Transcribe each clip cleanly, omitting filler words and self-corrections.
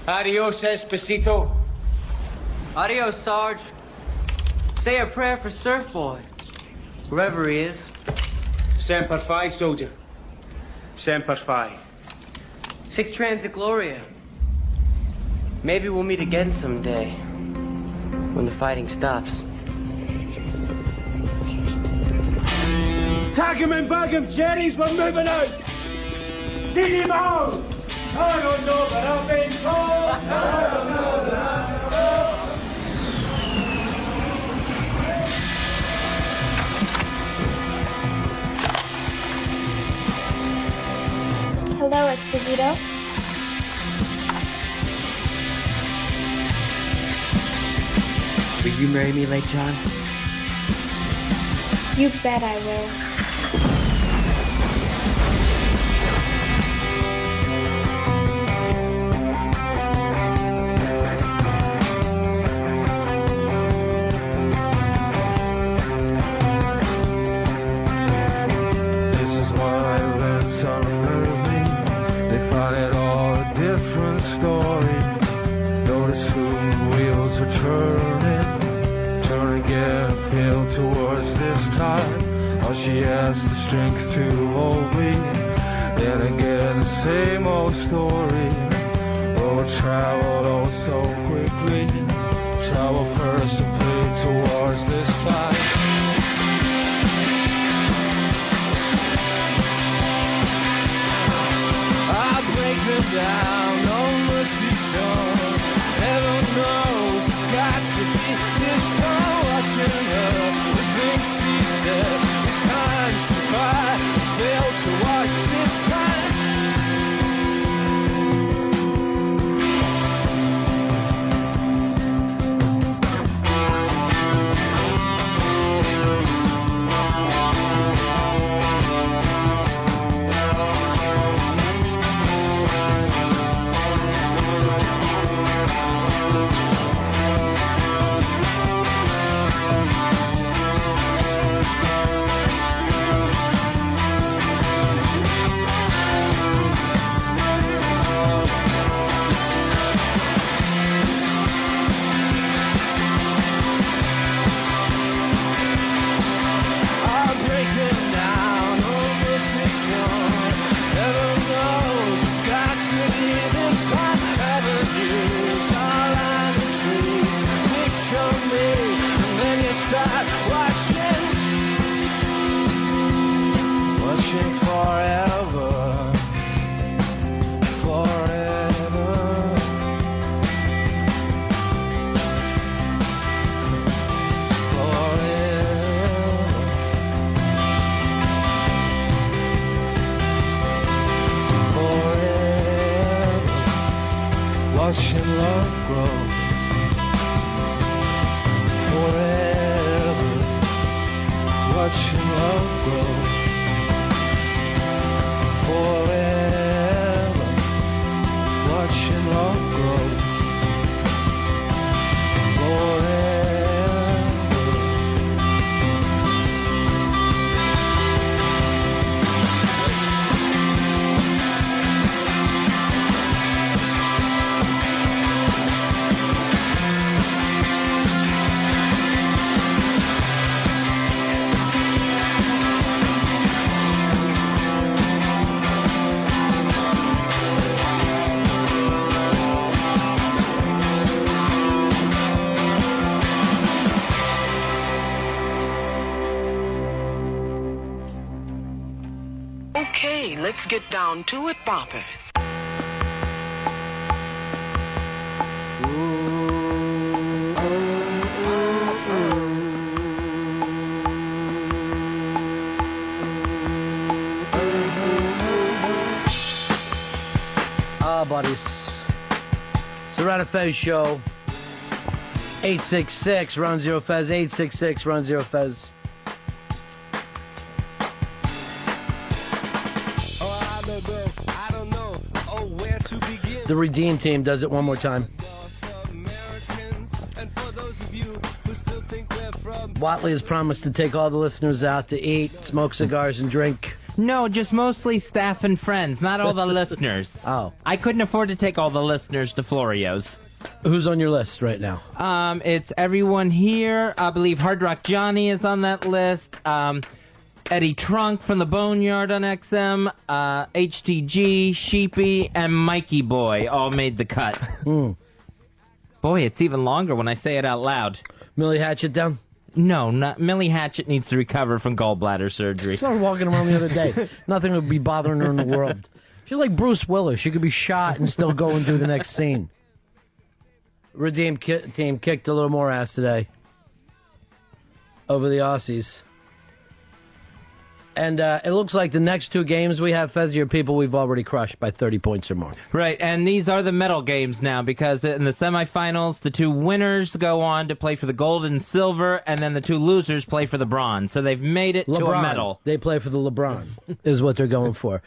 Adios, Esposito. Adios, Sarge. Say a prayer for Surfboy, wherever he is. Semper Fi, soldier. Semper Fi. Sic transit gloria. Maybe we'll meet again someday, when the fighting stops. Tag him and bug him, Jerry's, we're moving out. Get him out. I don't know, but I've been told. I don't know, but I've been told. Hello, Esposito. Will you marry me, Lake John? You bet I will. This is what I learned so early. They find it all a different story. Notice who wheels are turn again, feel towards this time. All she has the strength to hold me. Then again, the same old story. Oh, it traveled oh so quickly. Travel first and flee towards this time. I break them down, no mercy shown. Heaven knows it's got to be this time. Watching her, the things she said, the signs she cried, failed to watch this time. Watching love grow forever. Watching love grow forever. Watching love grow forever. Okay, let's get down to it, boppers. Buddies. It's the Ron and Fez show. 866 Ron Zero Fez. 866 Ron Zero Fez. The Redeem Team does it one more time. Watley has promised to take all the listeners out to eat, smoke cigars, and drink No, just mostly staff and friends, not all the listeners. Oh. I couldn't afford to take all the listeners to Florio's. Who's on your list right now? It's everyone here. I believe Hard Rock Johnny is on that list. Eddie Trunk from the Boneyard on XM. HTG, Sheepy, and Mikey Boy all made the cut. Boy, it's even longer when I say it out loud. Millie Hatchet down? No, Millie Hatchet needs to recover from gallbladder surgery. I started walking around the other day. Nothing would be bothering her in the world. She's like Bruce Willis. She could be shot and still go and do the next scene. Redeemed team kicked a little more ass today over the Aussies. And it looks like the next two games we have, Fez, are people we've already crushed by 30 points or more. Right, and these are the medal games now, because in the semifinals, the two winners go on to play for the gold and silver, and then the two losers play for the bronze. So they've made it to a medal. They play for the LeBron, is what they're going for.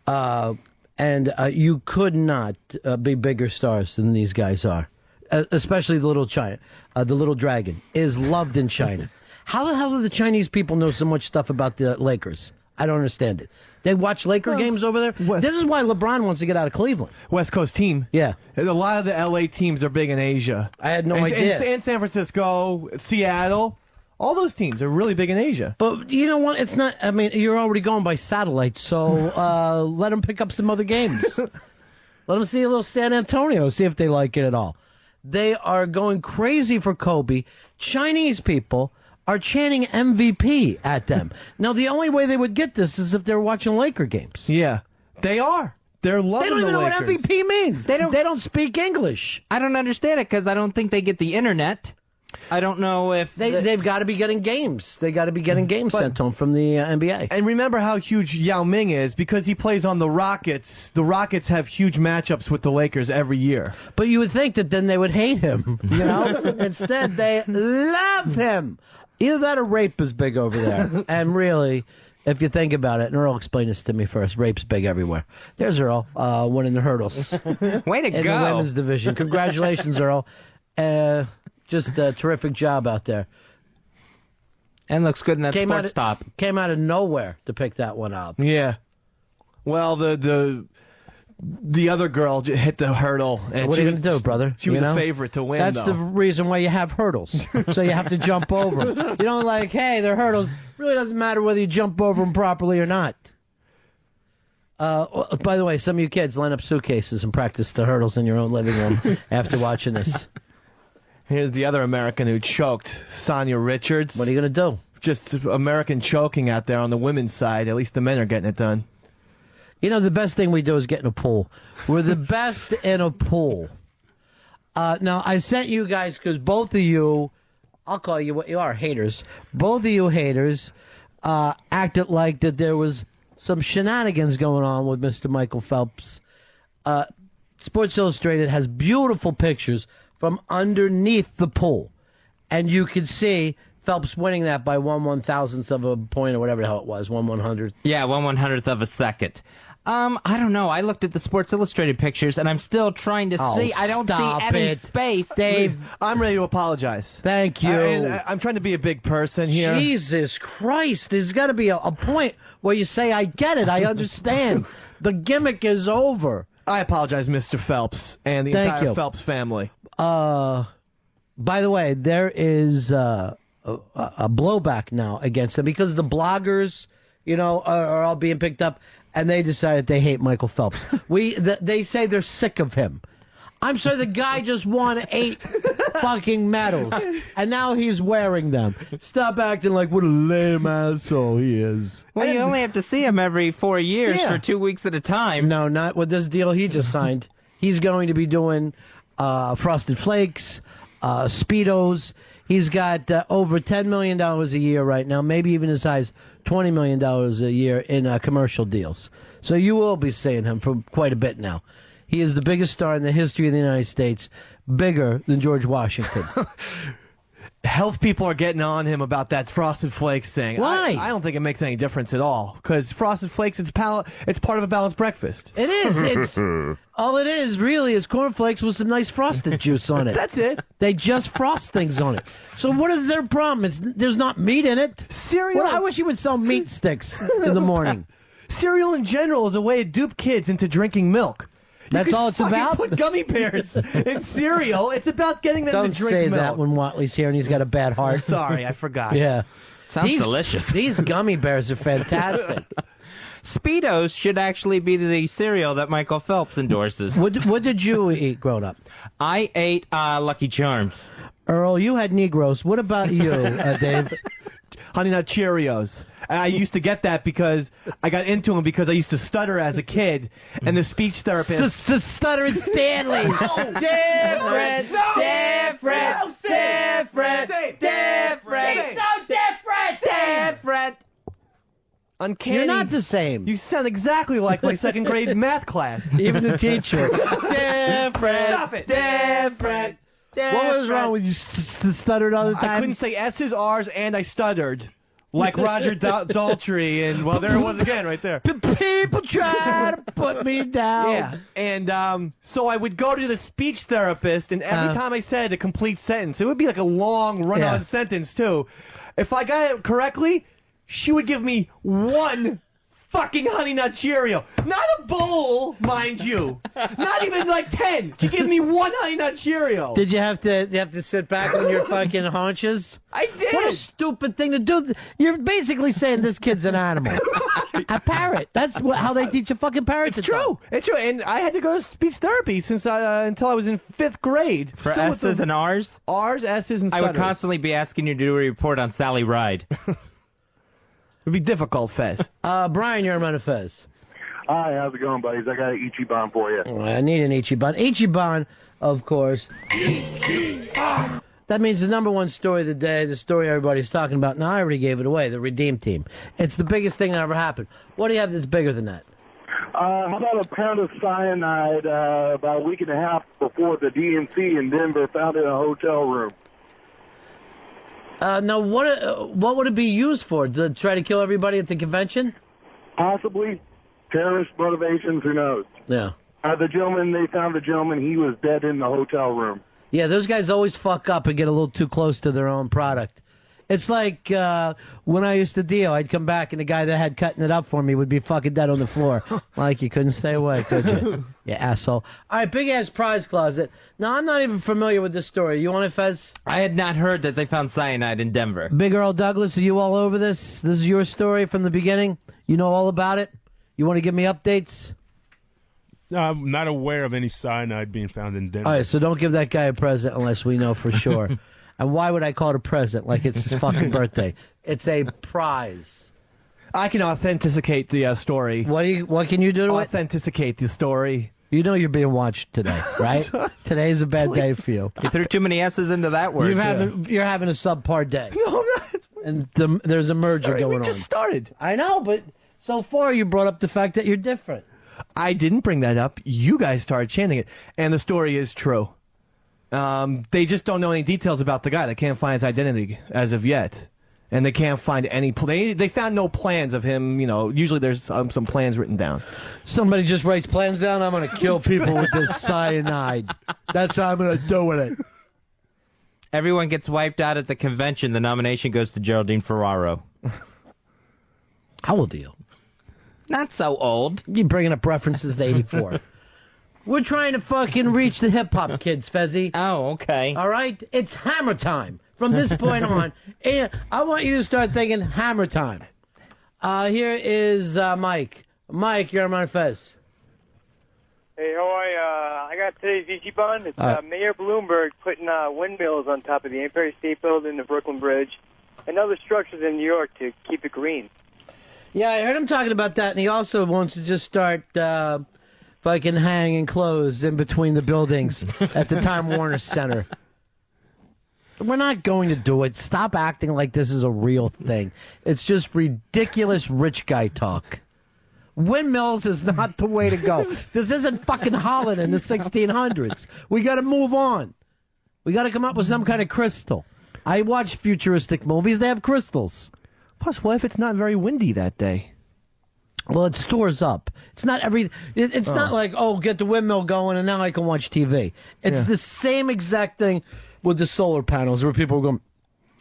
And you could not be bigger stars than these guys are, especially the little dragon is loved in China. How the hell do the Chinese people know so much stuff about the Lakers? I don't understand it. They watch Laker games over there? This is why LeBron wants to get out of Cleveland. West Coast team. Yeah. A lot of the L.A. teams are big in Asia. I had no idea. And San Francisco, Seattle, all those teams are really big in Asia. But you know what? It's not, I mean, you're already going by satellite, so let them pick up some other games. Let them see a little San Antonio, see if they like it at all. They are going crazy for Kobe. Chinese people are chanting MVP at them. Now, the only way they would get this is if they're watching Laker games. Yeah, they are. They're loving the Lakers. They don't even know what MVP means. They don't speak English. I don't understand it because I don't think they get the internet. I don't know if they've got to be getting games. They got to be getting games sent to them from the NBA. And remember how huge Yao Ming is because he plays on the Rockets. The Rockets have huge matchups with the Lakers every year. But you would think that then they would hate him. You know, instead they love him. Either that or rape is big over there. And really, if you think about it, and Earl explain this to me first, rape's big everywhere. There's Earl winning the hurdles. Way to in go. the women's division. Congratulations, Earl. Just a terrific job out there. And looks good in that sports stop. Came out of nowhere to pick that one up. Yeah. Well, the other girl hit the hurdle. And what are you going to do, brother? She was a favorite to win, That's the reason why you have hurdles. So you have to jump over them. You don't like, hey, they're hurdles. Really doesn't matter whether you jump over them properly or not. By the way, some of you kids line up suitcases and practice the hurdles in your own living room after watching this. Here's the other American who choked, Sonia Richards. What are you going to do? Just American choking out there on the women's side. At least the men are getting it done. You know, the best thing we do is get in a pool. We're the best in a pool. Now, I sent you guys, because both of you, I'll call you what you are, haters. Both of you haters acted like that there was some shenanigans going on with Mr. Michael Phelps. Sports Illustrated has beautiful pictures from underneath the pool. And you can see Phelps winning that by 1/1000th of a point or whatever the hell it was, 1/100th. Yeah, 1/100th of a second. I don't know. I looked at the Sports Illustrated pictures, and I'm still trying to see. I don't see Evan's space. Dave, I'm ready to apologize. Thank you. I'm trying to be a big person here. Jesus Christ. There's got to be a point where you say, I get it. I understand. The gimmick is over. I apologize, Mr. Phelps, and the entire Phelps family. By the way, there is a blowback now against him because the bloggers, you know, are all being picked up, and they decided they hate Michael Phelps. They say they're sick of him. I'm sure the guy just won 8 fucking medals, and now he's wearing them. Stop acting like what a lame asshole he is. Well, you only have to see him every 4 years for 2 weeks at a time. No, not with this deal he just signed. He's going to be doing Frosted Flakes, Speedos. He's got over $10 million a year right now, maybe even as high as $20 million a year in commercial deals. So you will be seeing him for quite a bit now. He is the biggest star in the history of the United States, bigger than George Washington. Health people are getting on him about that Frosted Flakes thing. Why? I don't think it makes any difference at all, because Frosted Flakes, it's part of a balanced breakfast. It is. It's all it is, really, is cornflakes with some nice frosted juice on it. That's it. They just frost things on it. So what is their problem? There's not meat in it. Cereal. Well, I wish you would sell meat sticks in the morning. Cereal in general is a way to dupe kids into drinking milk. That's all it's about? Put gummy bears in cereal. It's about getting them Don't to drink say milk. that when Watley's here and he's got a bad heart. Sorry, I forgot. Yeah. Sounds delicious. These gummy bears are fantastic. Speedos should actually be the cereal that Michael Phelps endorses. What did you eat growing up? I ate Lucky Charms. Earl, you had Negroes. What about you, Dave? Honey Nut Cheerios. And I used to get that because I got into them because I used to stutter as a kid, and the speech therapist. The stuttering Stanley. Different. Uncanny. You're not the same. You sound exactly like my second grade math class. Even the teacher. Different. Stop it. Different. What was wrong with you? Stuttered all the time? I couldn't say S's, R's, and I stuttered. Like Roger Daltrey, and well, there it was again, right there. People try to put me down. Yeah, and so I would go to the speech therapist, and every time I said a complete sentence, it would be like a long run-on sentence too. If I got it correctly, she would give me one fucking Honey Nut Cheerio. Not a bowl, mind you. Not even like 10. She gave me one Honey Nut Cheerio. Did you have to sit back on your fucking haunches? I did. What a stupid thing to do. You're basically saying this kid's an animal. A parrot. That's how they teach a fucking parrot to talk. It's true. And I had to go to speech therapy since until I was in 5th grade. For S's and R's? R's, S's, and I would constantly be asking you to do a report on Sally Ride. It'd be difficult, Fez. Brian, you're on Fez. Hi, how's it going, buddies? I got an Ichiban for you. I need an Ichiban. Ichiban, of course. Ichiban. That means the number one story of the day, the story everybody's talking about. Now, I already gave it away, the Redeem Team. It's the biggest thing that ever happened. What do you have that's bigger than that? How about a pound of cyanide about a week and a half before the DNC in Denver found it in a hotel room? Now, what would it be used for? To try to kill everybody at the convention? Possibly. Terrorist motivations, who knows? Yeah. They found the gentleman, he was dead in the hotel room. Yeah, those guys always fuck up and get a little too close to their own product. It's like when I used to deal, I'd come back and the guy that had cutting it up for me would be fucking dead on the floor. Like, you couldn't stay away, could you? You asshole. All right, big-ass prize closet. Now, I'm not even familiar with this story. You want it, Fez? I had not heard that they found cyanide in Denver. Big Earl Douglas, are you all over this? This is your story from the beginning? You know all about it? You want to give me updates? No, I'm not aware of any cyanide being found in Denver. All right, so don't give that guy a present unless we know for sure. And why would I call it a present like it's his fucking birthday? It's a prize. I can authenticate the story. What can you do to it? Authenticate the story. You know you're being watched today, right? Today's a bad day for you. You threw too many S's into that word. You're having a subpar day. No, I'm not. And there's a merger going on. We just started. I know, but so far you brought up the fact that you're different. I didn't bring that up. You guys started chanting it. And the story is true. They just don't know any details about the guy. They can't find his identity as of yet. And they can't find any... They found no plans of him, you know. Usually there's some plans written down. Somebody just writes plans down. I'm going to kill people with this cyanide. That's how I'm going to do with it. Everyone gets wiped out at the convention. The nomination goes to Geraldine Ferraro. How old are you? Not so old. You're bringing up references to 84. We're trying to fucking reach the hip-hop kids, Fezzy. Oh, okay. All right? It's hammer time. From this point on, I want you to start thinking hammer time. Here is Mike. Mike, you're on Fez. Hey, how are you? I got today's Ichiban. It's Mayor Bloomberg putting windmills on top of the Empire State Building, the Brooklyn Bridge, and other structures in New York to keep it green. Yeah, I heard him talking about that, and he also wants to just start fucking hanging clothes in between the buildings at the Time Warner Center. We're not going to do it. Stop acting like this is a real thing. It's just ridiculous rich guy talk. Windmills is not the way to go. This isn't fucking Holland in the 1600s. We got to move on. We got to come up with some kind of crystal. I watch futuristic movies. They have crystals. Plus, what if it's not very windy that day? Well, it stores up. It's not It's not like, oh, get the windmill going and now I can watch TV. It's the same exact thing with the solar panels where people are going,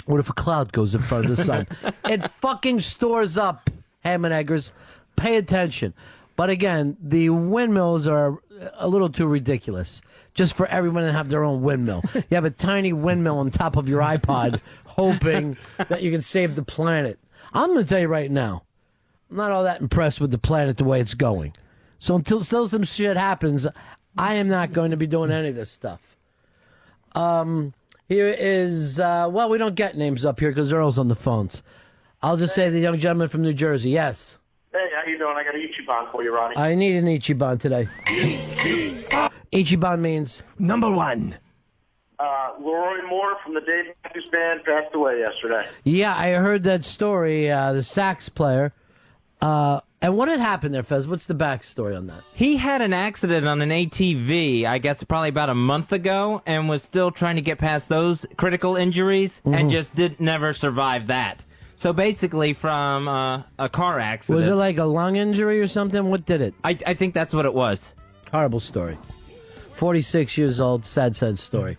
what if a cloud goes in front of the sun? It fucking stores up, ham and eggers. pay attention. But again, the windmills are a little too ridiculous. Just for everyone to have their own windmill. You have a tiny windmill on top of your iPod, hoping that you can save the planet. I'm going to tell you right now, I'm not all that impressed with the planet the way it's going. So until still some shit happens, I am not going to be doing any of this stuff. Here is, well, we don't get names up here because Earl's on the phones. I'll just say the young gentleman from New Jersey. Yes. Hey, how you doing? I got an Ichiban for you, Ronnie. I need an Ichiban today. Ichiban means? Number one. Leroy Moore from the Dave Matthews Band passed away yesterday. Yeah, I heard that story, the sax player. And what had happened there, Fez? What's the backstory on that? He had an accident on an ATV, I guess probably about a month ago, and was still trying to get past those critical injuries, and just never survived that. So basically from a car accident. Was it like a lung injury or something? What did it? I think that's what it was. Horrible story. 46 years old, sad story.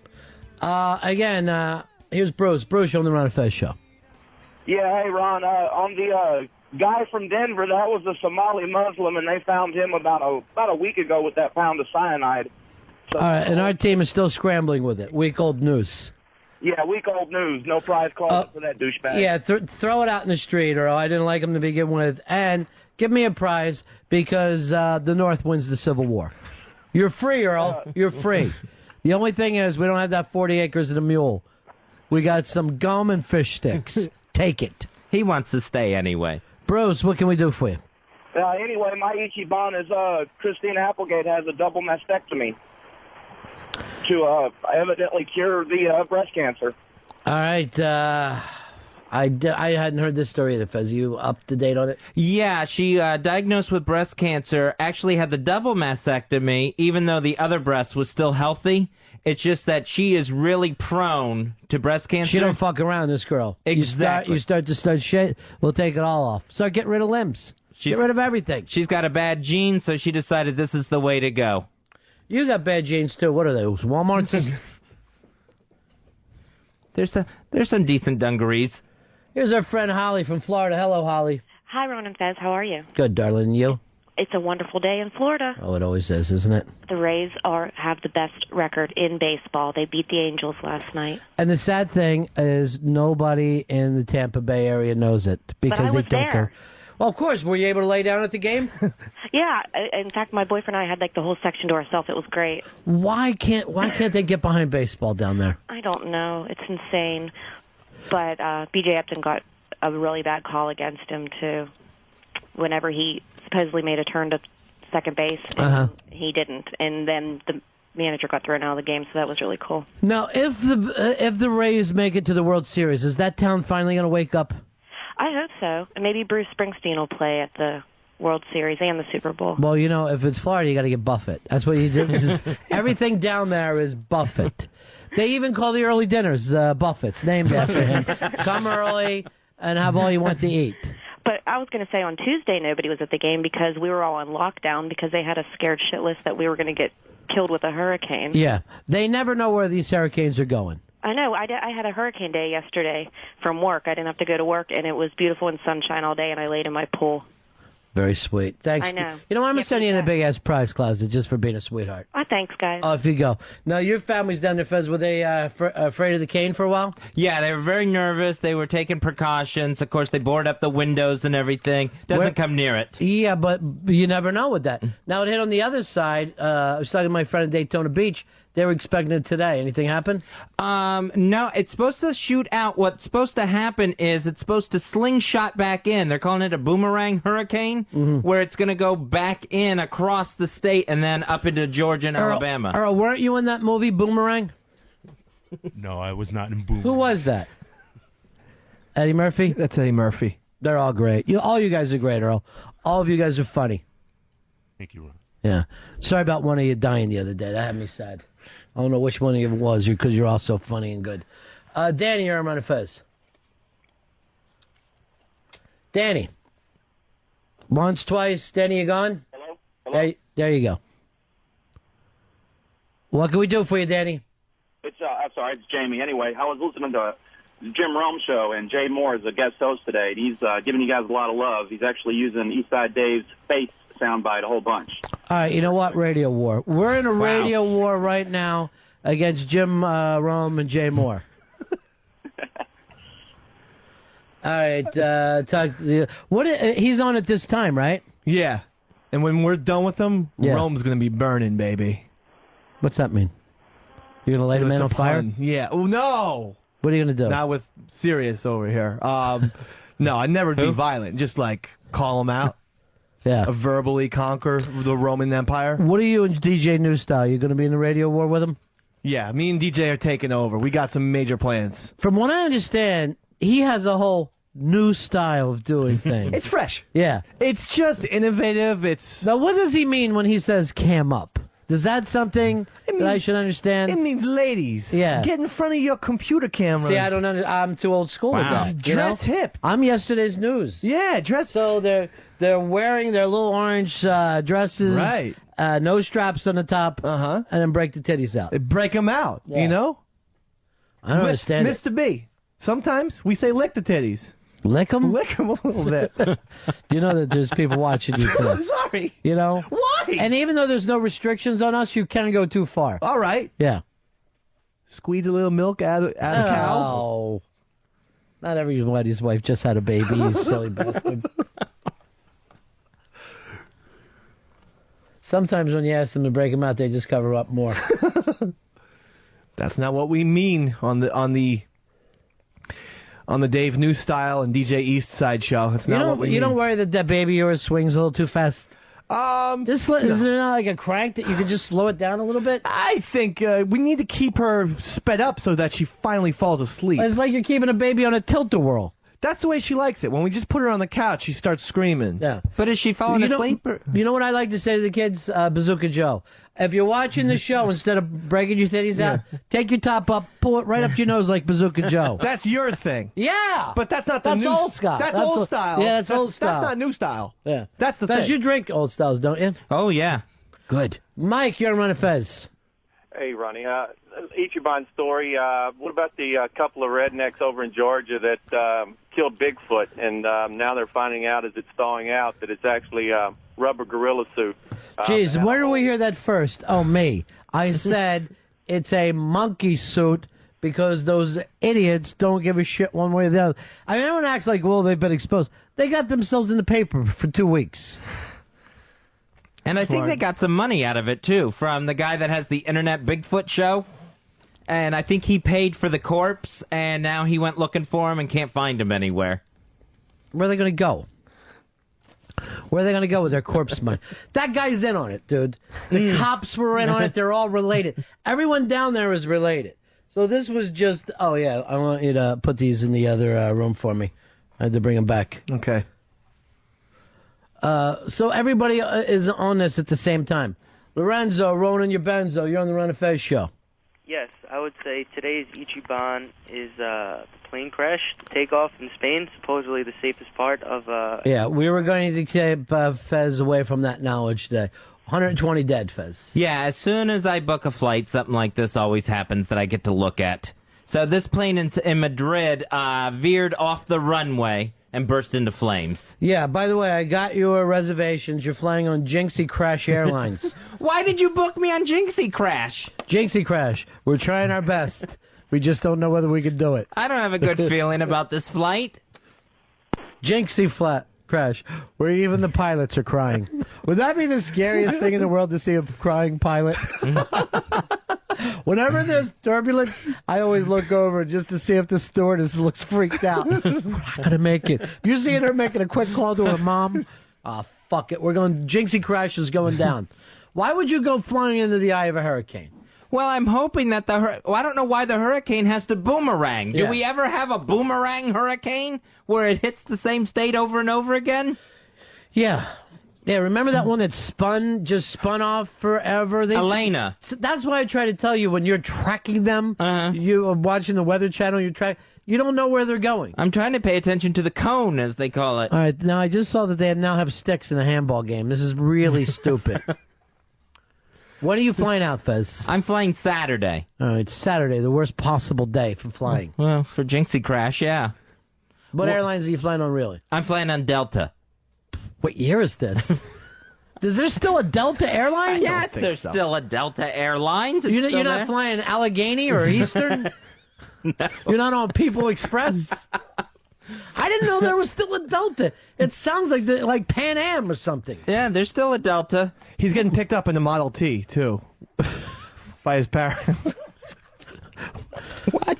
Again, here's Bruce. Bruce, you're on the Ron and Fez show. Yeah, hey, Ron, on the guy from Denver, that was a Somali Muslim, and they found him about a week ago with that pound of cyanide. So, all right, and our team is still scrambling with it. Week-old news. Yeah, week-old news. No prize closet for that douchebag. Yeah, throw it out in the street, Earl. I didn't like him to begin with. And give me a prize because the North wins the Civil War. You're free, Earl. You're free. The only thing is we don't have that 40 acres and a mule. We got some gum and fish sticks. Take it. He wants to stay anyway. Bruce, what can we do for you? Anyway, my Ichiban is Christine Applegate has a double mastectomy to evidently cure the breast cancer. All right. I hadn't heard this story either, Fez. You up to date on it? Yeah, she diagnosed with breast cancer, actually had the double mastectomy, even though the other breast was still healthy. It's just that she is really prone to breast cancer. She don't fuck around, this girl. Exactly. You start to start shit, we'll take it all off. Start getting rid of limbs. Get rid of everything. She's got a bad gene, so she decided this is the way to go. You got bad genes, too. What are those, Walmarts? There's some decent dungarees. Here's our friend Holly from Florida. Hello, Holly. Hi, Ron and Fez. How are you? Good, darling. And you? It's a wonderful day in Florida. Oh, it always is, isn't it? The Rays have the best record in baseball. They beat the Angels last night. And the sad thing is nobody in the Tampa Bay area knows it because they don't care. Well, of course. Were you able to lay down at the game? Yeah. In fact, my boyfriend and I had like the whole section to ourselves. It was great. Why can't they get behind baseball down there? I don't know. It's insane. But B.J. Upton got a really bad call against him, too, whenever he supposedly made a turn to second base. And he didn't. And then the manager got thrown out of the game, so that was really cool. Now, if the Rays make it to the World Series, is that town finally going to wake up? I hope so. And maybe Bruce Springsteen will play at the World Series and the Super Bowl. Well, you know, if it's Florida, you got to get Buffett. That's what you do. Everything down there is Buffett. They even call the early dinners Buffett's, named after him. Come early and have all you want to eat. But I was going to say on Tuesday nobody was at the game because we were all on lockdown because they had a scared shitless that we were going to get killed with a hurricane. Yeah. They never know where these hurricanes are going. I know. I had a hurricane day yesterday from work. I didn't have to go to work, and it was beautiful and sunshine all day, and I laid in my pool. Very sweet. Thanks. I know. You know what? I'm going to send you in a big-ass prize closet just for being a sweetheart. Oh, thanks, guys. Off you go. Now, your family's down there, Fez. Were they afraid of the cane for a while? Yeah, they were very nervous. They were taking precautions. Of course, they boarded up the windows and everything. Doesn't come near it. Yeah, but you never know with that. Now, it hit on the other side. I was talking to my friend at Daytona Beach. They were expecting it today. Anything happen? No, it's supposed to shoot out. What's supposed to happen is it's supposed to slingshot back in. They're calling it a boomerang hurricane, where it's going to go back in across the state and then up into Georgia and Alabama. Earl, weren't you in that movie, Boomerang? No, I was not in Boomerang. Who was that? Eddie Murphy? That's Eddie Murphy. They're all great. All you guys are great, Earl. All of you guys are funny. Thank you, Ron. Yeah. Sorry about one of you dying the other day. That had me sad. I don't know which one of you it was because you're all so funny and good. Danny, you're on Ron and Fez. Danny. Once, twice. Danny, you gone? Hello? There you go. What can we do for you, Danny? I'm sorry, it's Jamie. Anyway, I was listening to Jim Rome show, and Jay Moore is a guest host today. And he's giving you guys a lot of love. He's actually using Eastside Dave's face soundbite a whole bunch. All right, you know what? Radio war. We're in a radio war right now against Jim Rome and Jay Moore. All right, he's on at this time, right? Yeah. And when we're done with him, Rome's going to be burning, baby. What's that mean? You're going to light a man on fire? Yeah. Oh, no. What are you going to do? Not with Sirius over here. No, I'd never be violent. Just, like, call him out. Yeah. Verbally conquer the Roman Empire. What are you and DJ New Style? You going to be in the radio war with him? Yeah, me and DJ are taking over. We got some major plans. From what I understand, he has a whole new style of doing things. It's fresh. Yeah. It's just innovative. Now, what does he mean when he says cam up? Is that something that I should understand? It means ladies. Yeah. Get in front of your computer cameras. See, I don't know. I'm too old school with that. Dress hip. I'm yesterday's news. Yeah, dress. So they're wearing their little orange dresses. Right. No straps on the top. And then break the titties out. They break them out, you know? I don't understand it. Mr. B, sometimes we say lick the titties. Lick them? Lick them a little bit. You know that there's people watching you too. I'm sorry. You know? Why? And even though there's no restrictions on us, you can go too far. All right. Yeah. Squeeze a little milk out of a cow. Oh. Not everybody's wife just had a baby, you silly bastard. Sometimes when you ask them to break them out, they just cover up more. That's not what we mean on the Dave New Style and DJ East Side show. That's not what we mean. You don't worry that baby of yours swings a little too fast? Is there not like a crank that you could just slow it down a little bit? I think we need to keep her sped up so that she finally falls asleep. It's like you're keeping a baby on a tilt-a-whirl. That's the way she likes it. When we just put her on the couch, she starts screaming. Yeah. But is she falling asleep? You know what I like to say to the kids? Bazooka Joe. If you're watching the show, instead of breaking your titties out, take your top up, pull it right up your nose like Bazooka Joe. That's your thing. Yeah. But that's not That's old style. That's old style. Yeah, that's old style. That's not new style. Yeah. That's the Fez, thing. you drink old styles, don't you? Oh, yeah. Good. Mike, you're on Ron and Fez. Hey, Ronnie. Ichiban story. What about the couple of rednecks over in Georgia that killed Bigfoot, and now they're finding out as it's thawing out that it's actually a rubber gorilla suit. Jeez, where did we hear that first? Oh, me. I said it's a monkey suit because those idiots don't give a shit one way or the other. I mean, everyone acts like, well, they've been exposed. They got themselves in the paper for 2 weeks. And I think they got some money out of it, too, from the guy that has the Internet Bigfoot show. And I think he paid for the corpse, and now he went looking for him and can't find him anywhere. Where are they going to go? Where are they going to go with their corpse money? That guy's in on it, dude. The cops were in on it. They're all related. Everyone down there is related. So this was just, oh, yeah, I want you to put these in the other room for me. I had to bring them back. Okay. So everybody is on this at the same time. Lorenzo, Ronan, your Benzo, you're on the Ron and Fez show. Yes, I would say today's Ichiban is the plane crash, the takeoff in Spain, supposedly the safest part of... Yeah, we were going to keep Fez away from that knowledge today. 120 dead, Fez. Yeah, as soon as I book a flight, something like this always happens that I get to look at. So this plane in Madrid veered off the runway and burst into flames. Yeah, by the way, I got your reservations. You're flying on Jinxie Crash Airlines. Why did you book me on Jinxie Crash? Jinxie Crash. We're trying our best. We just don't know whether we can do it. I don't have a good feeling about this flight. Jinxie Crash, where even the pilots are crying. Would that be the scariest thing in the world to see a crying pilot? Whenever there's turbulence, I always look over just to see if the stewardess looks freaked out. We're not going to make it. You see her making a quick call to her mom? Oh, fuck it. Jinxie Crash is going down. Why would you go flying into the eye of a hurricane? Well, I'm hoping that I don't know why the hurricane has to boomerang. Do Yeah. we ever have a boomerang hurricane where it hits the same state over and over again? Yeah. Yeah, remember that one that just spun off forever? Elena. That's why I try to tell you when you're tracking them, you are watching the Weather Channel, you don't know where they're going. I'm trying to pay attention to the cone, as they call it. All right, now I just saw that they now have sticks in a handball game. This is really stupid. When are you flying out, Fez? I'm flying Saturday. All right, Saturday, the worst possible day for flying. Well, for Jinxie Crash, yeah. What airlines are you flying on, really? I'm flying on Delta. What year is this? Is there still a Delta airline? Yes, there's still a Delta Airlines. You're not flying Allegheny or Eastern? No. You're not on People Express? I didn't know there was still a Delta. It sounds like Pan Am or something. Yeah, there's still a Delta. He's getting picked up in the Model T, too, by his parents.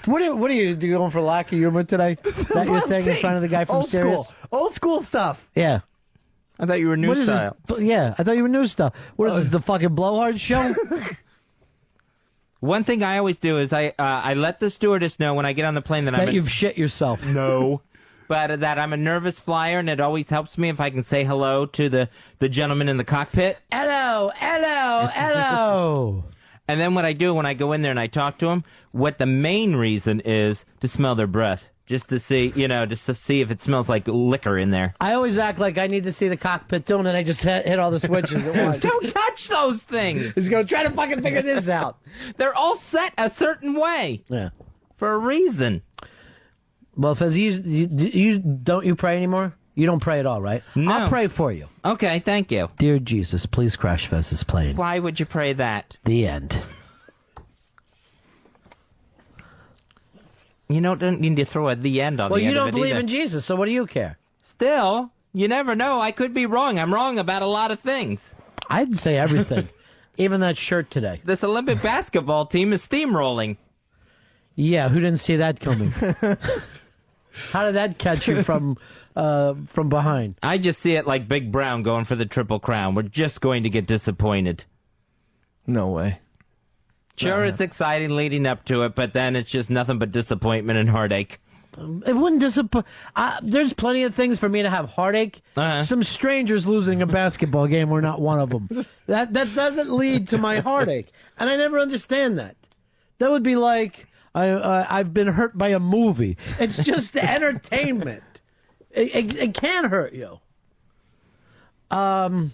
What are you going for lack of humor today? Is that your thing in front of the guy from Sirius? Old school stuff. Yeah. I thought you were new style. Yeah, I thought you were new style. What is this, the fucking blowhard show? One thing I always do is I let the stewardess know when I get on the plane that you've shit yourself. No. But that I'm a nervous flyer, and it always helps me if I can say hello to the gentleman in the cockpit. Hello, hello, hello. And then what I do when I go in there and I talk to them, what the main reason is to smell their breath. Just to see, just to see if it smells like liquor in there. I always act like I need to see the cockpit too, and then I just hit all the switches at once. Don't touch those things. He's going to try to fucking figure this out. They're all set a certain way. Yeah. For a reason. Well, Fez, don't you pray anymore? You don't pray at all, right? No. I'll pray for you. Okay, thank you. Dear Jesus, please crash Fez's plane. Why would you pray that? The end. You don't need to throw the end on well, the end you of don't it believe either. in Jesus, so what do you care? Still, you never know. I could be wrong. I'm wrong about a lot of things. I'd say everything. Even that shirt today. This Olympic basketball team is steamrolling. Yeah, who didn't see that coming? How did that catch you from behind? I just see it like Big Brown going for the Triple Crown. We're just going to get disappointed. No way. Sure, it's exciting leading up to it, but then it's just nothing but disappointment and heartache. It wouldn't disappoint. There's plenty of things for me to have heartache. Some strangers losing a basketball game were not one of them. That doesn't lead to my heartache, and I never understand that. That would be like I've been hurt by a movie. It's just entertainment. It can hurt you. So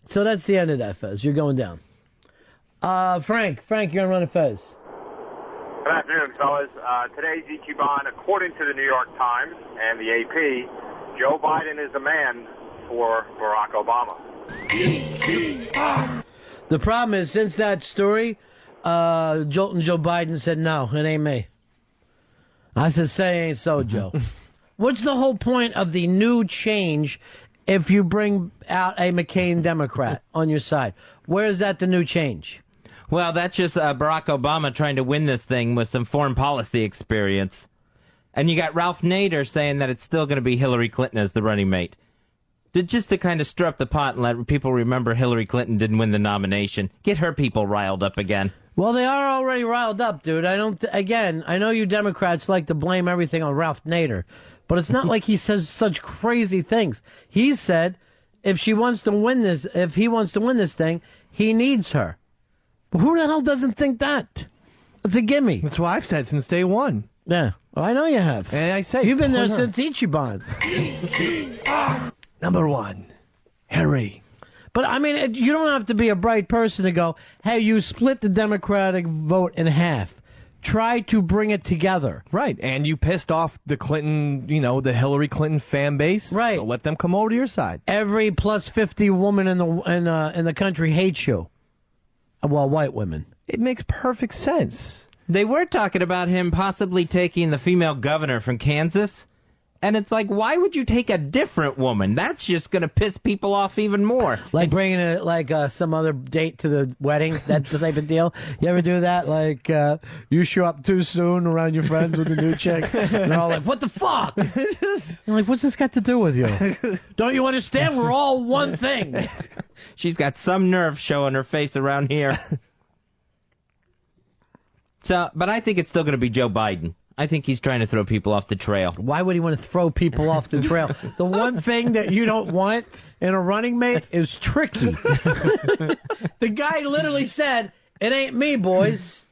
that's the end of that, Fez. You're going down. Frank, you're on Ron and Fez. Good afternoon, fellas. Today's Ichiban, according to the New York Times and the AP, Joe Biden is the man for Barack Obama. The problem is, since that story, Joltin' Joe Biden said, no, it ain't me. I said, say it ain't so, Joe. What's the whole point of the new change if you bring out a McCain Democrat on your side? Where is that the new change? Well, that's just Barack Obama trying to win this thing with some foreign policy experience. And you got Ralph Nader saying that it's still going to be Hillary Clinton as the running mate. Just to kind of stir up the pot and let people remember Hillary Clinton didn't win the nomination. Get her people riled up again. Well, they are already riled up, dude. I know you Democrats like to blame everything on Ralph Nader, but it's not like he says such crazy things. He said if he wants to win this thing, he needs her. Who the hell doesn't think that? It's a gimme. That's what I've said since day one. Yeah, well, I know you have. And I say you've been there since Ichiban. Number one, Harry. But I mean, you don't have to be a bright person to go, hey, you split the Democratic vote in half. Try to bring it together. Right, and you pissed off the Clinton, the Hillary Clinton fan base. Right. So let them come over to your side. Every plus 50 woman in the country hates you. Well, white women. It makes perfect sense. They were talking about him possibly taking the female governor from Kansas. And it's like, why would you take a different woman? That's just going to piss people off even more. Like bringing some other date to the wedding, that type of deal. You ever do that? Like, you show up too soon around your friends with a new chick. And they're all like, what the fuck? You're like, what's this got to do with you? Don't you understand? We're all one thing. She's got some nerve showing her face around here. But I think it's still going to be Joe Biden. I think he's trying to throw people off the trail. Why would he want to throw people off the trail? The one thing that you don't want in a running mate is tricky. The guy literally said, it ain't me, boys.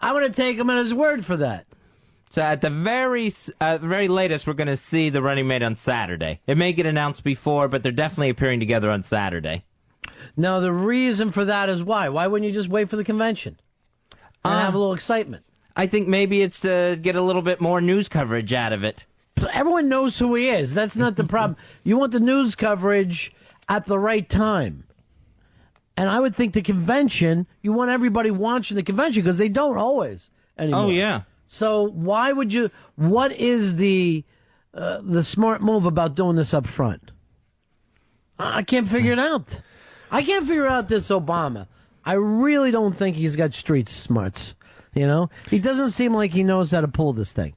I'm going to take him at his word for that. So at the very latest, we're going to see the running mate on Saturday. It may get announced before, but they're definitely appearing together on Saturday. Now, the reason for that is why? Why wouldn't you just wait for the convention and have a little excitement? I think maybe it's to get a little bit more news coverage out of it. Everyone knows who he is. That's not the problem. You want the news coverage at the right time. And I would think the convention, you want everybody watching the convention because they don't always anymore. Oh, yeah. So why would you, what is the smart move about doing this up front? I can't figure it out. I can't figure out this Obama. I really don't think he's got street smarts. You know, he doesn't seem like he knows how to pull this thing.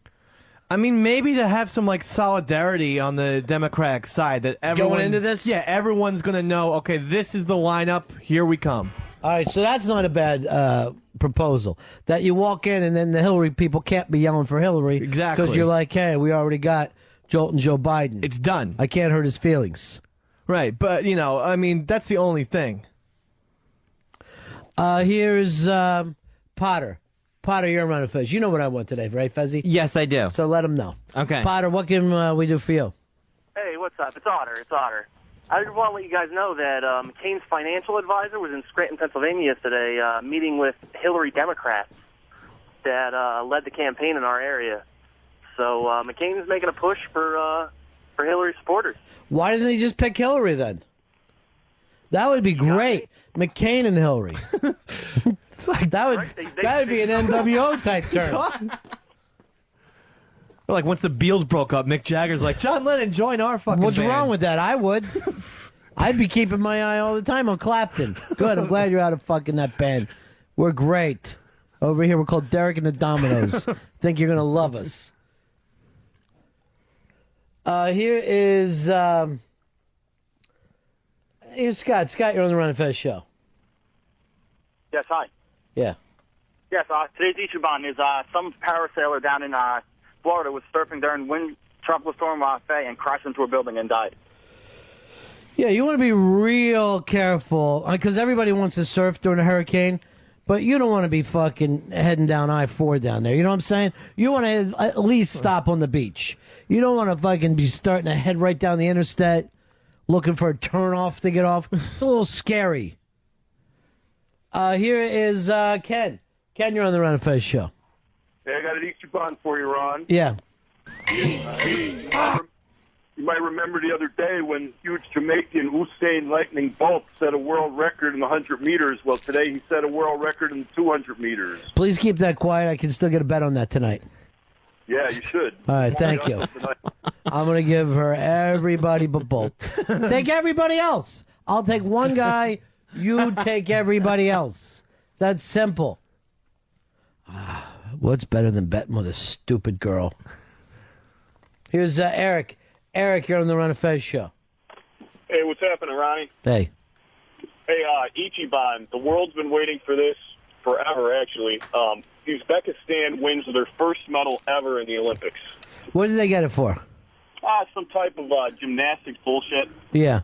I mean, maybe to have some like solidarity on the Democratic side that everyone Going into this, everyone's gonna know. Okay, this is the lineup. Here we come. All right, so that's not a bad proposal. That you walk in and then the Hillary people can't be yelling for Hillary. Exactly. Because you're like, hey, we already got Joltin' Joe Biden. It's done. I can't hurt his feelings. Right, but you know, I mean, that's the only thing. Here's Potter. Potter, you're on Fez. You know what I want today, right, Fezzy? Yes, I do. So let him know. Okay. Potter, what can we do for you? Hey, what's up? It's Otter. I just want to let you guys know that McCain's financial advisor was in Scranton, Pennsylvania yesterday, meeting with Hillary Democrats that led the campaign in our area. So McCain's making a push for Hillary supporters. Why doesn't he just pick Hillary then? That would be great. McCain and Hillary. that would be an NWO type term. Like once the Beatles broke up, Mick Jagger's like, John Lennon, join our fucking What's band. wrong with that? I would. I'd be keeping my eye all the time on Clapton. Good. I'm glad you're out of fucking that band. We're great. Over here, we're called Derek and the Dominoes. Think you're going to love us. Here is here's Scott. Scott, you're on the Ron and Fez show. Yes, hi. Yeah. Yes, today's Ichiban is some parasailer down in Florida was surfing during tropical storm Faye and crashed into a building and died. Yeah, you want to be real careful because everybody wants to surf during a hurricane, but you don't want to be fucking heading down I-4 down there. You know what I'm saying? You want to at least stop on the beach. You don't want to fucking be starting to head right down the interstate looking for a turnoff to get off. It's a little scary. Here is Ken. Ken, you're on the Ron and Fez show. Hey, I got an Ichiban for you, Ron. Yeah. You might remember the other day when huge Jamaican Usain Lightning Bolt set a world record in the 100 meters. Well, today he set a world record in the 200 meters. Please keep that quiet. I can still get a bet on that tonight. Yeah, you should. All right, thank you. I'm going to give her everybody but Bolt. Take everybody else. I'll take one guy. You take everybody else. That's simple. What's better than betting with a stupid girl? Here's Eric. Eric, you're on the Ron and Fez show. Hey, what's happening, Ronnie? Hey. Hey, Ichiban, the world's been waiting for this forever, actually. Uzbekistan wins their first medal ever in the Olympics. What did they get it for? Some type of gymnastics bullshit. Yeah.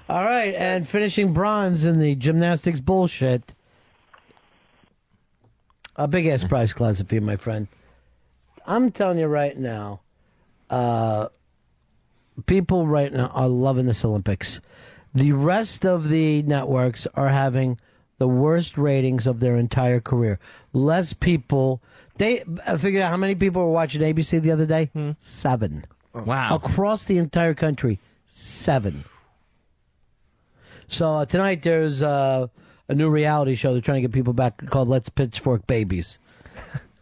All right, and finishing bronze in the gymnastics bullshit. A big-ass prize closet for you, my friend. I'm telling you right now, people right now are loving this Olympics. The rest of the networks are having the worst ratings of their entire career. Less people. They figured out how many people were watching ABC the other day? 7. Wow. Across the entire country, 7. So tonight there's a new reality show they're trying to get people back called Let's Pitchfork Babies.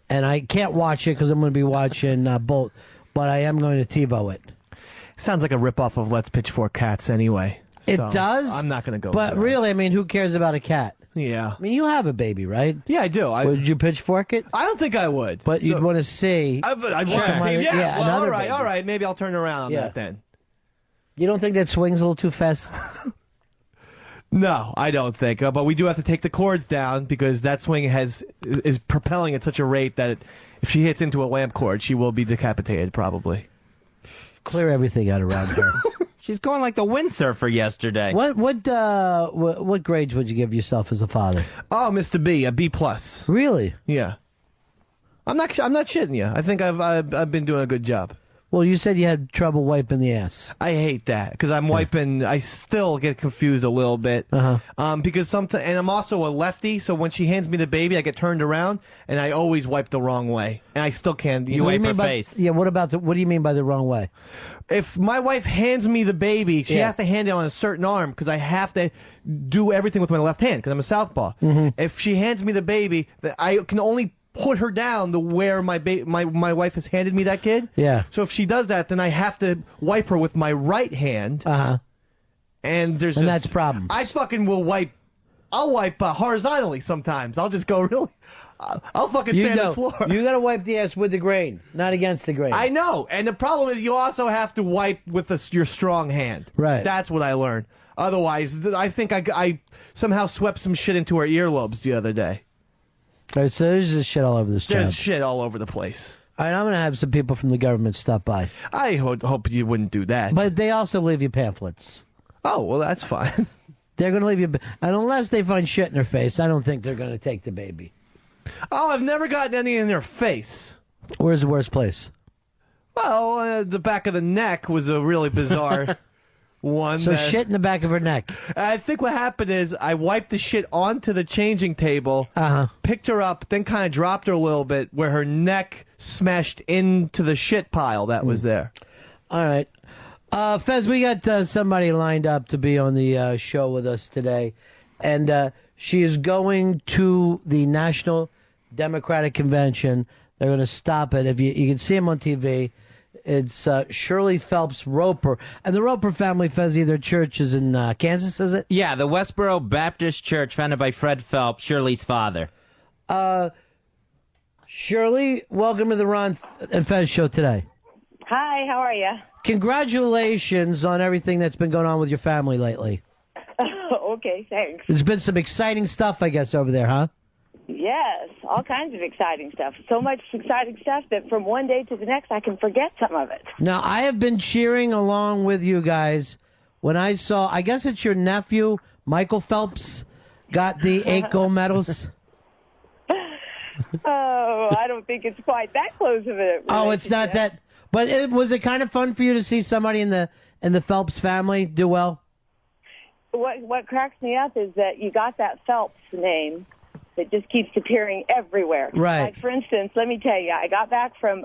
And I can't watch it because I'm going to be watching Bolt, but I am going to TiVo it. Sounds like a ripoff of Let's Pitchfork Cats anyway. It So, does? I'm not going to go But for that. really, I mean, who cares about a cat? Yeah. I mean, you have a baby, right? Yeah, I do. Would you pitchfork it? I don't think I would. But you'd want to see. I'd want to somebody- see. Yeah, well, another all baby. right. Maybe I'll turn around on Yeah. that then. You don't think that swings a little too fast? No, I don't think. But we do have to take the cords down because that swing is propelling at such a rate that if she hits into a lamp cord, she will be decapitated probably. Clear everything out around her. She's going like the windsurfer yesterday. What grades would you give yourself as a father? Oh, Mr. B, a B plus. Really? Yeah. I'm not shitting you. I think I've been doing a good job. Well, you said you had trouble wiping the ass. I hate that because I'm wiping. I still get confused a little bit. Because sometimes, and I'm also a lefty, so when she hands me the baby, I get turned around, and I always wipe the wrong way, and I still can't. What do you mean by- Yeah, what do you mean by the wrong way? If my wife hands me the baby, she has to hand it on a certain arm because I have to do everything with my left hand because I'm a southpaw. If she hands me the baby, I can only put her down to where my wife has handed me that kid. Yeah. So if she does that, then I have to wipe her with my right hand. And that's problems. I fucking will wipe. I'll wipe horizontally sometimes. I'll just go really. I'll fucking sand the floor. You got to wipe the ass with the grain, not against the grain. I know, and the problem is you also have to wipe with your strong hand. Right. That's what I learned. Otherwise, I think I somehow swept some shit into her earlobes the other day. All right, so there's just shit all over this job. There's shit all over the place. All right, I'm going to have some people from the government stop by. I hope you wouldn't do that. But they also leave you pamphlets. Oh, well, that's fine. They're going to leave you... And unless they find shit in their face, I don't think they're going to take the baby. Oh, I've never gotten any in their face. Where's the worst place? Well, the back of the neck was a really bizarre one. So shit in the back of her neck. I think what happened is I wiped the shit onto the changing table, picked her up, then kind of dropped her a little bit where her neck smashed into the shit pile that was there. All right. Fez, we got somebody lined up to be on the show with us today. And she is going to the National Democratic Convention. They're going to stop it. If you can see him on TV. It's Shirley Phelps Roper. And the Roper family, Fezzy, their church is in Kansas, is it? Yeah, the Westboro Baptist Church, founded by Fred Phelps, Shirley's father. Shirley, welcome to the Ron and Fez show today. Hi, how are you? Congratulations on everything that's been going on with your family lately. Okay, thanks. There's been some exciting stuff, I guess, over there, huh? Yes, all kinds of exciting stuff. So much exciting stuff that from one day to the next, I can forget some of it. Now, I have been cheering along with you guys when I saw, I guess it's your nephew, Michael Phelps, got the 8 gold medals. Oh, I don't think it's quite that close of a Oh, it's not that. But was it kind of fun for you to see somebody in the Phelps family do well? What cracks me up is that you got that Phelps name that just keeps appearing everywhere. Right. Like, for instance, let me tell you, I got back from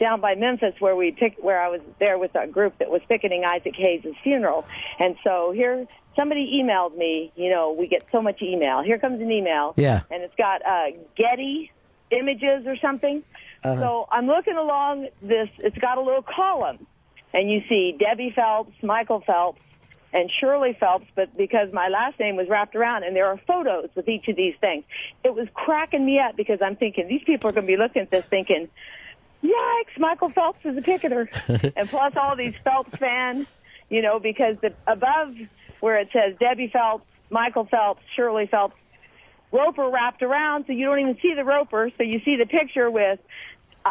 down by Memphis where I was there with a group that was picketing Isaac Hayes' funeral. And so here, somebody emailed me. You know, we get so much email. Here comes an email. Yeah. And it's got Getty Images or something. So I'm looking along this. It's got a little column. And you see Debbie Phelps, Michael Phelps, and Shirley Phelps, but because my last name was wrapped around, and there are photos with each of these things. It was cracking me up because I'm thinking, these people are going to be looking at this thinking, yikes, Michael Phelps is a picketer. And plus all these Phelps fans, you know, because above where it says Debbie Phelps, Michael Phelps, Shirley Phelps, Roper wrapped around, so you don't even see the Roper, so you see the picture with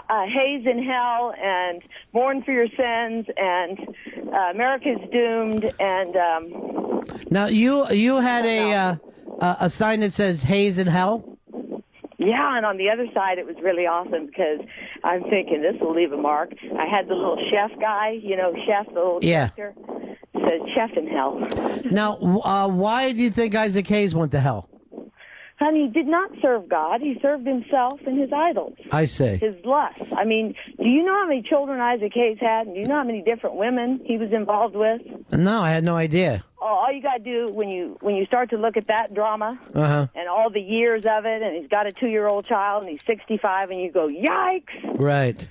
Hayes in Hell and Mourn for Your Sins and America's Doomed and now you had a sign that says Hayes in Hell. Yeah, and on the other side it was really awesome because I'm thinking this will leave a mark. I had the little chef guy, you know, chef, the little character, says Chef in Hell. Now, why do you think Isaac Hayes went to hell? Honey, he did not serve God. He served himself and his idols. I see. His lust. I mean, do you know how many children Isaac Hayes had? And do you know how many different women he was involved with? No, I had no idea. All you got to do when you start to look at that drama and all the years of it, and he's got a 2-year-old child, and he's 65, and you go, yikes! Right.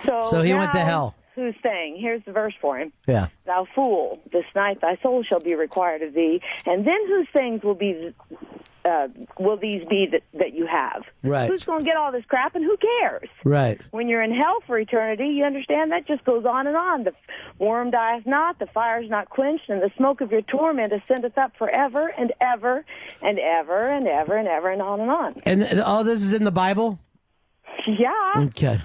So he went to hell. Who's saying? Here's the verse for him. Yeah. Thou fool, this night thy soul shall be required of thee, and then whose things will these be that you have? Right. Who's going to get all this crap, and who cares? Right. When you're in hell for eternity, you understand that just goes on and on. The worm dieth not, the fire is not quenched, and the smoke of your torment ascendeth up forever and ever and ever and ever and ever and on and on. And all this is in the Bible? Yeah. Okay.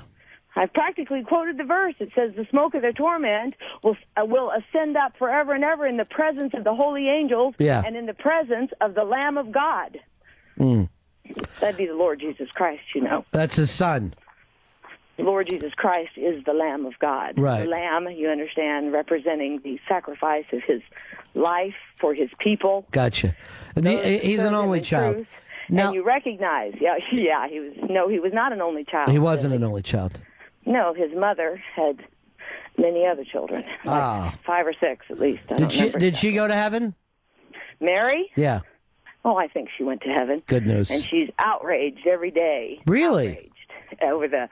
I've practically quoted the verse. It says the smoke of their torment will ascend up forever and ever in the presence of the holy angels and in the presence of the Lamb of God. Mm. That'd be the Lord Jesus Christ, you know. That's his son. the Lord Jesus Christ is the Lamb of God. Right. The Lamb, you understand, representing the sacrifice of his life for his people. Gotcha. And he's an only child. Truth. Now, And you recognize, he was not an only child. he wasn't an only child. No, his mother had many other children, like 5 or 6 at least. Did she go to heaven? Mary? Yeah. Oh, I think she went to heaven. Good news. And she's outraged every day. Really? Outraged over the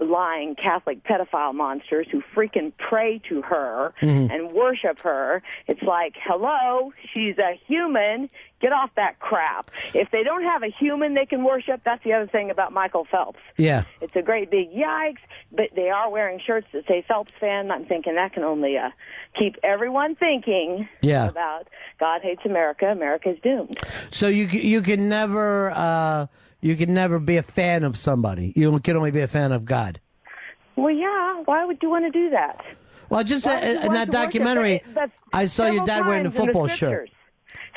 lying Catholic pedophile monsters who freaking pray to her and worship her. It's like, hello, she's a human. Get off that crap. If they don't have a human they can worship, that's the other thing about Michael Phelps. Yeah. It's a great big yikes, but they are wearing shirts that say Phelps fan. I'm thinking that can only keep everyone thinking about God hates America. America's doomed. So you can never be a fan of somebody. You can only be a fan of God. Well, yeah. Why would you want to do that? Well, just in that documentary, I saw your dad wearing a football shirt.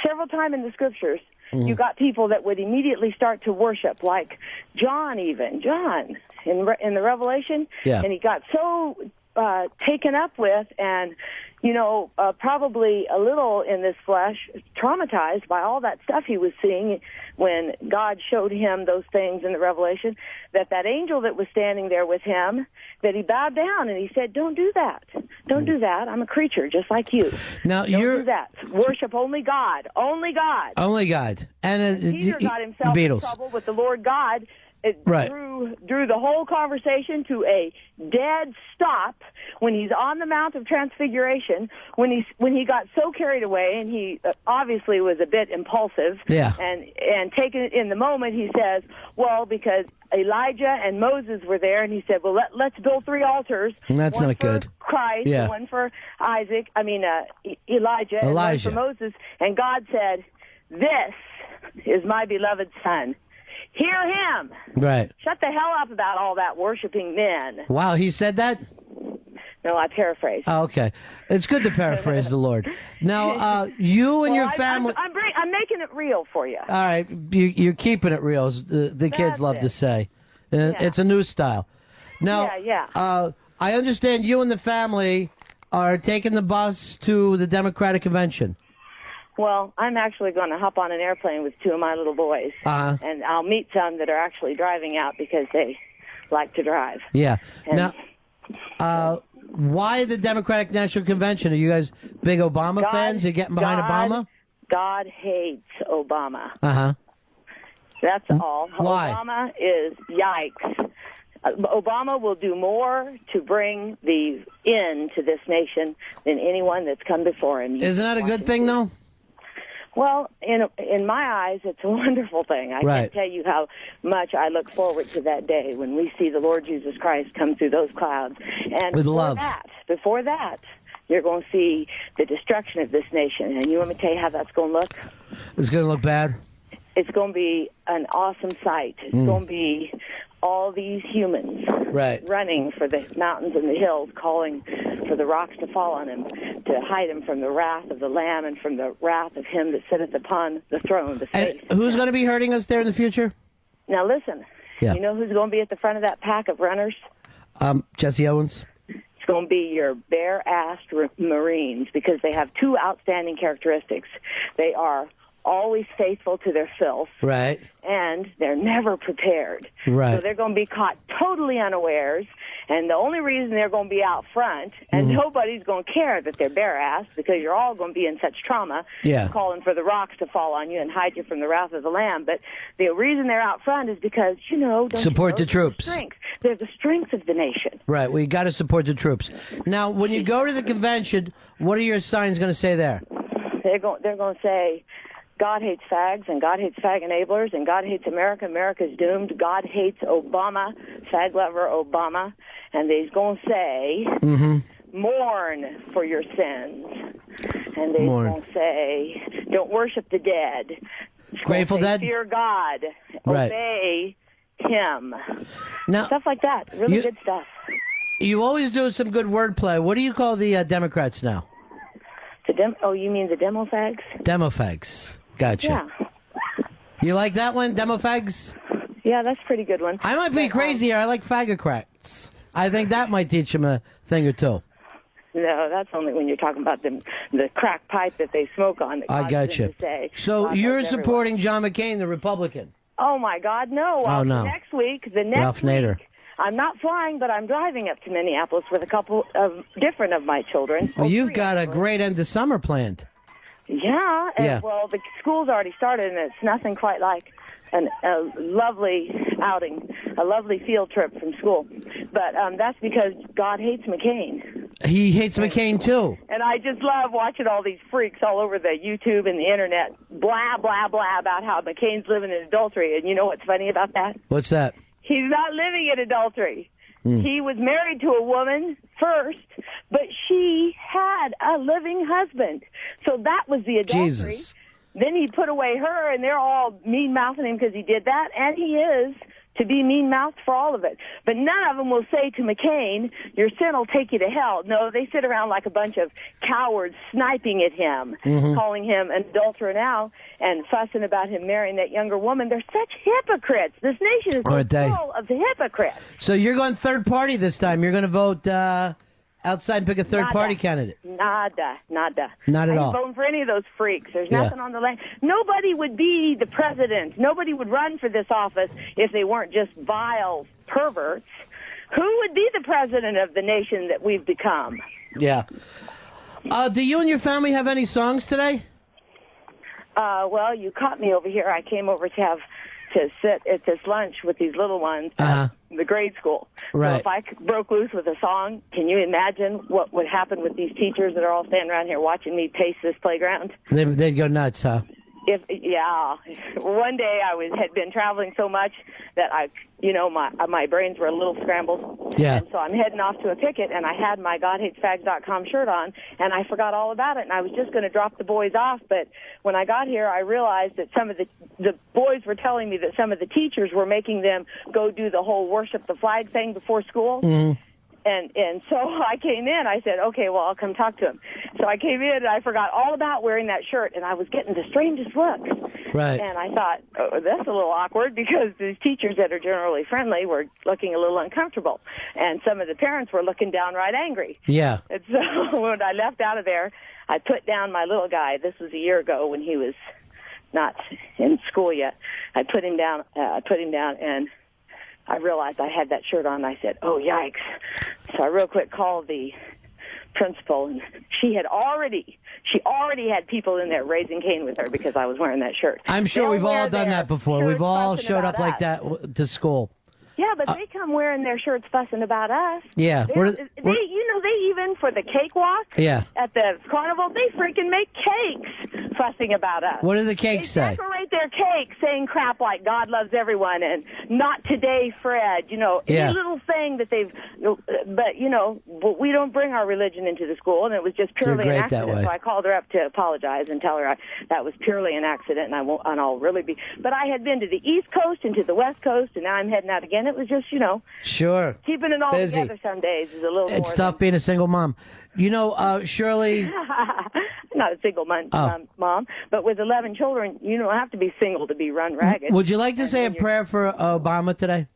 Several times in the scriptures, you got people that would immediately start to worship, like John in the Revelation. Yeah. And he got so taken up with and, probably a little in this flesh, traumatized by all that stuff he was seeing when God showed him those things in the Revelation, that angel that was standing there with him, that he bowed down and he said, don't do that. Don't do that. I'm a creature just like you. Now, don't do that. Worship only God. Only God. Only God. And Peter got himself in trouble with the Lord God. It drew the whole conversation to a dead stop when he's on the Mount of Transfiguration, when he got so carried away, and he obviously was a bit impulsive. Yeah. And taken it in the moment, he says, well, because Elijah and Moses were there, and he said, well, let's build 3 altars. And that's one not for good. Christ, Yeah. one for Elijah, and one for Moses. And God said, this is my beloved son. Hear him. Right. Shut the hell up about all that worshiping men. Wow, he said that? No, I paraphrased. Oh, okay. It's good to paraphrase the Lord. Now, you and your family... I'm making it real for you. All right, you're keeping it real, as the kids love to say. It's a new style. Now, I understand you and the family are taking the bus to the Democratic Convention. Well, I'm actually going to hop on an airplane with 2 of my little boys, and I'll meet some that are actually driving out because they like to drive. Yeah. And now, why the Democratic National Convention? Are you guys big Obama fans? You're getting behind Obama? God hates Obama. Uh-huh. That's all. Why? Obama is yikes. Obama will do more to bring the end to this nation than anyone that's come before him. Isn't that a good thing, though? Well, in my eyes, it's a wonderful thing. I can't tell you how much I look forward to that day when we see the Lord Jesus Christ come through those clouds. And with love. Before that, you're going to see the destruction of this nation. And you want me to tell you how that's going to look? It's going to look bad? It's going to be an awesome sight. It's going to be all these humans running for the mountains and the hills, calling for the rocks to fall on him, to hide him from the wrath of the Lamb and from the wrath of him that sitteth upon the throne, the face. And who's going to be hurting us there in the future? Now listen, you know who's going to be at the front of that pack of runners? Jesse Owens. It's going to be your bare-assed Marines, because they have 2 outstanding characteristics. They are always faithful to their filth. Right. And they're never prepared. Right. So they're going to be caught totally unawares, and the only reason they're going to be out front, and nobody's going to care that they're bare-assed, because you're all going to be in such trauma, calling for the rocks to fall on you and hide you from the wrath of the Lamb. But the reason they're out front is because, support the troops. They're the strength of the nation. Right. We got to support the troops. Now, when you go to the convention, what are your signs going to say there? They're going to say, God hates fags, and God hates fag enablers, and God hates America. America's doomed. God hates Obama, fag lover Obama. And they's going to say, mourn for your sins. And they's going to say, don't worship the dead. Grateful Dead? Fear God. Right. Obey him. Now, stuff like that. Really good stuff. You always do some good wordplay. What do you call the Democrats now? You mean the demo fags? Demo fags. Gotcha. Yeah. You like that one, demo fags? Yeah, that's a pretty good one. I might be crazy here. I like fagocrat. cigarettes. I think that might teach him a thing or two. No, that's only when you're talking about the crack pipe that they smoke on. That I causes got them you. to say, So God you're knows supporting John McCain, the Republican. Oh, my God, no. Oh, no. Next week, Ralph Nader. I'm not flying, but I'm driving up to Minneapolis with a couple of different of my children. Well, you've got a great end of summer planned. Yeah, and, Yeah. well, the school's already started, and it's nothing quite like a lovely outing, a lovely field trip from school. But that's because God hates McCain. He hates McCain, too. And I just love watching all these freaks all over the YouTube and the internet blah, blah, blah about how McCain's living in adultery. And you know what's funny about that? What's that? He's not living in adultery. Hmm. He was married to a woman first, but she had a living husband. So that was the adultery. Jesus. Then he put away her, and they're all mean-mouthing him because he did that, and he is to be mean-mouthed for all of it. But none of them will say to McCain, your sin will take you to hell. No, they sit around like a bunch of cowards sniping at him, calling him an adulterer now, and fussing about him marrying that younger woman. They're such hypocrites. This nation is Aren't they? full of hypocrites. So you're going third party this time. You're going to vote outside and pick a third party candidate. Nada. Not at I ain't all. voting for any of those freaks. There's Yeah. nothing on the line. Nobody would be the president. Nobody would run for this office if they weren't just vile perverts. Who would be the president of the nation that we've become? Yeah. Do you and your family have any songs today? Well, you caught me over here. I came over to sit at this lunch with these little ones at the grade school. Right. So if I broke loose with a song, can you imagine what would happen with these teachers that are all standing around here watching me pace this playground? They'd go nuts, huh? One day had been traveling so much that my brains were a little scrambled. Yeah. And so I'm heading off to a picket, and I had my GodHatesFags.com shirt on, and I forgot all about it, and I was just going to drop the boys off, but when I got here, I realized that some of the boys were telling me that some of the teachers were making them go do the whole worship the flag thing before school. Mm-hmm. And so I came in. I said, okay, well, I'll come talk to him. So I came in, and I forgot all about wearing that shirt, and I was getting the strangest looks. Right. And I thought, oh, that's a little awkward because these teachers that are generally friendly were looking a little uncomfortable, and some of the parents were looking downright angry. Yeah. And so when I left out of there, I put down my little guy. This was a year ago when he was not in school yet. I put him down, and I realized I had that shirt on. I said, oh, yikes. So I real quick called the principal, and she already had people in there raising Cain with her because I was wearing that shirt. I'm sure They'll we've all wear done their that before. shirts We've all fussing showed up about like us. that to school. Yeah, but they come wearing their shirts fussing about us. Yeah. They even, for the cakewalk Yeah. at the carnival, they freaking make cakes fussing about us. What do the cakes say? Decorate their cake saying crap like God loves everyone and not today, Fred. Yeah. Any little thing that they've, but we don't bring our religion into the school, and it was just purely You're an great that accident. way. So I called her up to apologize and tell her that was purely an accident, and I'll really be. But I had been to the East Coast and to the West Coast, and now I'm heading out again. It was just, Sure. keeping it all Busy. together some days is a little It's more. tough being a single mom. Shirley. Not a single mom, but with 11 children, you don't have to be single to be run ragged. Would you like to say a prayer for Obama today?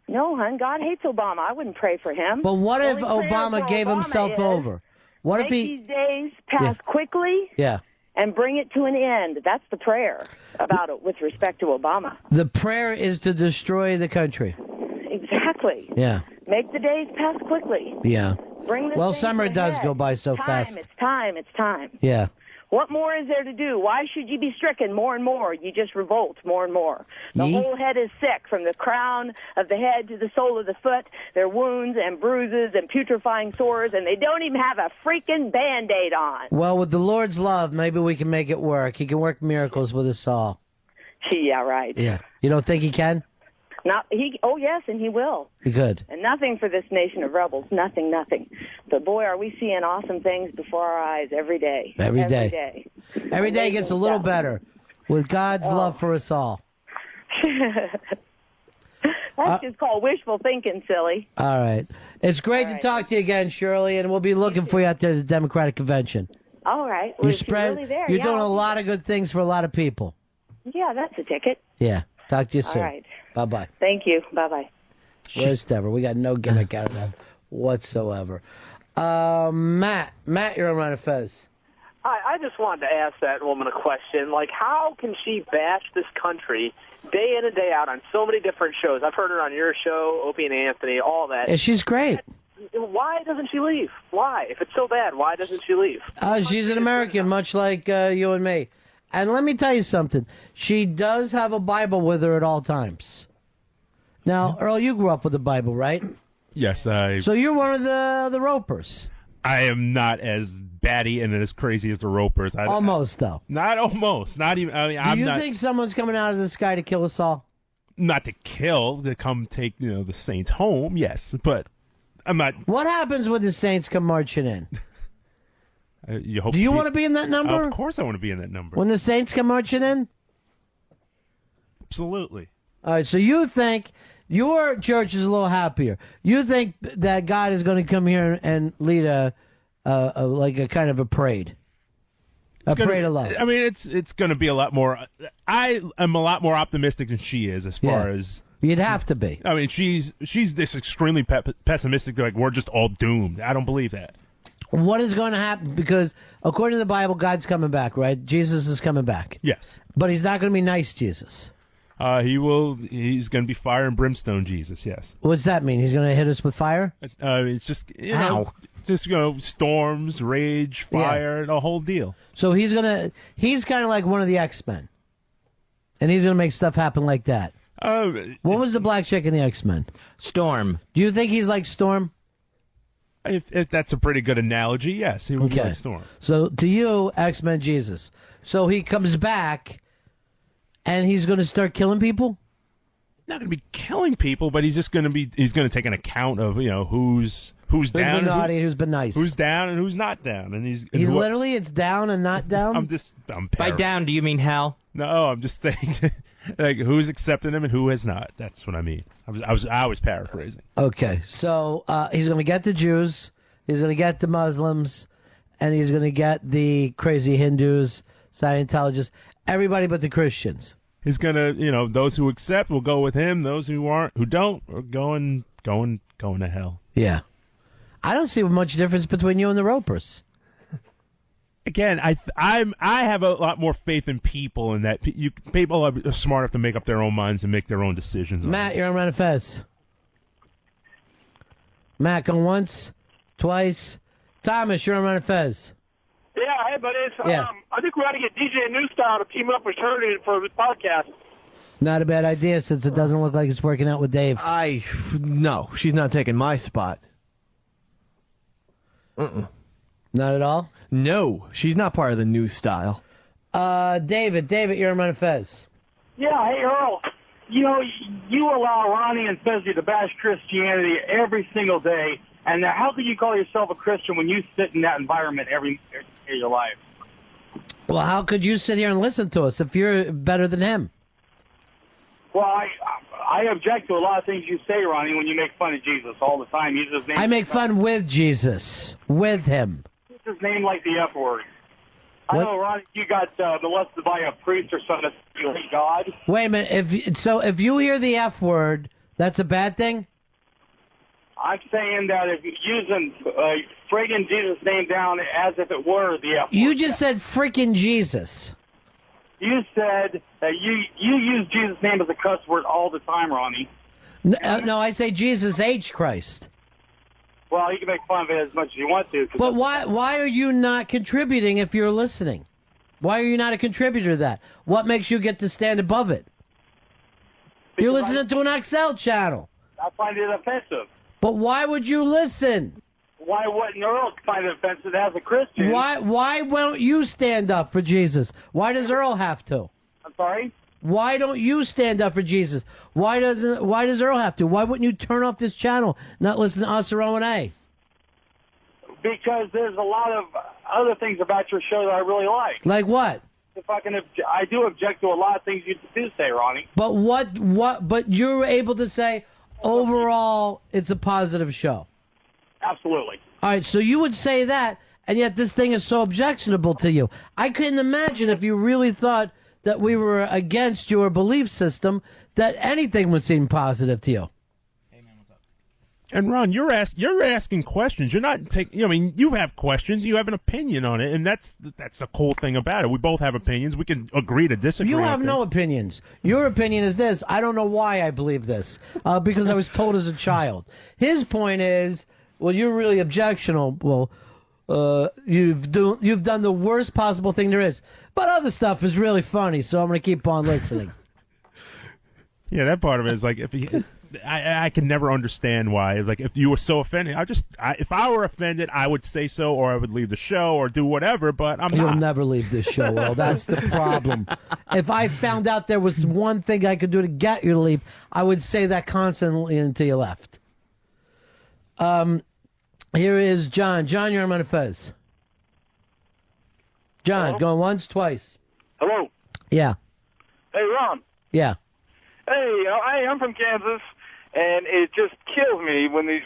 No, hon. God hates Obama. I wouldn't pray for him. But what The if only prayer Obama for gave Obama himself is over? What if make he? these days pass quickly Yeah. and bring it to an end? That's the prayer about it with respect to Obama. The prayer is to destroy the country. Exactly. Yeah. Make the days pass quickly. Yeah. Bring this Well, thing summer to a does head. go by so Time, fast. It's time. It's time. Yeah. What more is there to do? Why should you be stricken more and more? You just revolt more and more. The whole head is sick, from the crown of the head to the sole of the foot. There are wounds and bruises and putrefying sores, and they don't even have a freaking Band-Aid on. Well, with the Lord's love, maybe we can make it work. He can work miracles with us all. Yeah, right. Yeah. You don't think he can? Oh, yes, and he will. Good. And nothing for this nation of rebels. Nothing. But, boy, are we seeing awesome things before our eyes every day. Every day. day. Every day gets a little better with God's love for us all. That's just called wishful thinking, silly. All right. It's great to talk to you again, Shirley, and we'll be looking for you out there at the Democratic Convention. All right. Well, if you're really there, You're yeah, doing a I'll- lot of good things for a lot of people. Yeah, that's a ticket. Yeah. Talk to you All soon. right. Bye-bye. Thank you. Bye-bye. Where's Deborah? We got no gimmick out of that whatsoever. Matt, you're on Ron and Fez. Hi, I just wanted to ask that woman a question. Like, how can she bash this country day in and day out on so many different shows? I've heard her on your show, Opie and Anthony, all that. Yeah, she's great. Why doesn't she leave? Why? If it's so bad, why doesn't she leave? She's an American, much like you and me. And let me tell you something. She does have a Bible with her at all times. Now, Earl, you grew up with the Bible, right? Yes, I. So you're one of the Ropers. I am not as batty and as crazy as the Ropers. Almost, though. Not almost. Not even. I mean, Do you think someone's coming out of the sky to kill us all? Not to kill, to come take the Saints home. Yes, but I'm not. What happens when the Saints come marching in? You hope Do you want to be in that number? Of course, I want to be in that number. When the Saints come marching in? Absolutely. All right. So you think your church is a little happier? You think that God is going to come here and lead a kind of a parade? Parade of love. I mean, it's going to be a lot more. I am a lot more optimistic than she is as far as. You'd have to be. I mean, she's this extremely pessimistic. Like we're just all doomed. I don't believe that. What is going to happen? Because according to the Bible, God's coming back, right? Jesus is coming back. Yes, but he's not going to be nice, Jesus. He will. He's going to be fire and brimstone, Jesus. Yes. What's that mean? He's going to hit us with fire? It's just just storms, rage, fire, the whole deal. So he's kind of like one of the X-Men, and he's going to make stuff happen like that. What was the black chick in the X-Men? Storm. Do you think he's like Storm? If that's a pretty good analogy, yes, he would be like Storm. So to you, X-Men Jesus. So he comes back, and he's going to start killing people? Not going to be killing people, but he's going to take an account of who's down, been naughty, who's been nice, who's down, and who's not down, and he's literally it's down and not down. By down, do you mean hell? No, I'm just saying like who's accepting him and who has not. That's what I mean. I was paraphrasing. Okay, so he's going to get the Jews, he's going to get the Muslims, and he's going to get the crazy Hindus, Scientologists, everybody but the Christians. He's going to, those who accept will go with him. Those who don't, are going to hell. Yeah. I don't see much difference between you and the Ropers. Again, I have a lot more faith in people, and that people are smart enough to make up their own minds and make their own decisions. Matt, you're on Ron and Fez. Matt, going once, twice. Thomas, you're on Ron and Fez. Yeah, hey, buddy. Yeah. I think we ought to get DJ New Style to team up with Turney for this podcast. Not a bad idea, since it doesn't look like it's working out with Dave. No, she's not taking my spot. Not at all? No, she's not part of the New Style. David, you're on Ron and Fez. Yeah, hey, Earl. You allow Ronnie and Fezzy to bash Christianity every single day, and how can you call yourself a Christian when you sit in that environment every day of your life? Well, how could you sit here and listen to us if you're better than him? Well, I object to a lot of things you say, Ronnie, when you make fun of Jesus all the time. Use his name. I make fun with Jesus, with him. Use his name like the F word. I know, Ronnie, you got molested by a priest or something. You hate God. Wait a minute. If you hear the F word, that's a bad thing? I'm saying that if you're using friggin' Jesus' name down as if it were the F word. You just said freaking Jesus. You said that you use Jesus' name as a cuss word all the time, Ronnie. No, I say Jesus H. Christ. Well, you can make fun of it as much as you want to. But why are you not contributing if you're listening? Why are you not a contributor to that? What makes you get to stand above it? You're listening to an XL channel. I find it offensive. But why would you listen? Why wouldn't Earl find it offensive as a Christian? Why won't you stand up for Jesus? Why does Earl have to? I'm sorry? Why don't you stand up for Jesus? Why does Earl have to? Why wouldn't you turn off this channel, not listen to us or O&A? Because there's a lot of other things about your show that I really like. Like what? I do object to a lot of things you do say, Ronnie. But but you're able to say, overall, it's a positive show. Absolutely. All right, so you would say that, and yet this thing is so objectionable to you. I couldn't imagine if you really thought that we were against your belief system, that anything would seem positive to you. And Ron, you're asking questions. You're not taking. I mean, you have questions. You have an opinion on it, and that's the cool thing about it. We both have opinions. We can agree to disagree. You have no opinions. Your opinion is this. I don't know why I believe this, because I was told as a child. His point is, well, you're really objectionable. Well, you've done the worst possible thing there is. But other stuff is really funny, so I'm going to keep on listening. Yeah, that part of it is like I can never understand why. It's like if you were so offended, if I were offended, I would say so, or I would leave the show, or do whatever. But You'll never leave this show. Well, that's the problem. If I found out there was one thing I could do to get you to leave, I would say that constantly until you left. Here is John. John, you're on Ron and Fez. John, Hello? going once, twice. Hello. Yeah. Hey, Ron. Yeah. Hey, I'm from Kansas, and it just kills me when these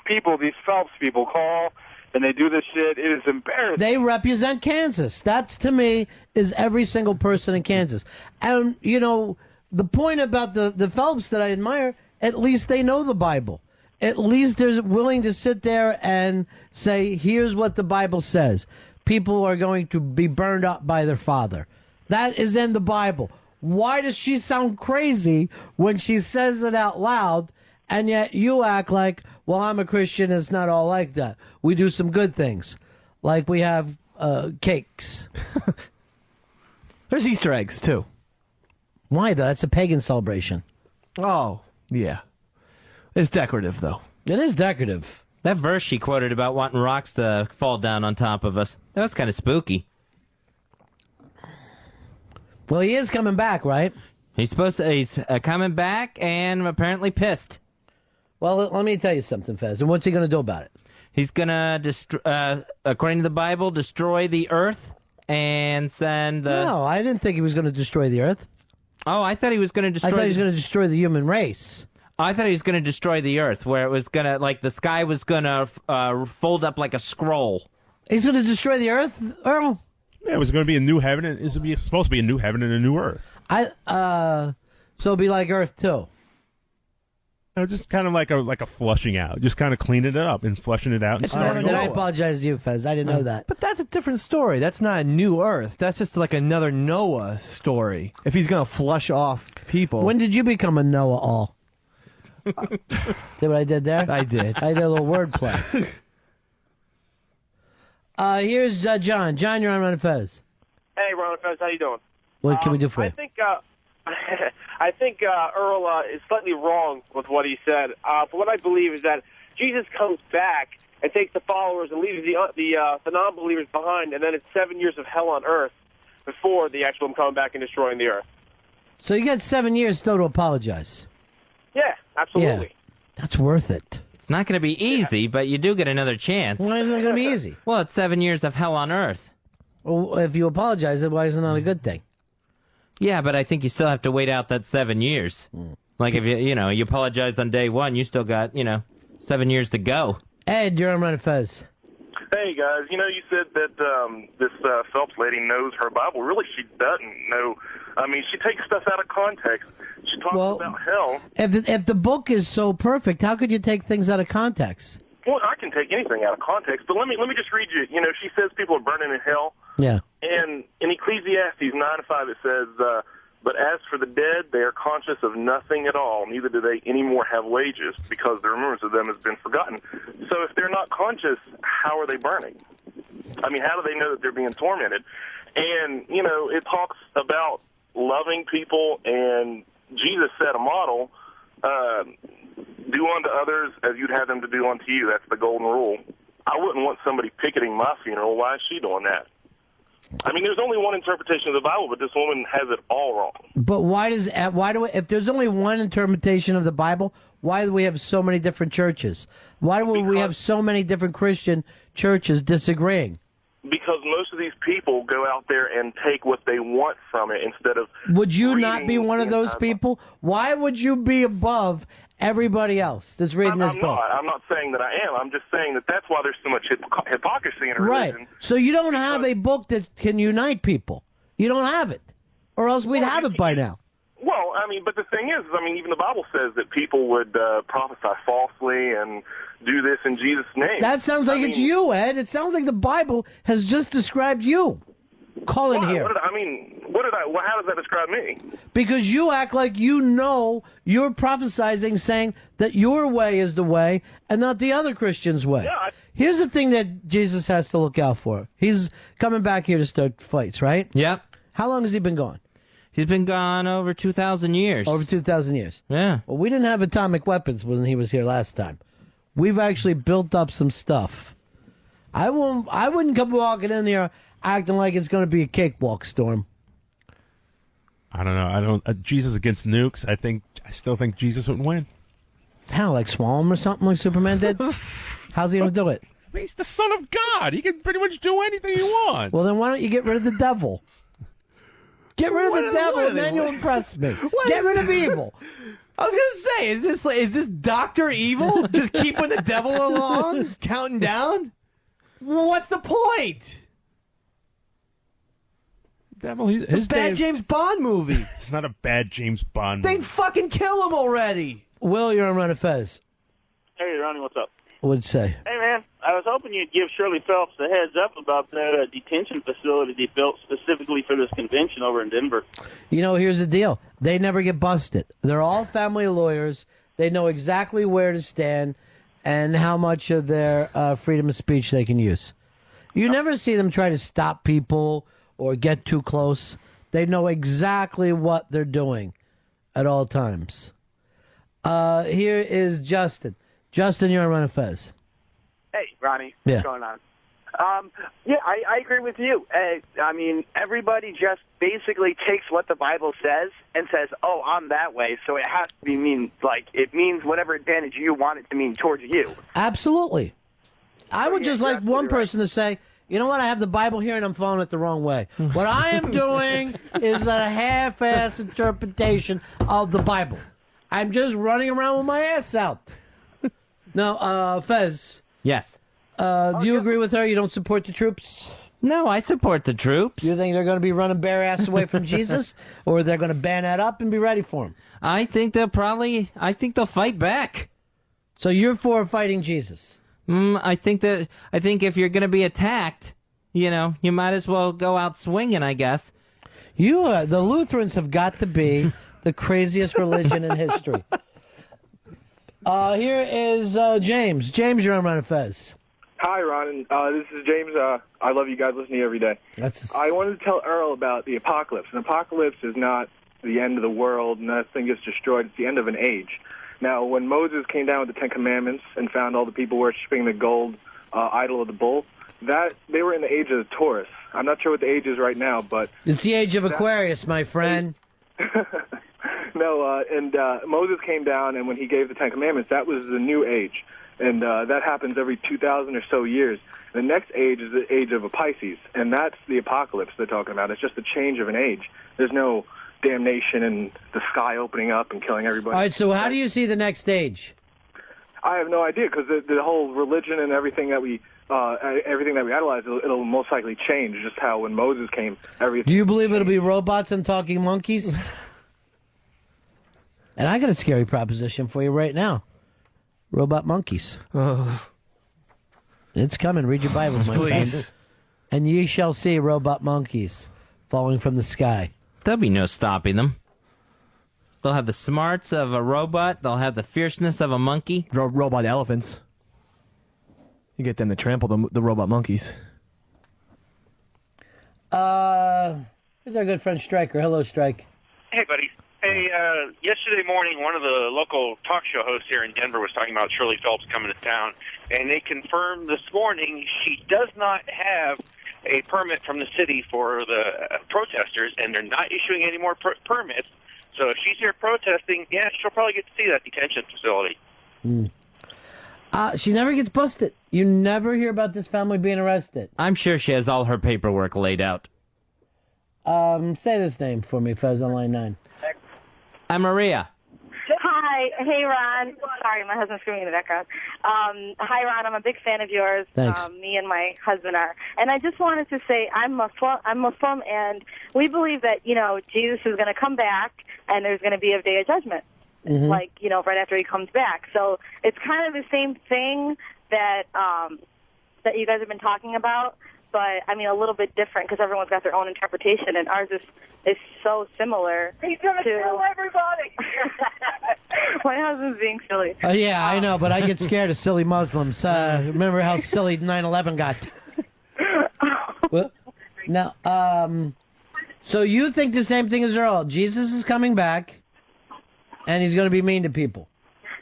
Phelps people call and they do this shit. It is embarrassing. They represent Kansas. That's, to me, is every single person in Kansas. And, the point about the Phelps that I admire, at least they know the Bible. At least they're willing to sit there and say, here's what the Bible says. People are going to be burned up by their father. That is in the Bible. Why does she sound crazy when she says it out loud, and yet you act like, well, I'm a Christian, it's not all like that. We do some good things, like we have cakes. There's Easter eggs, too. Why, though? That's a pagan celebration. Oh, yeah. It's decorative, though. It is decorative. That verse she quoted about wanting rocks to fall down on top of us, that was kind of spooky. Well, he is coming back, right? He's coming back and apparently pissed. Well, let me tell you something, Fez. And what's he going to do about it? He's going to, according to the Bible, destroy the earth and send the... No, I didn't think he was going to destroy the earth. Oh, I thought he was going to destroy... I thought he was going to destroy the human race. I thought he was going to destroy the earth, where it was going to, like, the sky was going to fold up like a scroll. He's going to destroy the earth, Earl? Yeah, it was going to be a new heaven, and it's supposed to be a new heaven and a new earth. So it'll be like Earth too. Just kind of like a flushing out, just kind of cleaning it up and flushing it out. And I apologize to you, Fez. I didn't know that. But that's a different story. That's not a new Earth. That's just like another Noah story. If he's going to flush off people. When did you become a Noah-all? See what I did there? I did. I did a little wordplay. Here's John. John, you're on Ron and Fez. Hey, Ron and Fez, how you doing? What can we do for you? I think Earl is slightly wrong with what he said. But what I believe is that Jesus comes back and takes the followers and leaves the non-believers behind, and then it's 7 years of hell on earth before the actual coming back and destroying the earth. So you got 7 years still to apologize. Yeah, absolutely. Yeah, that's worth it. It's not going to be easy, but you do get another chance. Why isn't it going to be easy? Well, it's 7 years of hell on earth. Well, if you apologize, then why isn't that a good thing? Yeah, but I think you still have to wait out that 7 years. Like if you apologize on day one, you still got 7 years to go. Ed, you're on Ron and Fez. Hey guys, you said that this Phelps lady knows her Bible. Really, she doesn't know. I mean, she takes stuff out of context. She talks about hell. If the book is so perfect, how could you take things out of context? Well, I can take anything out of context, but let me just read you. She says people are burning in hell. Yeah. And in Ecclesiastes 9:5 it says, but as for the dead, they are conscious of nothing at all. Neither do they any more have wages, because the remembrance of them has been forgotten. So if they're not conscious, how are they burning? I mean, how do they know that they're being tormented? And, it talks about loving people, and Jesus set a model, do unto others as you'd have them to do unto you. That's the golden rule. I wouldn't want somebody picketing my funeral. Why is she doing that? I mean, there's only one interpretation of the Bible, but this woman has it all wrong. But if there's only one interpretation of the Bible, why do we have so many different churches? Why do we have so many different Christian churches disagreeing? Because most of these people go out there and take what they want from it instead of... Would you not be one of those people? Why would you be above everybody else that's reading this book? I'm not saying that I am. I'm just saying that that's why there's so much hypocrisy in a religion. Right. So you don't have a book that can unite people. You don't have it. Or else we'd have it by now. Well, I mean, but the thing is, even the Bible says that people would prophesy falsely and, do this in Jesus' name. That sounds like it's you, Ed. It sounds like the Bible has just described you. Call in here. How does that describe me? Because you act like you know you're prophesizing, saying that your way is the way and not the other Christian's way. Here's the thing that Jesus has to look out for. He's coming back here to start fights, right? Yep. How long has he been gone? He's been gone over 2,000 years. Over 2,000 years. Yeah. Well, we didn't have atomic weapons when he was here last time. We've actually built up some stuff. I wouldn't come walking in here acting like it's going to be a cakewalk storm. I don't know. Jesus against nukes. I still think Jesus would win. How, like swallow him or something like Superman did? How's he going to do it? I mean, he's the son of God. He can pretty much do anything he wants. Well, then why don't you get rid of the devil? Get rid of the devil, and then you'll impress me. Get rid of evil. I was gonna say, is this Dr. Evil? Just keeping the devil along, counting down? Well, what's the point? Devil, his bad James Bond movie. It's not a bad James Bond movie. They'd fucking kill him already. Will, you're on Ron and Fez. Hey, Ronnie, what's up? What'd you say? Hey, man, I was hoping you'd give Shirley Phelps a heads up about that detention facility they built specifically for this convention over in Denver. You know, here's the deal. They never get busted. They're all family lawyers. They know exactly where to stand and how much of their freedom of speech they can use. You never see them try to stop people or get too close. They know exactly what they're doing at all times. Here is Justin. Justin, you're on Ron and Fez. Hey, Ronnie. Yeah. What's going on? I agree with you. I mean, everybody just basically takes what the Bible says and says, oh, I'm that way, so it has to be it means whatever advantage you want it to mean towards you. Absolutely. I would just like one person to say, you know what, I have the Bible here and I'm following it the wrong way. What I am doing is a half-ass interpretation of the Bible. I'm just running around with my ass out. No, Fez. Yes. Do you agree with her? You don't support the troops? No, I support the troops. You think they're going to be running bare ass away from Jesus? Or they're going to ban that up and be ready for him? I think they'll fight back. So you're for fighting Jesus? I think if you're going to be attacked, you might as well go out swinging, I guess. The Lutherans have got to be the craziest religion in history. Here is James. James, you're on Ron and Fez. Hi, Ron. This is James. I love you guys. Listen to you every day. I wanted to tell Earl about the apocalypse. An apocalypse is not the end of the world. Nothing gets destroyed. It's the end of an age. Now, when Moses came down with the Ten Commandments and found all the people worshiping the gold idol of the bull, they were in the age of the Taurus. I'm not sure what the age is right now, but... It's the age of Aquarius, my friend. No, Moses came down, and when he gave the Ten Commandments, that was the new age. And that happens every 2,000 or so years. The next age is the age of a Pisces, and that's the apocalypse they're talking about. It's just a change of an age. There's no damnation and the sky opening up and killing everybody. All right, so how do you see the next stage? I have no idea, because the whole religion and everything that we idolize, it'll most likely change, just how when Moses came, everything. Do you believe it'll be robots and talking monkeys? And I got a scary proposition for you right now. Robot monkeys. Oh. It's coming. Read your Bibles, my friend. And ye shall see robot monkeys falling from the sky. There'll be no stopping them. They'll have the smarts of a robot. They'll have the fierceness of a monkey. Robot elephants. You get them to trample the robot monkeys. Here's our good friend Stryker. Hello, Strike. Hey, buddy. Hey, yesterday morning, one of the local talk show hosts here in Denver was talking about Shirley Phelps coming to town, and they confirmed this morning she does not have a permit from the city for the protesters, and they're not issuing any more permits. So if she's here protesting, yeah, she'll probably get to see that detention facility. She never gets busted. You never hear about this family being arrested. I'm sure she has all her paperwork laid out. Say this name for me, Fez on line 9. Maria. Hi. Hey, Ron. Sorry, my husband's screaming in the background. Hi, Ron. I'm a big fan of yours. Thanks. Me and my husband are. And I just wanted to say I'm Muslim, and we believe that, Jesus is going to come back, and there's going to be a day of judgment. like, right after he comes back. So it's kind of the same thing that that you guys have been talking about, but, I mean, a little bit different because everyone's got their own interpretation, and ours is so similar. He's going to kill everybody. My husband's being silly. Oh, yeah, I know, but I get scared of silly Muslims. Remember how silly 9/11 got? Well, now, so you think the same thing as Earl. Jesus is coming back, and he's going to be mean to people.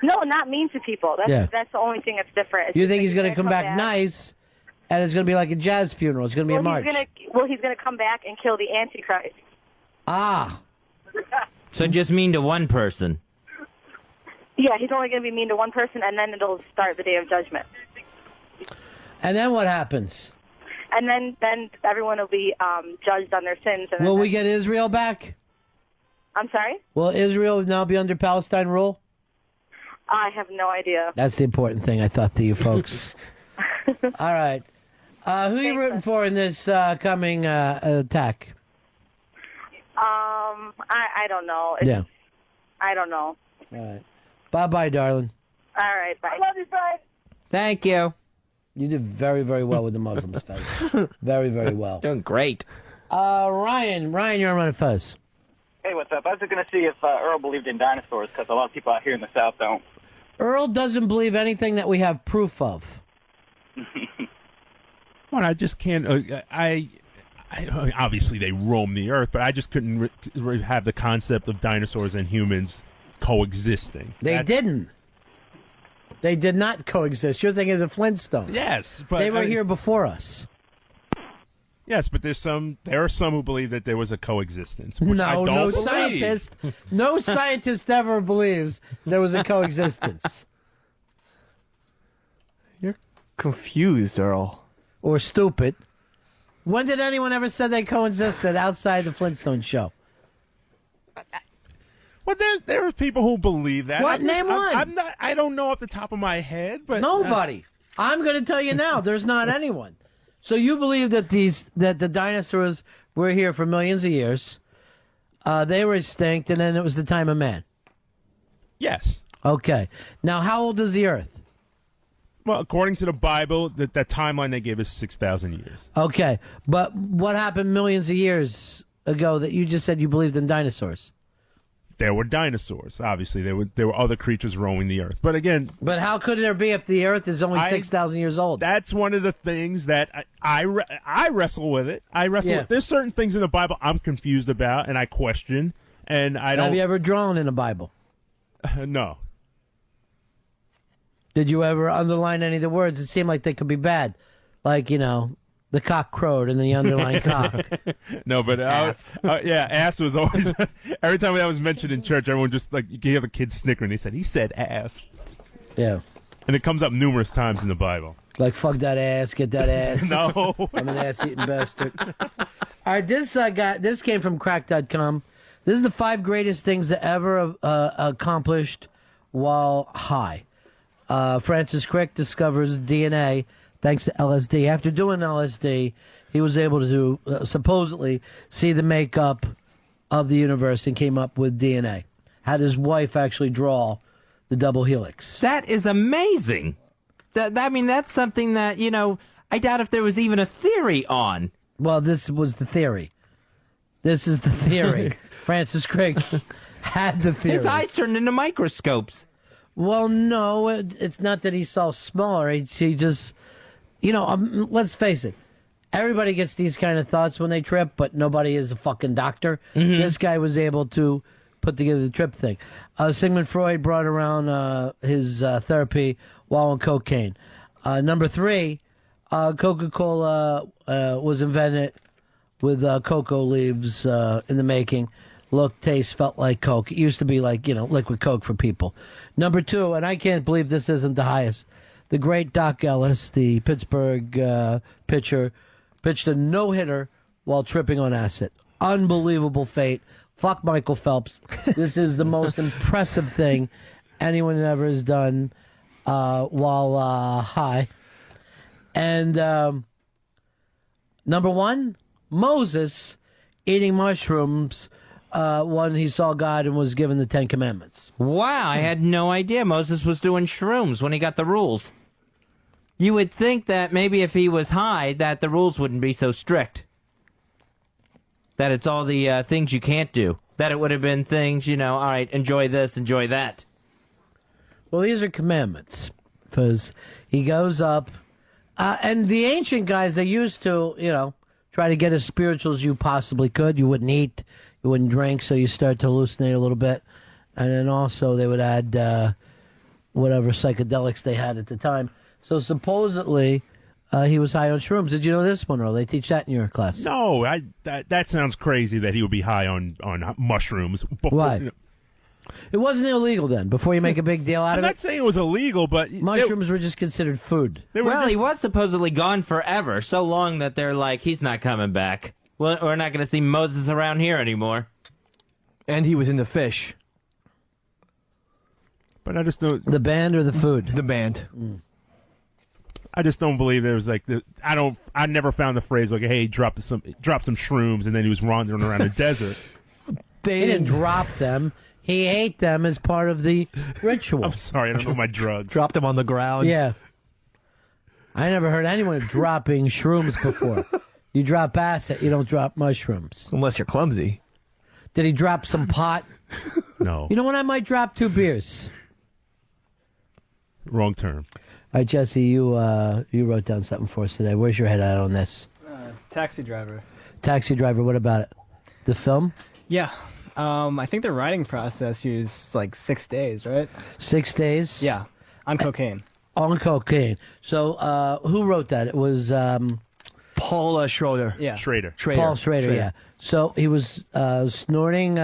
No, not mean to people. That's the only thing that's different. You think he's going to come back nice, and it's going to be like a jazz funeral. It's going to be a march. He's going to come back and kill the Antichrist. Ah. So just mean to one person. Yeah, he's only going to be mean to one person, and then it'll start the Day of Judgment. And then what happens? And then everyone will be judged on their sins. And Will we get Israel back? I'm sorry? Will Israel now be under Palestine rule? I have no idea. That's the important thing, I thought, to you folks. All right. Who are you rooting for in this coming attack? I don't know. Yeah. I don't know. All right. Bye-bye, darling. All right, bye. I love you, bye. Thank you. You did very, very well with the Muslims, Fez. Very, very well. Doing great. Ryan, you're on Ron and Fez. Hey, what's up? I was just going to see if Earl believed in dinosaurs, because a lot of people out here in the South don't. Earl doesn't believe anything that we have proof of. Well, I just can't. I obviously they roam the earth, but I just couldn't have the concept of dinosaurs and humans coexisting. They didn't. They did not coexist. You're thinking of the Flintstones. Yes, but they were here before us. Yes, but there are some who believe that there was a coexistence. No scientist ever believes there was a coexistence. You're confused, Earl. Or stupid. When did anyone ever say they coexisted outside the Flintstone show? Well, there are people who believe that. What? Name one. I don't know off the top of my head, but nobody. I'm going to tell you now. There's not anyone. So you believe that the dinosaurs were here for millions of years? They were extinct, and then it was the time of man. Yes. Okay. Now, how old is the Earth? Well, according to the Bible, that timeline they gave is 6,000 years. Okay, but what happened millions of years ago that you just said you believed in dinosaurs? There were dinosaurs. Obviously, there were other creatures roaming the earth. But again, how could there be if the Earth is only 6,000 years old? That's one of the things that I wrestle with it. There's certain things in the Bible I'm confused about and I question, and I don't. Have you ever drawn in the Bible? No. Did you ever underline any of the words? It seemed like they could be bad, like the cock crowed and the underlined cock. No, but ass was always every time that was mentioned in church, everyone just you could hear the kids snickering. He said ass. Yeah, and it comes up numerous times in the Bible. Like fuck that ass, get that ass. No, I'm an ass-eating bastard. All right, this came from Crack.com. This is the 5 greatest things that ever accomplished while high. Francis Crick discovers DNA. Thanks to LSD. After doing LSD, he was able to supposedly see the makeup of the universe and came up with DNA. Had his wife actually draw the double helix. That is amazing. That's something that, I doubt if there was even a theory on. Well, this was the theory. This is the theory. Francis Crick had the theory. His eyes turned into microscopes. Well, no, it's not that he saw smaller. He just... let's face it. Everybody gets these kind of thoughts when they trip, but nobody is a fucking doctor. Mm-hmm. This guy was able to put together the trip thing. Sigmund Freud brought around his therapy while on cocaine. Number 3, Coca-Cola was invented with cocoa leaves in the making. Looked, taste, felt like Coke. It used to be like, liquid Coke for people. Number 2, and I can't believe this isn't the highest, the great Doc Ellis, the Pittsburgh pitcher, pitched a no-hitter while tripping on acid. Unbelievable fate. Fuck Michael Phelps. This is the most impressive thing anyone ever has done while high. And number 1, Moses eating mushrooms when he saw God and was given the Ten Commandments. Wow, I had no idea Moses was doing shrooms when he got the rules. You would think that maybe if he was high, that the rules wouldn't be so strict. That it's all the things you can't do. That it would have been things, all right, enjoy this, enjoy that. Well, these are commandments, because he goes up, and the ancient guys, they used to, try to get as spiritual as you possibly could. You wouldn't eat, you wouldn't drink, so you start to hallucinate a little bit. And then also they would add whatever psychedelics they had at the time. So supposedly he was high on shrooms. Did you know this one, Earl? They teach that in your class. No, that sounds crazy that he would be high on mushrooms. Why? It wasn't illegal then, before you make a big deal out of it. I'm not saying it was illegal, but... Mushrooms were just considered food. He was supposedly gone forever, so long that they're like, he's not coming back. Well, we're not going to see Moses around here anymore. And he was in the fish. But I just don't... The band or the food? The band. I just don't believe there was I never found the phrase like, hey, drop some shrooms, and then he was wandering around the desert. He didn't drop them. He ate them as part of the ritual. I'm sorry, I don't know my drugs. Dropped them on the ground. Yeah. I never heard anyone dropping shrooms before. You drop acid, you don't drop mushrooms. Unless you're clumsy. Did he drop some pot? No. You know what? I might drop 2 beers. Wrong term. All right, Jesse, you wrote down something for us today. Where's your head at on this? Taxi Driver. Taxi Driver, what about it? The film? Yeah. I think the writing process used like 6 days, right? 6 days? Yeah. On cocaine. On cocaine. So, who wrote that? It was Paul Schrader. Yeah. Schrader. Paul Schrader, yeah. So he was snorting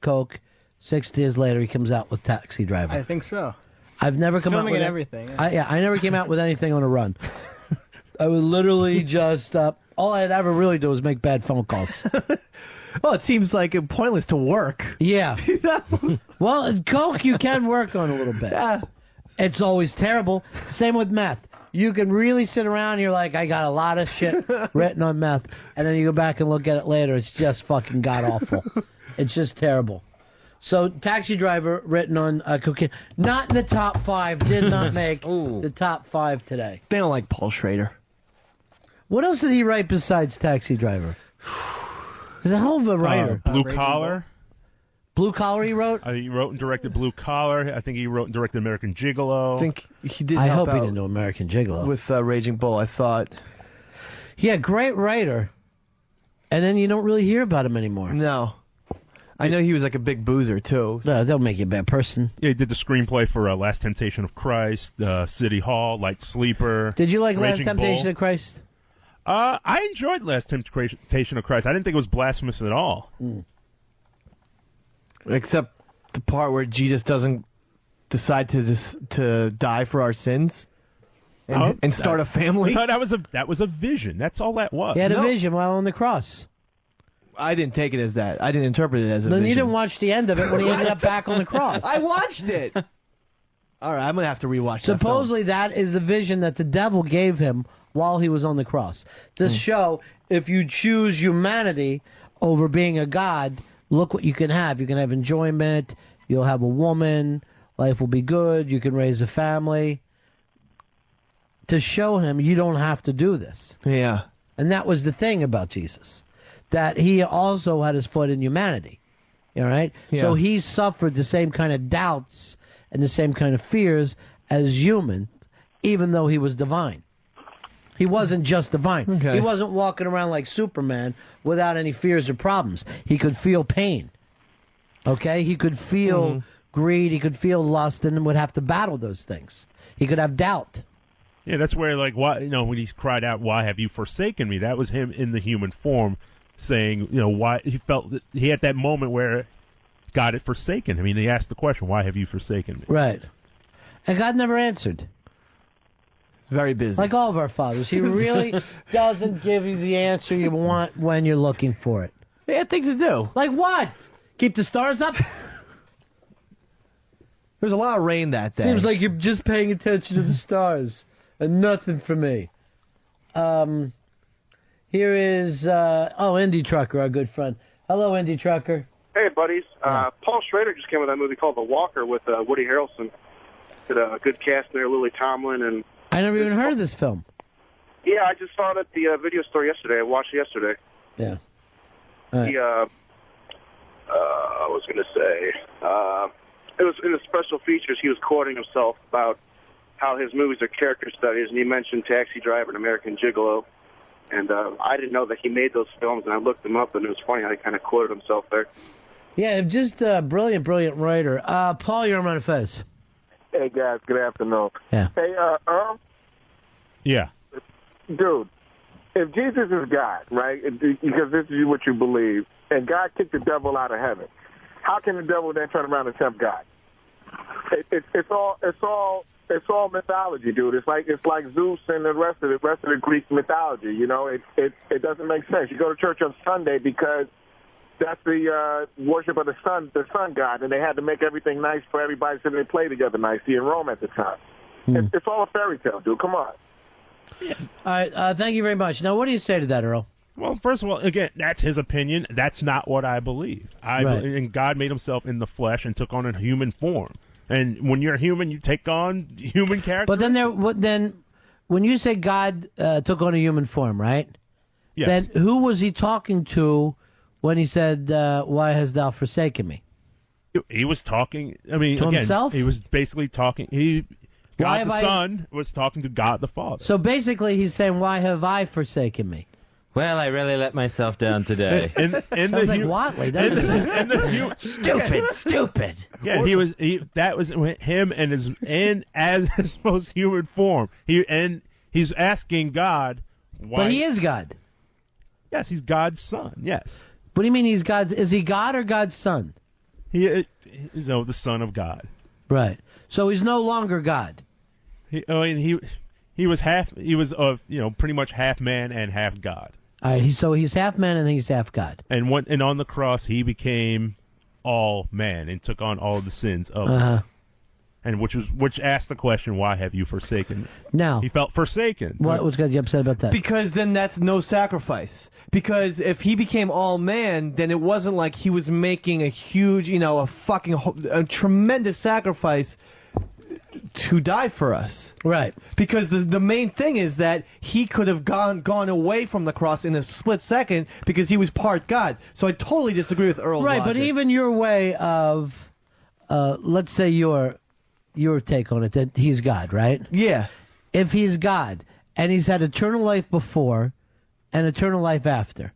coke. 6 days later, he comes out with Taxi Driver. I think so. I've never come out Filming with and everything. I never came out with anything on a run. I would literally just all I'd ever really do was make bad phone calls. Well, it seems like pointless to work. Yeah. Well, coke you can work on a little bit. Yeah. It's always terrible. Same with meth. You can really sit around and you're like, I got a lot of shit written on meth. And then you go back and look at it later. It's just fucking god-awful. It's just terrible. So, Taxi Driver, written on cocaine. Not in the top 5. Did not make the top 5 today. They don't like Paul Schrader. What else did he write besides Taxi Driver? He's a hell of a writer. Blue Collar. Blue Collar he wrote? He wrote and directed Blue Collar. I think he wrote and directed American Gigolo. I think he did I help hope he out didn't know American Gigolo. with Raging Bull, I thought. Yeah, great writer. And then you don't really hear about him anymore. No. I know he was like a big boozer, too. No, they'll make you a bad person. Yeah, he did the screenplay for Last Temptation of Christ, City Hall, Light Sleeper. Did you like Last Raging Temptation Bull. of Christ? I enjoyed Last Temptation of Christ. I didn't think it was blasphemous at all. Except the part where Jesus doesn't decide to die for our sins and start a family. No, that was a vision. That's all that was. He had a vision while on the cross. I didn't take it as that. I didn't interpret it as a Then vision. you didn't watch the end of it when he ended up back on the cross. I watched it. All right, I'm going to have to rewatch that film. Supposedly that is the vision that the devil gave him while he was on the cross. This show, if you choose humanity over being a god, look what you can have. You can have enjoyment. You'll have a woman. Life will be good. You can raise a family. To show him you don't have to do this. Yeah. And that was the thing about Jesus, that he also had his foot in humanity. All right? Yeah. So he suffered the same kind of doubts and the same kind of fears as human, even though he was divine. He wasn't just divine. Okay. He wasn't walking around like Superman without any fears or problems. He could feel pain. Okay? He could feel greed. He could feel lust and would have to battle those things. He could have doubt. Yeah, that's where, like, why, when he cried out, "Why have you forsaken me?" That was him in the human form saying, why he felt that he had that moment where God had forsaken him. I mean, he asked the question, "Why have you forsaken me?" Right. And God never answered. Very busy. Like all of our fathers. He really doesn't give you the answer you want when you're looking for it. They had things to do. Like what? Keep the stars up? There's a lot of rain that day. Seems like you're just paying attention to the stars and nothing for me. Here is, Indy Trucker, our good friend. Hello, Indy Trucker. Hey, buddies. Paul Schrader just came with that movie called The Walker with Woody Harrelson. Did a good cast there, Lily Tomlin. And I never even heard of this film. yeah, I just saw it at the video store yesterday. I watched it yesterday. Yeah. I was going to say, it was in the special features, he was quoting himself about how his movies are character studies, and he mentioned Taxi Driver and American Gigolo. And I didn't know that he made those films, and I looked them up, and it was funny how he kind of quoted himself there. Yeah, just brilliant writer. Paul, you're on Ron and Fez. Hey, guys, good afternoon. Yeah. Hey, Earl? Yeah. Dude, if Jesus is God, right, because this is what you believe, and God kicked the devil out of heaven, how can the devil then turn around and tempt God? It's all mythology, dude. It's like Zeus and the rest of the Greek mythology. You know, it doesn't make sense. You go to church on Sunday because that's the worship of the sun god, and they had to make everything nice for everybody so they play together nicely in Rome at the time. It's all a fairy tale, dude. Come on. All right, thank you very much. Now, what do you say to that, Earl? Well, first of all, again, that's his opinion. That's not what I believe. And God made himself in the flesh and took on a human form. And when you're human, you take on human character. But then when you say God took on a human form, right? Yes. Then who was he talking to when he said, "Why hast thou forsaken me"? He was talking. I mean, to again, himself. He was basically talking. God the Son was talking to God the Father. So basically, he's saying, "Why have I forsaken me?" Well, I really let myself down today. Sounds like Watley, doesn't it? Stupid. Yeah, that was him and as his most human form. He's asking God why. But he is God. Yes, he's God's son. Yes. What do you mean he's God? Is he God or God's son? He is the Son of God. Right. So he's no longer God. He was pretty much half man and half God. All right, so he's half man and he's half God. And on the cross, he became all man and took on all the sins of man. And which asked the question, why have you forsaken me? Now he felt forsaken. What's got you upset about that? Because then that's no sacrifice. Because if he became all man, then it wasn't like he was making a huge, a tremendous sacrifice to die for us. Right. Because the main thing is that he could have gone away from the cross in a split second because he was part God. So I totally disagree with Earl's right, logic. but even your way of, let's say your take on it, that he's God, right? Yeah. If he's God, and he's had eternal life before and eternal life after,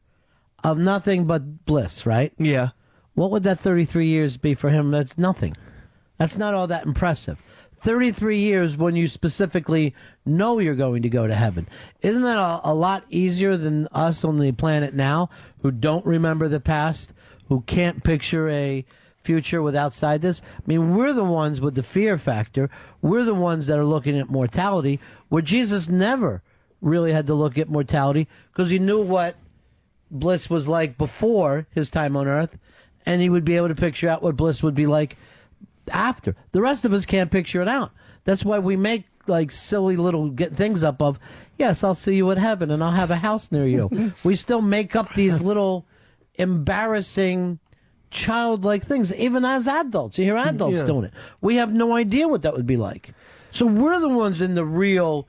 of nothing but bliss, right? Yeah. What would that 33 years be for him? That's nothing. That's not all that impressive. 33 years when you specifically know you're going to go to heaven. Isn't that a lot easier than us on the planet now who don't remember the past, who can't picture a future with outside this? I mean, we're the ones with the fear factor. We're the ones that are looking at mortality, where Jesus never really had to look at mortality because he knew what bliss was like before his time on earth, and he would be able to picture out what bliss would be like after. The rest of us can't picture it out. That's why we make like silly little things up of, yes, I'll see you at heaven and I'll have a house near you. We still make up these little embarrassing childlike things, even as adults. You hear adults doing it. We have no idea what that would be like. So we're the ones in the real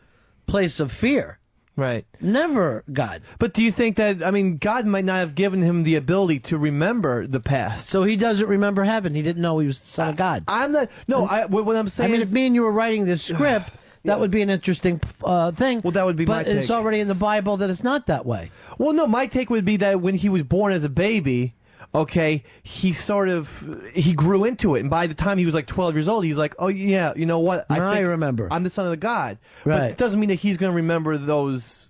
place of fear. Right. Never God. But do you think that, God might not have given him the ability to remember the past? So he doesn't remember heaven. He didn't know he was the Son of God. I'm not, no, what I'm saying is, if me and you were writing this script, that would be an interesting thing. Well, that would be my take. But it's already in the Bible that it's not that way. Well, no, my take would be that when he was born as a baby, okay, he grew into it. And by the time he was like 12 years old, he's like, oh, yeah, you know what? I remember. I'm the son of the God. Right. But it doesn't mean that he's going to remember those,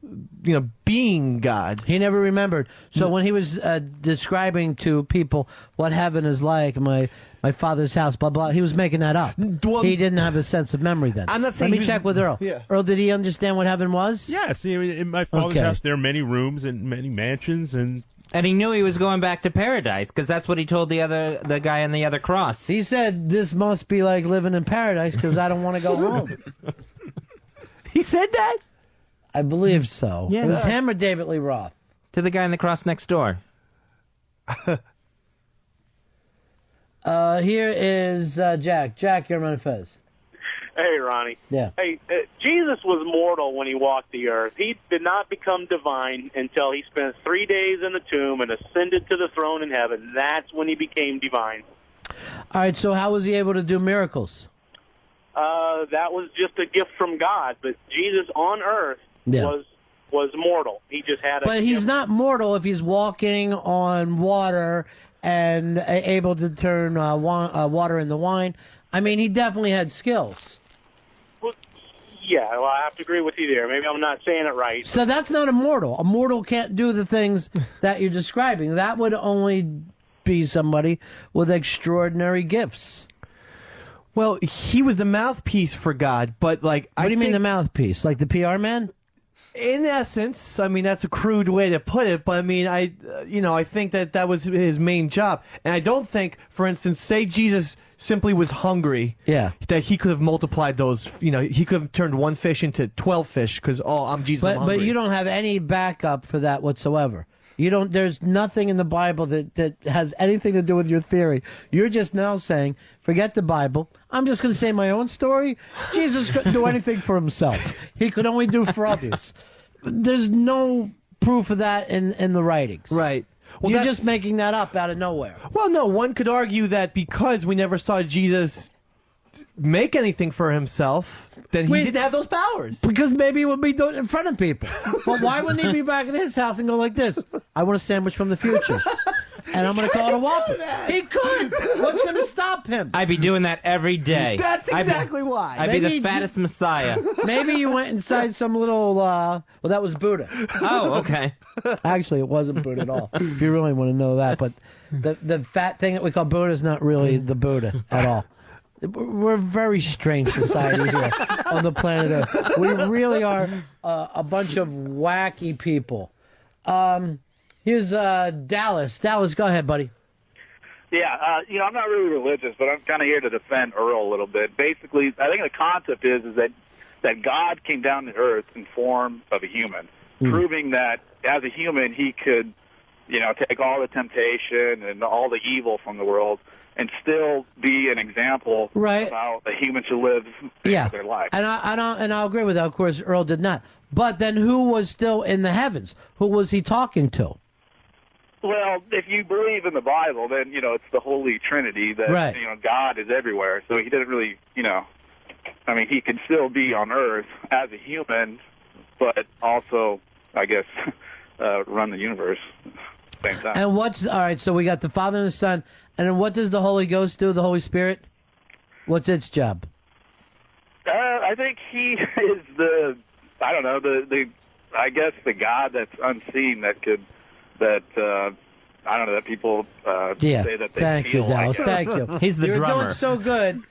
being God. He never remembered. So when he was describing to people what heaven is like, my father's house, blah, blah, he was making that up. Well, he didn't have a sense of memory then. I'm not saying Let me check with Earl. Yeah. Earl, did he understand what heaven was? Yes. In my father's house, there are many rooms and many mansions, and he knew he was going back to paradise because that's what he told the guy on the other cross. He said, this must be like living in paradise because I don't want to go home. He said that? I believe so. Yeah. It was him or David Lee Roth? To the guy on the cross next door. Here is Jack. Jack, you're Ron and Fez. Hey, Ronnie. Yeah. Hey, Jesus was mortal when he walked the earth. He did not become divine until he spent 3 days in the tomb and ascended to the throne in heaven. That's when he became divine. All right, so how was he able to do miracles? That was just a gift from God. But Jesus on earth was mortal. He just had a But he's not mortal if he's walking on water and able to turn water into wine. I mean, he definitely had skills. Yeah, well, I have to agree with you there. Maybe I'm not saying it right. So that's not a mortal. A mortal can't do the things that you're describing. That would only be somebody with extraordinary gifts. Well, he was the mouthpiece for God, but like... What do you mean the mouthpiece? Like the PR man? In essence, I mean, that's a crude way to put it, but I mean, I think that was his main job. And I don't think, for instance, say Jesus simply was hungry, that he could have multiplied those, he could have turned one fish into 12 fish because, I'm Jesus, I'm hungry. But you don't have any backup for that whatsoever. There's nothing in the Bible that has anything to do with your theory. You're just now saying, forget the Bible. I'm just going to say my own story. Jesus couldn't do anything for himself. He could only do for others. There's no proof of that in the writings. Right. Well, You're just making that up out of nowhere. Well, no, one could argue that because we never saw Jesus make anything for himself, then he didn't have those powers. Because maybe he would be doing it in front of people. But why wouldn't he be back at his house and go like this? I want a sandwich from the future. And I'm going to call it a Whopper. He could. What's going to stop him? I'd be doing that every day. That's exactly why. I'd be the fattest Messiah. Maybe you went inside some little, well, that was Buddha. Oh, okay. Actually, it wasn't Buddha at all, if you really want to know that. But the fat thing that we call Buddha is not really the Buddha at all. We're a very strange society here on the planet Earth. We really are a bunch of wacky people. Here's Dallas. Dallas, go ahead, buddy. Yeah, I'm not really religious, but I'm kind of here to defend Earl a little bit. Basically, I think the concept is that God came down to earth in form of a human, proving that as a human he could, take all the temptation and all the evil from the world and still be an example of how a human should live their life. And I'll agree with that. Of course, Earl did not. But then who was still in the heavens? Who was he talking to? Well, if you believe in the Bible, then, it's the Holy Trinity that, God is everywhere. So he didn't really, he can still be on earth as a human, but also, I guess, run the universe at the same time. And all right, so we got the Father and the Son, and then what does the Holy Ghost do, the Holy Spirit? What's its job? I think he is I guess the God that's unseen that people say that they thank feel you, Dallas. like. Thank you. He's the You're drummer. doing so good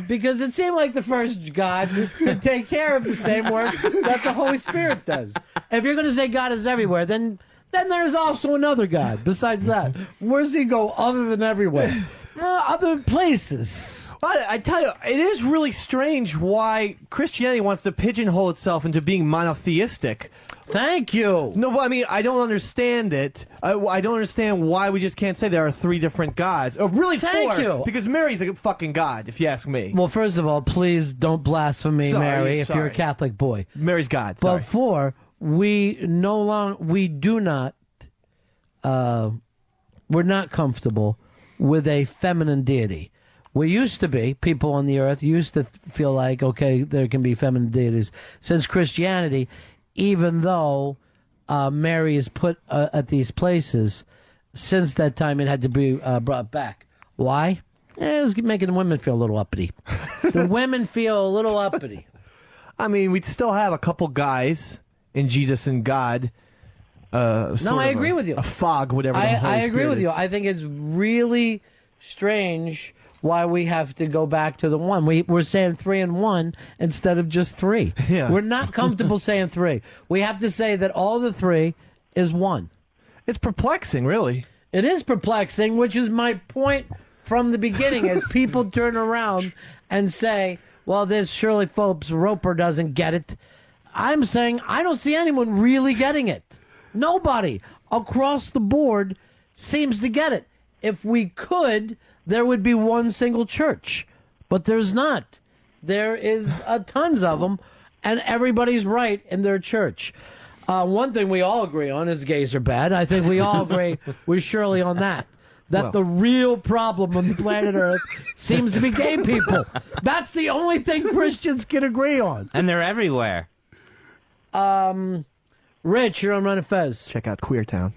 because it seemed like the first God could take care of the same work that the Holy Spirit does. If you're going to say God is everywhere, then there's also another God besides that. Where does he go other than everywhere? Other places. Well, I tell you, it is really strange why Christianity wants to pigeonhole itself into being monotheistic. Thank you. No, I mean, I don't understand it. I don't understand why we just can't say there are three different gods. Oh, really, Thank four. you. Because Mary's a fucking god, if you ask me. Well, first of all, please don't blaspheme Mary if you're a Catholic boy. Mary's God. But four, we're not comfortable with a feminine deity. We used to be, people on the earth used to feel like, okay, there can be feminine deities. Since Christianity, even though Mary is put at these places, since that time it had to be brought back. Why? It was making the women feel a little uppity. The women feel a little uppity. I mean, we'd still have a couple guys in Jesus and God. I agree with you. A fog, whatever. I agree with you. I think it's really strange why we have to go back to the one. We're saying 3 and 1 instead of just 3. Yeah. We're not comfortable saying 3. We have to say that all the 3 is 1. It's perplexing, really. It is perplexing, which is my point from the beginning, as people turn around and say, well, this Shirley Phelps Roper doesn't get it. I'm saying I don't see anyone really getting it. Nobody across the board seems to get it. If we could, there would be one single church. But there's not. There is tons of them, and everybody's right in their church. One thing we all agree on is gays are bad. I think we all agree with Shirley on that. That the real problem on the planet Earth seems to be gay people. That's the only thing Christians can agree on. And they're everywhere. Rich, you're on Ron and Fez. Check out Queer Town.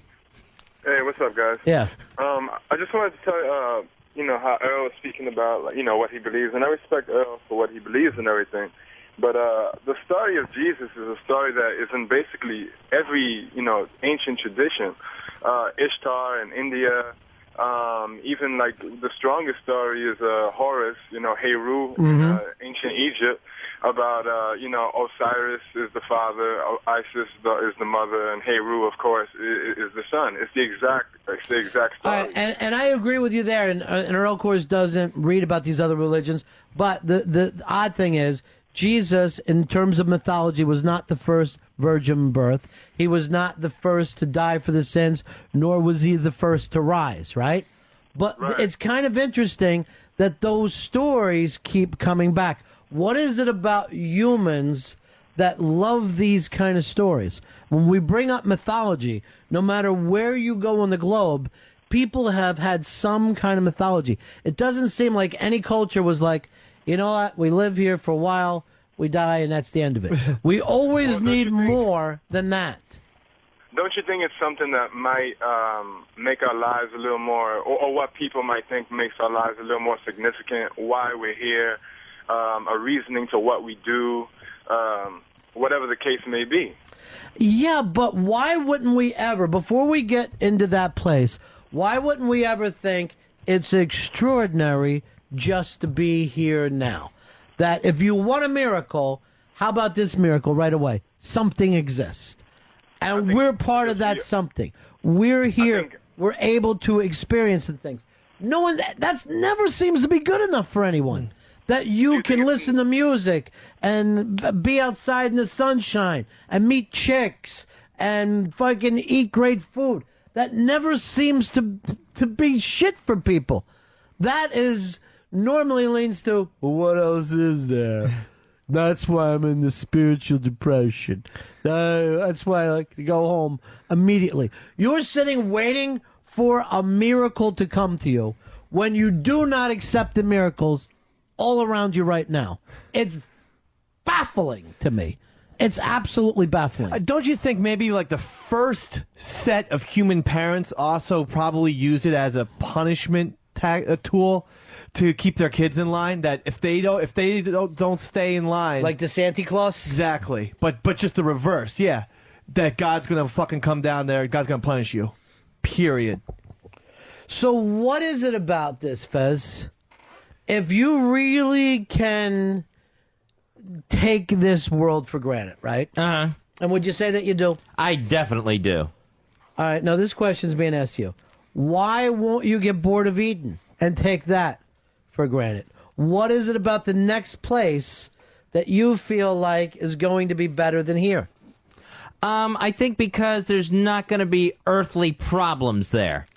Hey, what's up, guys? Yeah. I just wanted to tell you, how Earl was speaking about, what he believes, and I respect Earl for what he believes and everything. But the story of Jesus is a story that is in basically every, ancient tradition. Ishtar in India, even like the strongest story is Horus, Heru in ancient Egypt, about, Osiris is the father, Isis is the mother, and Heru, of course, is the son. It's the exact story. And I agree with you there. And Earl, of course, doesn't read about these other religions. But the odd thing is, Jesus, in terms of mythology, was not the first virgin birth. He was not the first to die for the sins, nor was he the first to rise, right? But it's kind of interesting that those stories keep coming back. What is it about humans that love these kind of stories? When we bring up mythology, no matter where you go on the globe, people have had some kind of mythology. It doesn't seem like any culture was like, you know what, we live here for a while, we die, and that's the end of it. We always need more than that. Don't you think it's something that might make our lives a little more, or what people might think makes our lives a little more significant, why we're here, a reasoning to what we do, whatever the case may be? Yeah, but why wouldn't we ever, before we get into that place, why wouldn't we ever think it's extraordinary just to be here now? That if you want a miracle, how about this miracle right away? Something exists. And we're part of that something. We're here. We're able to experience the things. No one, that never seems to be good enough for anyone. That you can listen to music and be outside in the sunshine and meet chicks and fucking eat great food. That never seems to be shit for people. That is normally leans to, well, what else is there? That's why I'm in the spiritual depression. That's why I like to go home immediately. You're sitting waiting for a miracle to come to you when you do not accept the miracles all around you right now. It's baffling to me. It's absolutely baffling. Don't you think maybe like the first set of human parents also probably used it as a punishment tool to keep their kids in line? That if they don't stay in line, like the Santa Claus, exactly. But just the reverse, yeah. That God's gonna fucking come down there. God's gonna punish you. Period. So what is it about this, Fez? If you really can take this world for granted, right? Uh-huh. And would you say that you do? I definitely do. All right, now this question's being asked you. Why won't you get bored of Eden and take that for granted? What is it about the next place that you feel like is going to be better than here? I think because there's not going to be earthly problems there.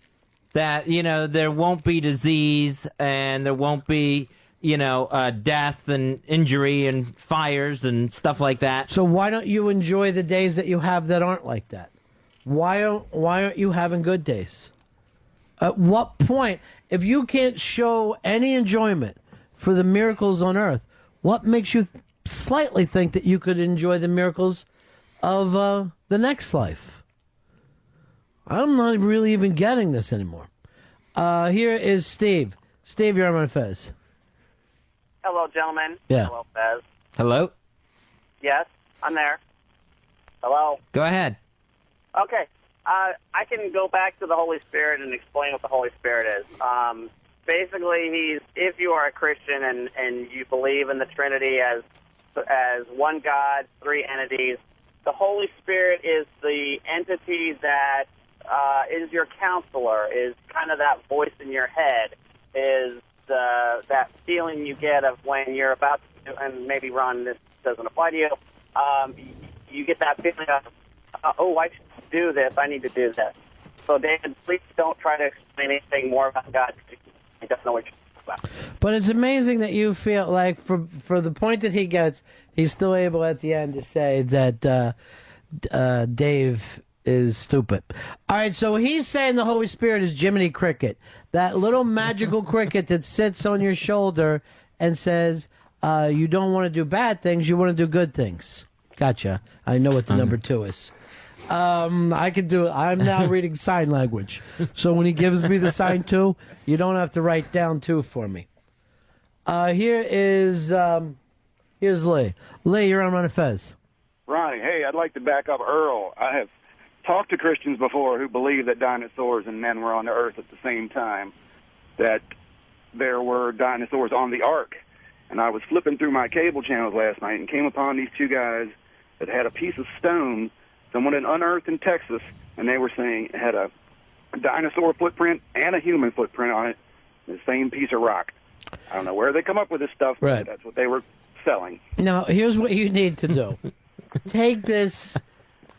That, there won't be disease and there won't be, death and injury and fires and stuff like that. So why don't you enjoy the days that you have that aren't like that? Why aren't you having good days? At what point, if you can't show any enjoyment for the miracles on earth, what makes you slightly think that you could enjoy the miracles of the next life? I'm not really even getting this anymore. Here is Steve. Steve, you're on Fez. Hello, gentlemen. Yeah. Hello, Fez. Hello? Yes, I'm there. Hello? Go ahead. Okay. I can go back to the Holy Spirit and explain what the Holy Spirit is. Basically, if you are a Christian and you believe in the Trinity as one God, three entities, the Holy Spirit is the entity that is your counselor, is kind of that voice in your head, is that feeling you get of when you're about to, and maybe, Ron, this doesn't apply to you, you get that feeling of, I should do this, I need to do this. So, David, please don't try to explain anything more about God. He doesn't know what you're talking about. But it's amazing that you feel like, for the point that he gets, he's still able at the end to say that Dave is stupid. All right, so he's saying the Holy Spirit is Jiminy Cricket, that little magical cricket that sits on your shoulder and says, you don't want to do bad things, you want to do good things. Gotcha. I know what the number 2 is. I can do it. I'm now reading sign language. So when he gives me the sign 2, you don't have to write down 2 for me. Here's Lee. Lee, you're on Ron and Fez. Ronnie, hey, I'd like to back up Earl. I have talked to Christians before who believe that dinosaurs and men were on the earth at the same time, that there were dinosaurs on the ark. And I was flipping through my cable channels last night and came upon these two guys that had a piece of stone someone had unearthed in Texas, and they were saying it had a dinosaur footprint and a human footprint on it, the same piece of rock. I don't know where they come up with this stuff, but that's what they were selling. Now, here's what you need to do. Take this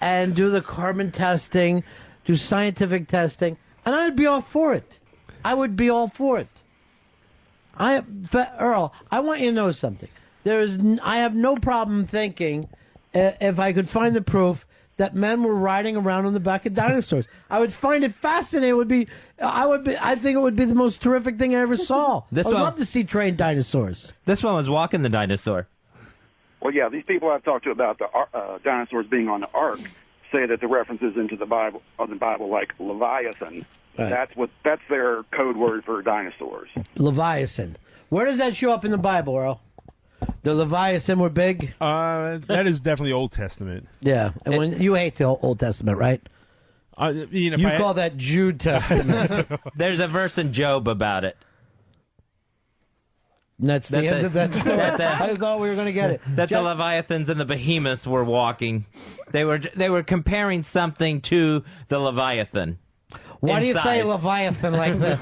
and do the carbon testing, do scientific testing, and I'd be all for it. I would be all for it. But Earl, I want you to know something. I have no problem thinking, if I could find the proof, that men were riding around on the back of dinosaurs. I would find it fascinating. I think it would be the most terrific thing I ever saw. I'd love to see trained dinosaurs. This one was walking the dinosaur. Well, yeah, these people I've talked to about the dinosaurs being on the ark say that the references into the Bible, like Leviathan, that's their code word for dinosaurs. Leviathan. Where does that show up in the Bible, Earl? The Leviathan were big? That is definitely Old Testament. Yeah, and when you hate the Old Testament, right? You call that Jude Testament. There's a verse in Job about it. That's the end of that story. I thought we were going to get it. That the Leviathans and the Behemoths were walking. They were comparing something to the Leviathan. Why do you say Leviathan like this?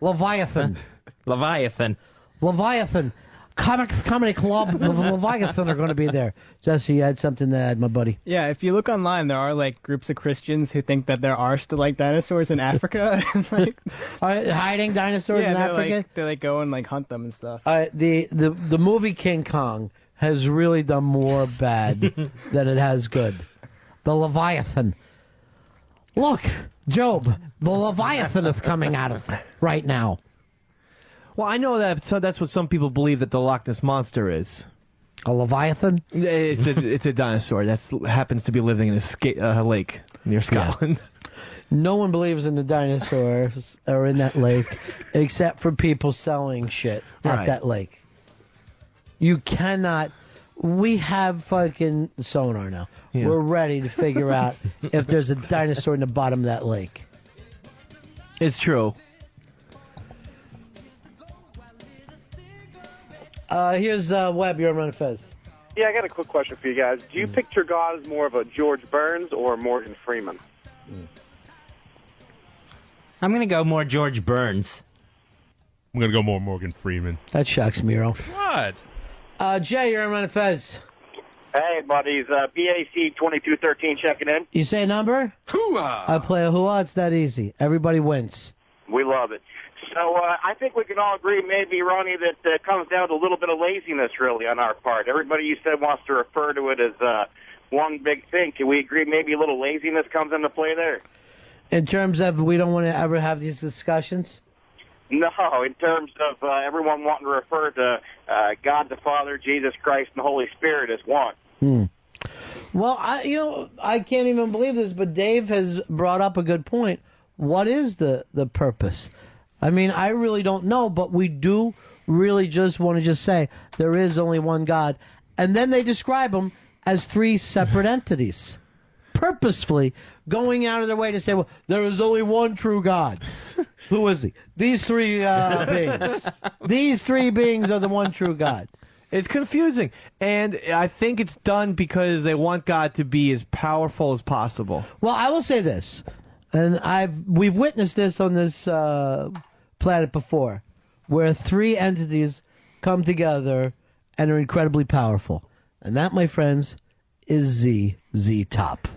Leviathan. Leviathan. Leviathan. Comedy Club, the Leviathan are going to be there. Jesse, you had something to add, my buddy. Yeah, if you look online, there are like groups of Christians who think that there are still like dinosaurs in Africa. Hiding dinosaurs in Africa? They go and like hunt them and stuff. The movie King Kong has really done more bad than it has good. The Leviathan. Look, Job, the Leviathan is coming out of right now. Well, I know that that's what some people believe that the Loch Ness Monster is. A Leviathan? It's a dinosaur that happens to be living in a lake near Scotland. Yeah. No one believes in the dinosaurs or in that lake except for people selling shit at that lake. You cannot... We have fucking sonar now. Yeah. We're ready to figure out if there's a dinosaur in the bottom of that lake. It's true. Here's Webb, you're on Ron and Fez. Yeah, I got a quick question for you guys. Do you picture God as more of a George Burns or Morgan Freeman? I'm going to go more George Burns. I'm going to go more Morgan Freeman. That shocks me, Earl. What? Jay, you're on Ron and Fez. Hey, buddies. BAC 2213 checking in. You say a number? Hoo-ah! I play a hoo-ah. It's that easy. Everybody wins. We love it. So I think we can all agree, maybe, Ronnie, that it comes down to a little bit of laziness, really, on our part. Everybody you said wants to refer to it as one big thing. Can we agree maybe a little laziness comes into play there? In terms of we don't want to ever have these discussions? No, in terms of everyone wanting to refer to God the Father, Jesus Christ, and the Holy Spirit as one. Well, I can't even believe this, but Dave has brought up a good point. What is the purpose? I mean, I really don't know, but we do really just want to just say there is only one God. And then they describe them as three separate entities, purposefully going out of their way to say, well, there is only one true God. Who is he? These three beings. These three beings are the one true God. It's confusing, and I think it's done because they want God to be as powerful as possible. Well, I will say this, and we've witnessed this on this planet before, where three entities come together and are incredibly powerful. And that, my friends, is ZZ Top.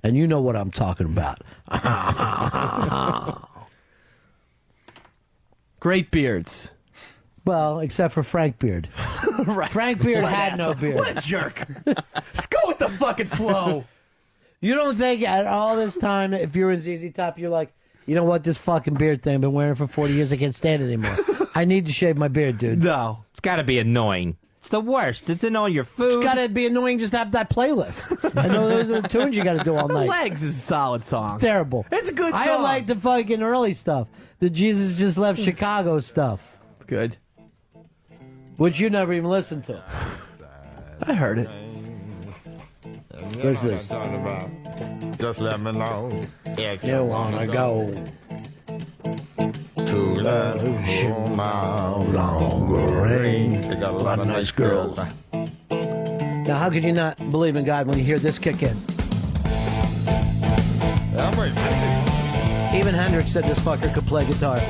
And you know what I'm talking about. Great beards. Well, except for Frank Beard. Frank Beard had no beard. What a jerk. Let's go with the fucking flow. You don't think at all this time, if you're in ZZ Top, you're like, you know what, this fucking beard thing I've been wearing for 40 years, I can't stand it anymore. I need to shave my beard, dude. No. It's got to be annoying. It's the worst. It's in all your food. It's got to be annoying just to have that playlist. I know those are the tunes you got to do all night. Legs is a solid song. It's terrible. It's a good song. I like the fucking early stuff. The Jesus Just Left Chicago stuff. It's good. Which you never even listened to. I heard it. What's this? Just let me know if you wanna go to that longer range. They got a lot of nice girls. Now, how could you not believe in God when you hear this kick in? Even Hendrix said this fucker could play guitar.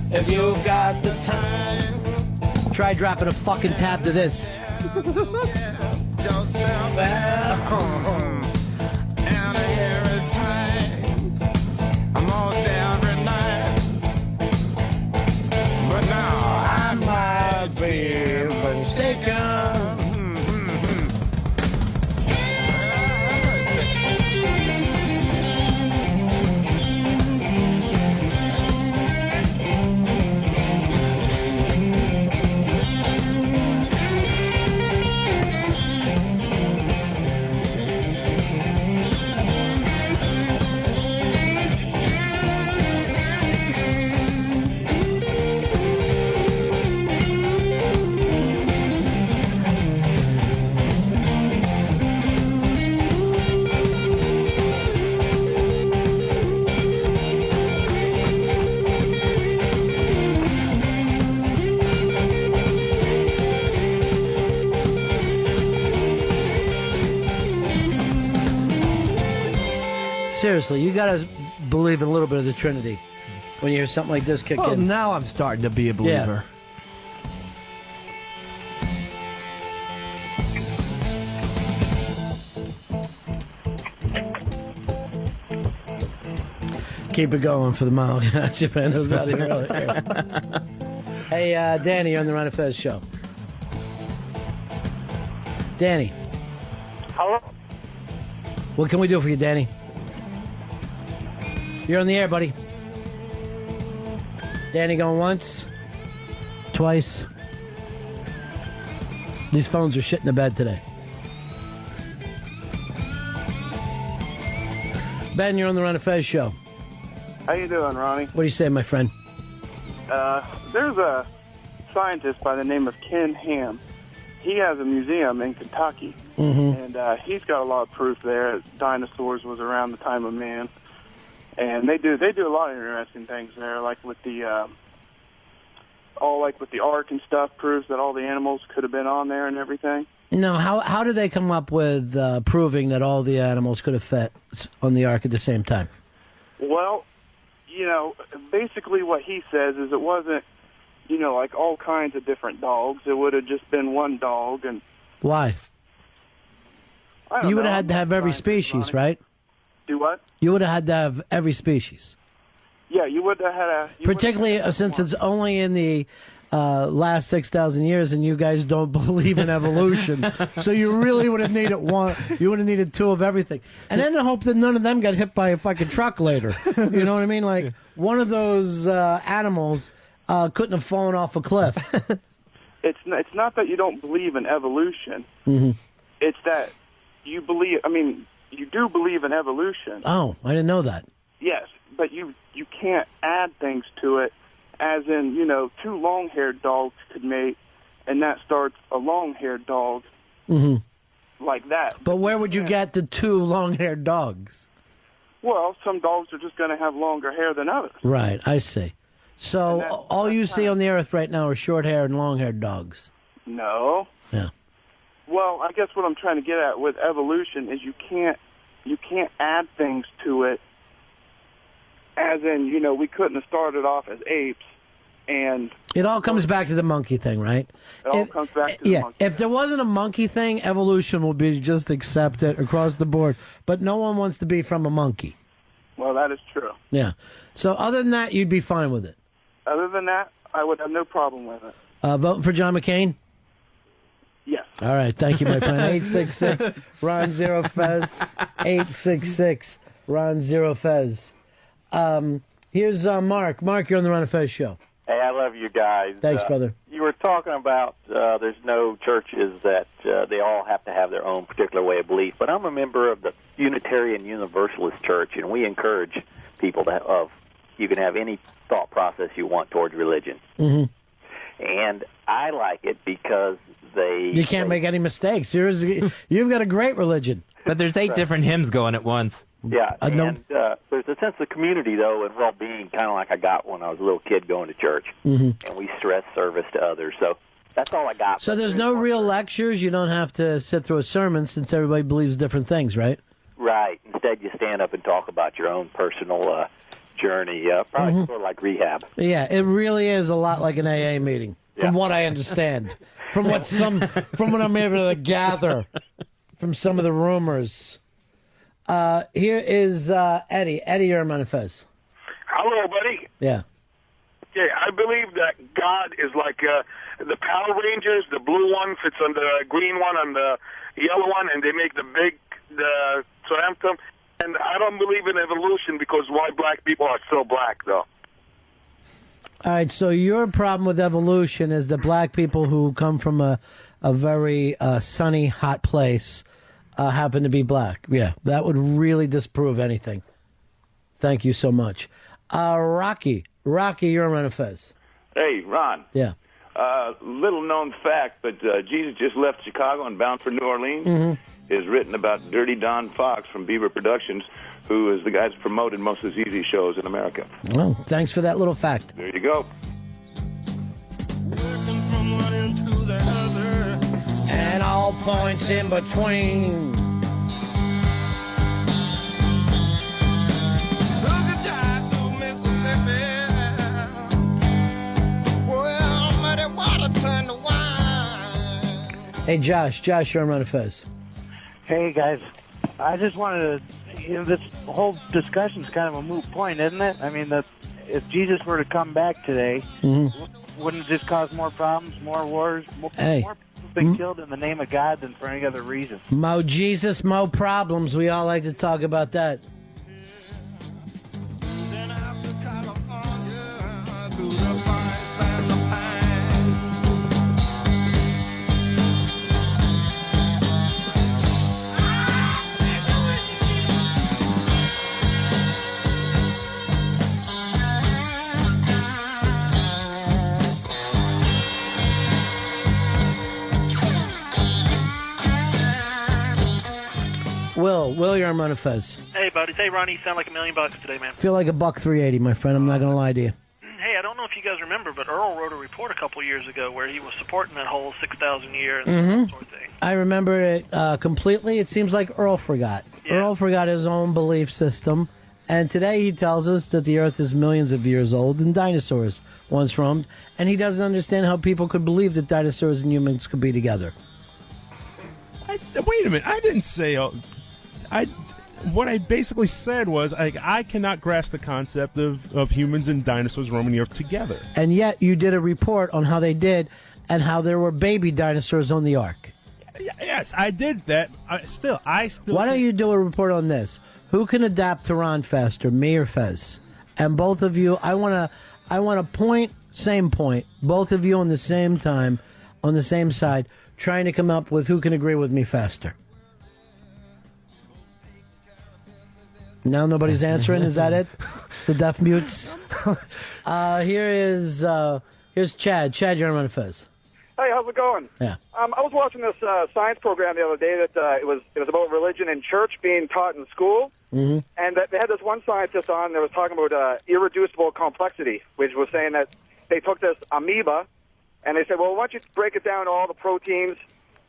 If you got the time, try dropping a fucking tab to this. Yourself at home, and here is time. I'm all there every night, but now I might be mistaken. Seriously, you gotta believe in a little bit of the Trinity when you hear something like this kick Well, in. now I'm starting to be a believer. Keep it going for the mile. Japanos out here earlier. Hey, Danny, you're on the Ron and Fez show. Danny. Hello? What can we do for you, Danny? You're on the air, buddy. Danny going once, twice. These phones are shit in the bed today. Ben, you're on the Ron and Fez show. How you doing, Ronnie? What do you say, my friend? There's a scientist by the name of Ken Ham. He has a museum in Kentucky, and he's got a lot of proof there that dinosaurs was around the time of man. And they do a lot of interesting things there, like with the Ark and stuff, proves that all the animals could have been on there and everything. No, how did they come up with proving that all the animals could have fit on the Ark at the same time? Well, basically what he says is it wasn't, like all kinds of different dogs. It would have just been one dog. And Why? You would have had to have every species, right? Do what? You would have had to have every species. Yeah, you would have had a... Particularly since it's only in the last 6,000 years and you guys don't believe in evolution. So you really would have needed one. You would have needed two of everything. And then to hope that none of them got hit by a fucking truck later. You know what I mean? Like, one of those animals couldn't have fallen off a cliff. It's not that you don't believe in evolution. Mm-hmm. It's that you believe... you do believe in evolution. Oh, I didn't know that. Yes, but you can't add things to it, as in, two long-haired dogs could mate, and that starts a long-haired dog like that. But where would you get the two long-haired dogs? Well, some dogs are just going to have longer hair than others. Right, I see. So all you see on the earth right now are short-haired and long-haired dogs. No. Yeah. Well, I guess what I'm trying to get at with evolution is you can't add things to it, as in, we couldn't have started off as apes And It all comes back to the monkey thing, right? it all comes back to the monkey. If there wasn't a monkey thing, evolution would be just accepted across the board. But no one wants to be from a monkey. Well, that is true. Yeah. So other than that, you'd be fine with it. Other than that, I would have no problem with it. Voting for John McCain? Yes. All right. Thank you, my friend. 866 Ron Zero Fez. 866 Ron Zero Fez. Here's Mark. Mark, you're on the Ron and Fez show. Hey, I love you guys. Thanks, brother. You were talking about there's no churches that they all have to have their own particular way of belief, but I'm a member of the Unitarian Universalist Church, and we encourage people to you can have any thought process you want towards religion. Mm-hmm. And I like it because You can't make any mistakes. You've got a great religion. But there's 8 different hymns going at once. Yeah, and there's a sense of community, though, and well-being, kind of like I got when I was a little kid going to church. Mm-hmm. And we stress service to others. So that's all I got. So there's no real lectures. You don't have to sit through a sermon since everybody believes different things, right? Right. Instead, you stand up and talk about your own personal journey, probably Mm-hmm. sort of like rehab. Yeah, it really is a lot like an AA meeting, from what I understand, from what I'm able to gather from some of the rumors. Here is Eddie. Eddie, you're on Fez. Hello, buddy. Yeah. Yeah, I believe that God is like the Power Rangers. The blue one fits on the green one and the yellow one, and they make the triumphant. And I don't believe in evolution because why black people are still black, though. All right, so your problem with evolution is that black people who come from a very sunny, hot place happen to be black. Yeah, that would really disprove anything. Thank you so much. Rocky, you're on Fez. Hey, Ron. Yeah. Little known fact, but Jesus just left Chicago and bound for New Orleans. Mm-hmm. Is written about Dirty Don Fox from Beaver Productions, who is the guy that's promoted most of the ZZ shows in America. Well, thanks for that little fact. There you go. From one end to the other, and all points in between. Look at that, through Mississippi. Well, muddy water turned to wine. Hey, Josh, you're on Fez. Hey, guys. I just wanted to, this whole discussion's kind of a moot point, isn't it? I mean, if Jesus were to come back today, wouldn't it just cause more problems, more wars, more people being killed in the name of God than for any other reason? Mo Jesus, mo problems. We all like to talk about that. Through the pines and the Will, you're on Fez. Hey, buddy. Hey, Ronnie, you sound like $1 million today, man. Feel like $1.380, my friend. I'm not going to lie to you. Hey, I don't know if you guys remember, but Earl wrote a report a couple years ago where he was supporting that whole 6,000 year and that sort of thing. I remember it completely. It seems like Earl forgot. Yeah. Earl forgot his own belief system. And today he tells us that the Earth is millions of years old and dinosaurs once roamed. And he doesn't understand how people could believe that dinosaurs and humans could be together. Wait a minute. I didn't say... What I basically said was I cannot grasp the concept of humans and dinosaurs roaming the Earth together. And yet you did a report on how they did and how there were baby dinosaurs on the Ark. Yes, I did that. I still. Why don't you do a report on this? Who can adapt to Ron faster, me or Fez? And both of you, I want to same point, both of you on the same time, on the same side, trying to come up with who can agree with me faster. Now nobody's answering. Is that it? The deaf mutes. Here's Chad. Chad, you're on Fez. Hey, how's it going? Yeah. I was watching this science program the other day that it was about religion and church being taught in school, and that they had this one scientist on that was talking about irreducible complexity, which was saying that they took this amoeba and they said, well, once you break it down to all the proteins,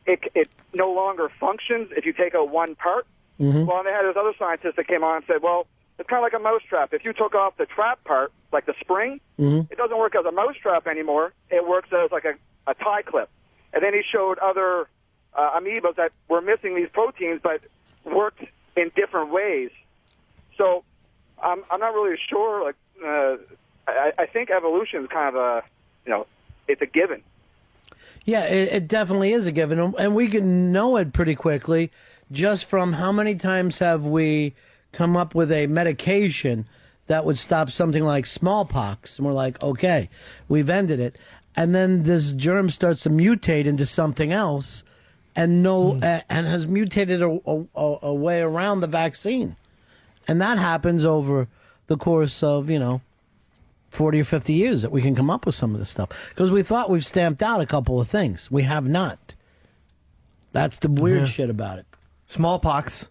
it no longer functions if you take out one part. Well, and they had this other scientist that came on and said, well, it's kind of like a mousetrap. If you took off the trap part, like the spring, it doesn't work as a mousetrap anymore. It works as like a tie clip. And then he showed other amoebas that were missing these proteins, but worked in different ways. So I'm not really sure. Like I think evolution is kind of a, it's a given. Yeah, it definitely is a given, and we can know it pretty quickly just from how many times have we come up with a medication that would stop something like smallpox, and we're like, okay, we've ended it, and then this germ starts to mutate into something else, and and has mutated a way around the vaccine, and that happens over the course of 40 or 50 years that we can come up with some of this stuff. Because we thought we've stamped out a couple of things. We have not. That's the weird shit about it. Smallpox.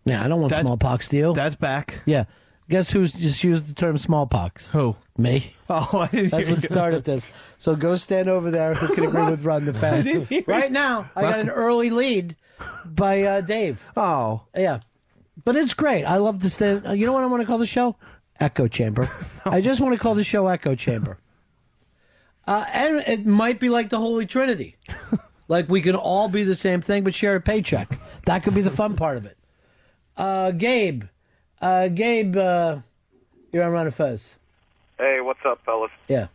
Yeah, I don't want smallpox, do you? That's back. Yeah. Guess who's just used the term smallpox? Who? Me. Oh, I didn't That's hear what you. started this. So go stand over there. Who can agree with Ron and Fez? Right now, I got an early lead by Dave. Oh. Yeah. But it's great. I love to stand. You know what I want to call the show? Echo Chamber. I just want to call the show Echo Chamber. And it might be like the Holy Trinity. Like we can all be the same thing but share a paycheck. That could be the fun part of it. Gabe. You're on Ron and Fez. Hey, what's up, fellas? Yeah.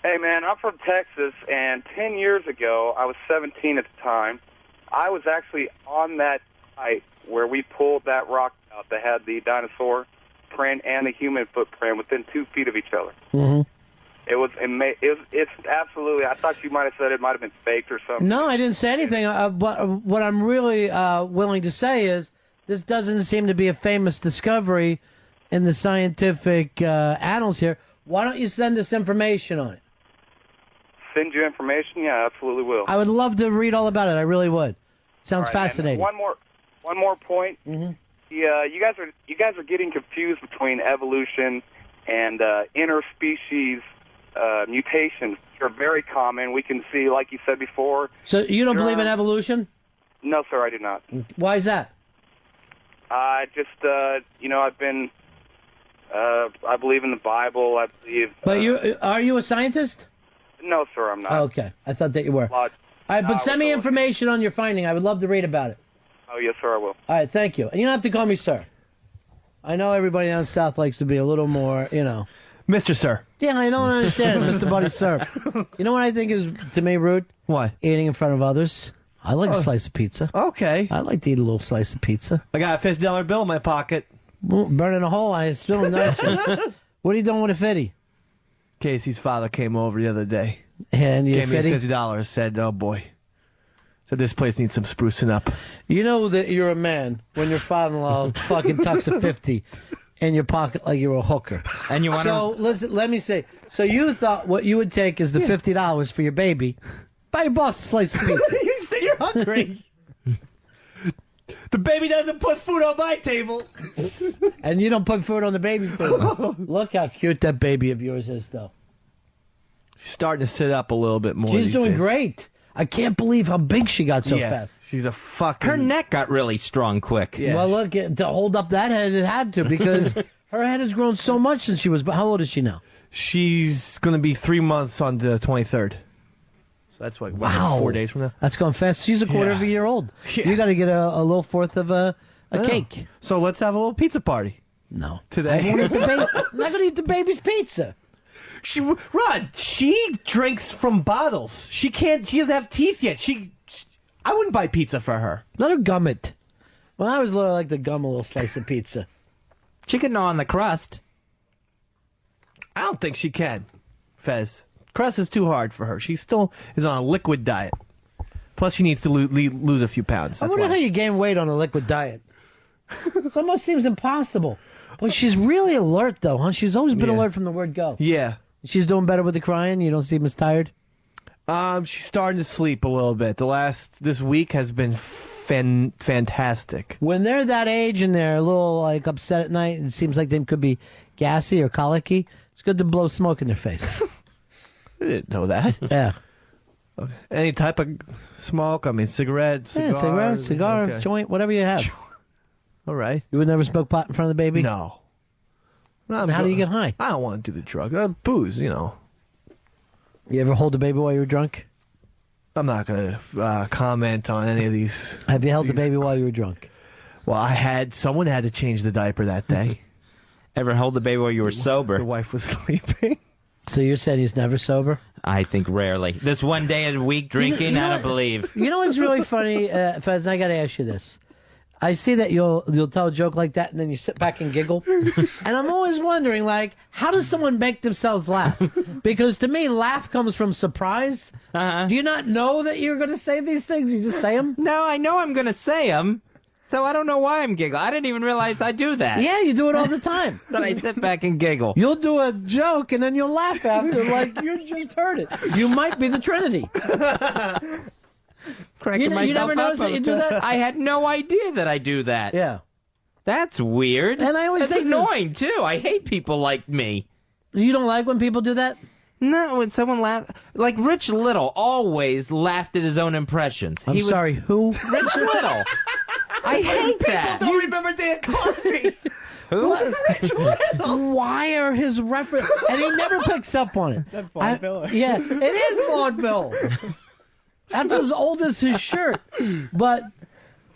Hey, man, I'm from Texas, and 10 years ago, I was 17 at the time. I was actually on that site where we pulled that rock out that had the dinosaur print and the human footprint within 2 feet of each other. Mm-hmm. It was it's absolutely, I thought you might have said it might have been faked or something. No, I didn't say anything. What I'm really willing to say is this doesn't seem to be a famous discovery in the scientific annals here. Why don't you send us information on it? Send you information? Yeah, absolutely will. I would love to read all about it. I really would. Sounds All right, fascinating. and one more point. Mm-hmm. Yeah, you guys are getting confused between evolution and interspecies mutations. They're very common. We can see, like you said before. So you don't believe in evolution? No, sir, I do not. Why is that? I just, I've been. I believe in the Bible. I believe. But are you a scientist? No, sir, I'm not. Okay, I thought that you were. All right, but send me information on your finding. I would love to read about it. Oh, yes, sir, I will. All right, thank you. And you don't have to call me sir. I know everybody down south likes to be a little more, Mr. Sir. Yeah, I don't understand, Mr. Buddy Sir. You know what I think is, to me, rude? What? Eating in front of others. I like a slice of pizza. Okay. I like to eat a little slice of pizza. I got a $50 bill in my pocket. Burning a hole, I still not you. What are you doing with a 50? Casey's father came over the other day. And you gave me $50. Said, "Oh boy," said this place needs some sprucing up. You know that you're a man when your father-in-law fucking tucks a 50 in your pocket like you're a hooker. And you want So listen, let me say. So you thought what you would take is the $50 for your baby. Buy your boss a slice of pizza. You say you're hungry. The baby doesn't put food on my table. And you don't put food on the baby's table. Look how cute that baby of yours is, though. She's starting to sit up a little bit more. She's these doing days. great. I can't believe how big she got so fast. She's a fucking... Her neck got really strong quick. Yeah. Well, look, to hold up that head, it had to, because her head has grown so much since she was... How old is she now? She's going to be 3 months on the 23rd. So that's like, Wow. 4 days from now. That's going fast. She's a quarter of a year old. Yeah. You got to get a little fourth of a cake. So let's have a little pizza party. No. Today. I'm not going to eat the baby's pizza. Rod, she drinks from bottles. She doesn't have teeth yet. I wouldn't buy pizza for her. Let her gum it. When I was little, I liked to gum a little slice of pizza. She can gnaw on the crust. I don't think she can, Fez. Crust is too hard for her. She still is on a liquid diet. Plus, she needs to lose a few pounds. I That's wonder why. how you gain weight on a liquid diet. It almost seems impossible. But she's really alert, though, huh? She's always been alert from the word go. Yeah. She's doing better with the crying? You don't seem as tired? She's starting to sleep a little bit. This week has been fantastic. When they're that age and they're a little like upset at night, and it seems like they could be gassy or colicky, it's good to blow smoke in their face. I didn't know that. Yeah. Okay. Any type of smoke? I mean, cigarette, cigar. Yeah, cigar, okay. joint, whatever you have. All right. You would never smoke pot in front of the baby? No. And how do you get high? I don't want to do the drug. Booze, you know. You ever hold the baby while you were drunk? I'm not going to comment on any of these. Have you held the baby while you were drunk? Well, someone had to change the diaper that day. Ever held the baby while you were sober? The wife was sleeping. So you're saying he's never sober? I think rarely. This one day a week drinking, I don't believe. You know what's really funny, Fez? I got to ask you this. I see that you'll tell a joke like that and then you sit back and giggle. And I'm always wondering, like, how does someone make themselves laugh? Because to me, laugh comes from surprise. Do you not know that you're going to say these things? You just say them? No, I know I'm going to say them. So I don't know why I'm giggling. I didn't even realize I do that. Yeah, you do it all the time. Then I sit back and giggle. You'll do a joke and then you'll laugh after like you just heard it. You might be the Trinity. Cracking myself you never up noticed that you do that? I had no idea that I do that. Yeah. That's weird. And I always It's think annoying, too. I hate people like me. You don't like when people do that? No, when someone laughs. Like Rich Little always laughed at his own impressions. I'm sorry, who? Rich Little. I hate that. People don't remember Dan Carvey. Who? Why are his reference? And he never picks up on it. That's vaudeville. Yeah, it is vaudeville. That's as old as his shirt. But,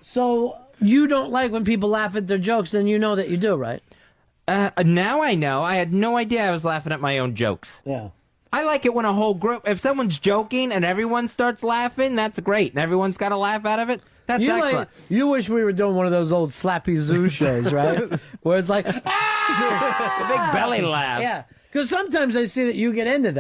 so, you don't like when people laugh at their jokes, then you know that you do, right? Now I know. I had no idea I was laughing at my own jokes. Yeah. I like it when a whole group, if someone's joking and everyone starts laughing, that's great. And everyone's got a laugh out of it. That's excellent. You wish we were doing one of those old Slappy Zoo shows, right? Where it's like, ah! The big belly laugh. Yeah. Because sometimes I see that you get into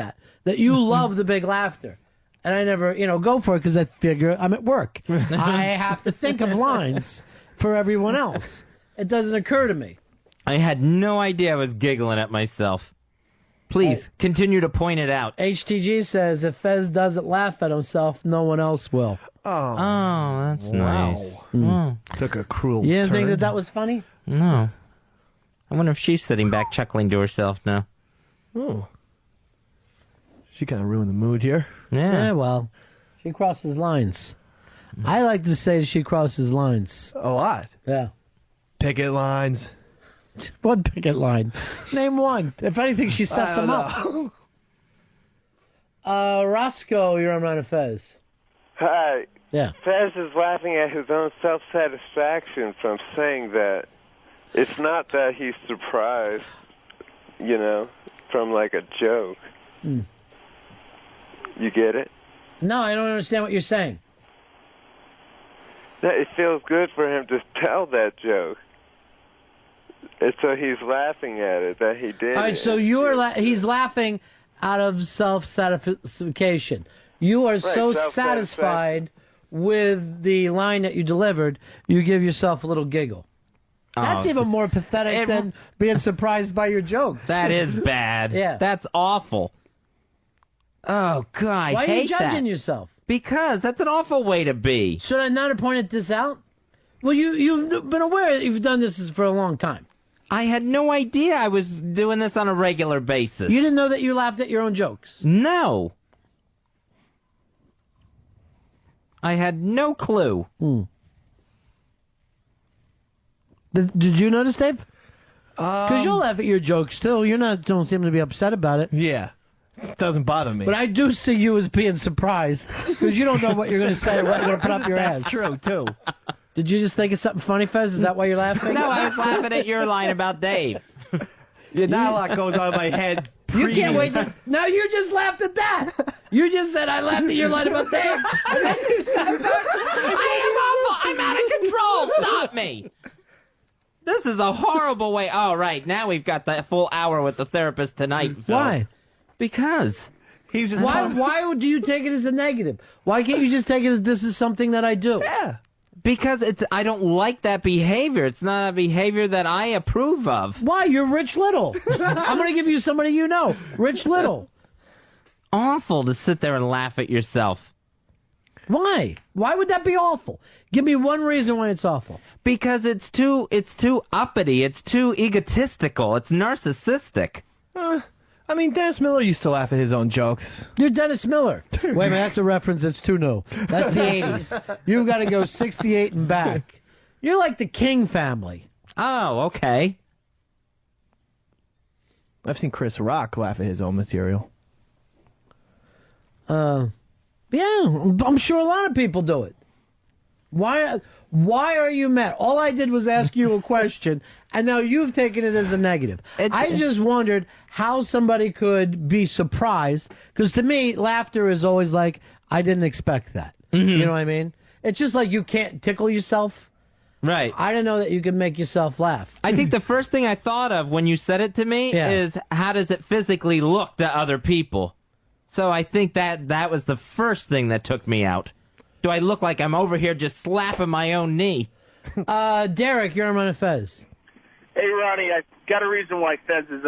that you love the big laughter. And I never, go for it because I figure I'm at work. I have to think of lines for everyone else. It doesn't occur to me. I had no idea I was giggling at myself. Please, continue to point it out. HTG says, if Fez doesn't laugh at himself, no one else will. Oh, that's nice. Took a cruel You didn't turn. think that was funny? No. I wonder if she's sitting back chuckling to herself now. Oh. She kind of ruined the mood here. Yeah, well, she crosses lines. I like to say she crosses lines. A lot. Yeah. Picket lines. What picket line? Name one. If anything, she sets them up. Roscoe, you're on Ron and Fez. Hi. Yeah. Fez is laughing at his own self-satisfaction from saying that. It's not that he's surprised, from like a joke. Mm. You get it? No, I don't understand what you're saying. That it feels good for him to tell that joke. And so he's laughing at it, that he did All right, it. so he's laughing out of self-satisfaction. You are Right, so satisfied with the line that you delivered, you give yourself a little giggle. That's even more pathetic than being surprised by your jokes. That is bad. Yeah. That's awful. Oh, God, Why I are you hate judging that. yourself? Because that's an awful way to be. Should I not have pointed this out? Well, you've been aware that you've done this for a long time. I had no idea I was doing this on a regular basis. You didn't know that you laughed at your own jokes? No. I had no clue. Did you notice, Dave? Because you'll laugh at your jokes, too. Don't seem to be upset about it. Yeah. It doesn't bother me. But I do see you as being surprised because you don't know what you're going to say or what you're going to put up your ass. That's true, too. Did you just think of something funny, Fez? Is that why you're laughing? No, I was laughing at your line about Dave. Yeah, not a lot goes on in my head. You can't wait to... No, you just laughed at that. You just said, I laughed at your line about Dave. And then you said... I am awful. I'm out of control. Stop me. This is a horrible way. Oh, right. Now we've got the full hour with the therapist tonight, Phil. Why? Because he's just why do you take it as a negative? Why can't you just take it as this is something that I do? Yeah. Because I don't like that behavior. It's not a behavior that I approve of. Why? You're Rich Little. I'm going to give you somebody you know. Rich Little. Awful to sit there and laugh at yourself. Why? Why would that be awful? Give me one reason why it's awful. Because it's too uppity. It's too egotistical. It's narcissistic. I mean, Dennis Miller used to laugh at his own jokes. You're Dennis Miller. Wait a minute, that's a reference that's too new. That's the 80s. You've got to go 68 and back. You're like the King family. Oh, okay. I've seen Chris Rock laugh at his own material. Yeah, I'm sure a lot of people do it. Why are you mad? All I did was ask you a question, and now you've taken it as a negative. I just wondered how somebody could be surprised, because to me, laughter is always like, I didn't expect that. You know what I mean? It's just like you can't tickle yourself. Right. I didn't know that you could make yourself laugh. I think the first thing I thought of when you said it to me is, how does it physically look to other people? So I think that was the first thing that took me out. Do I look like I'm over here just slapping my own knee? Derek, you're on Ron and Fez. Hey, Ronnie, I got a reason why Fez is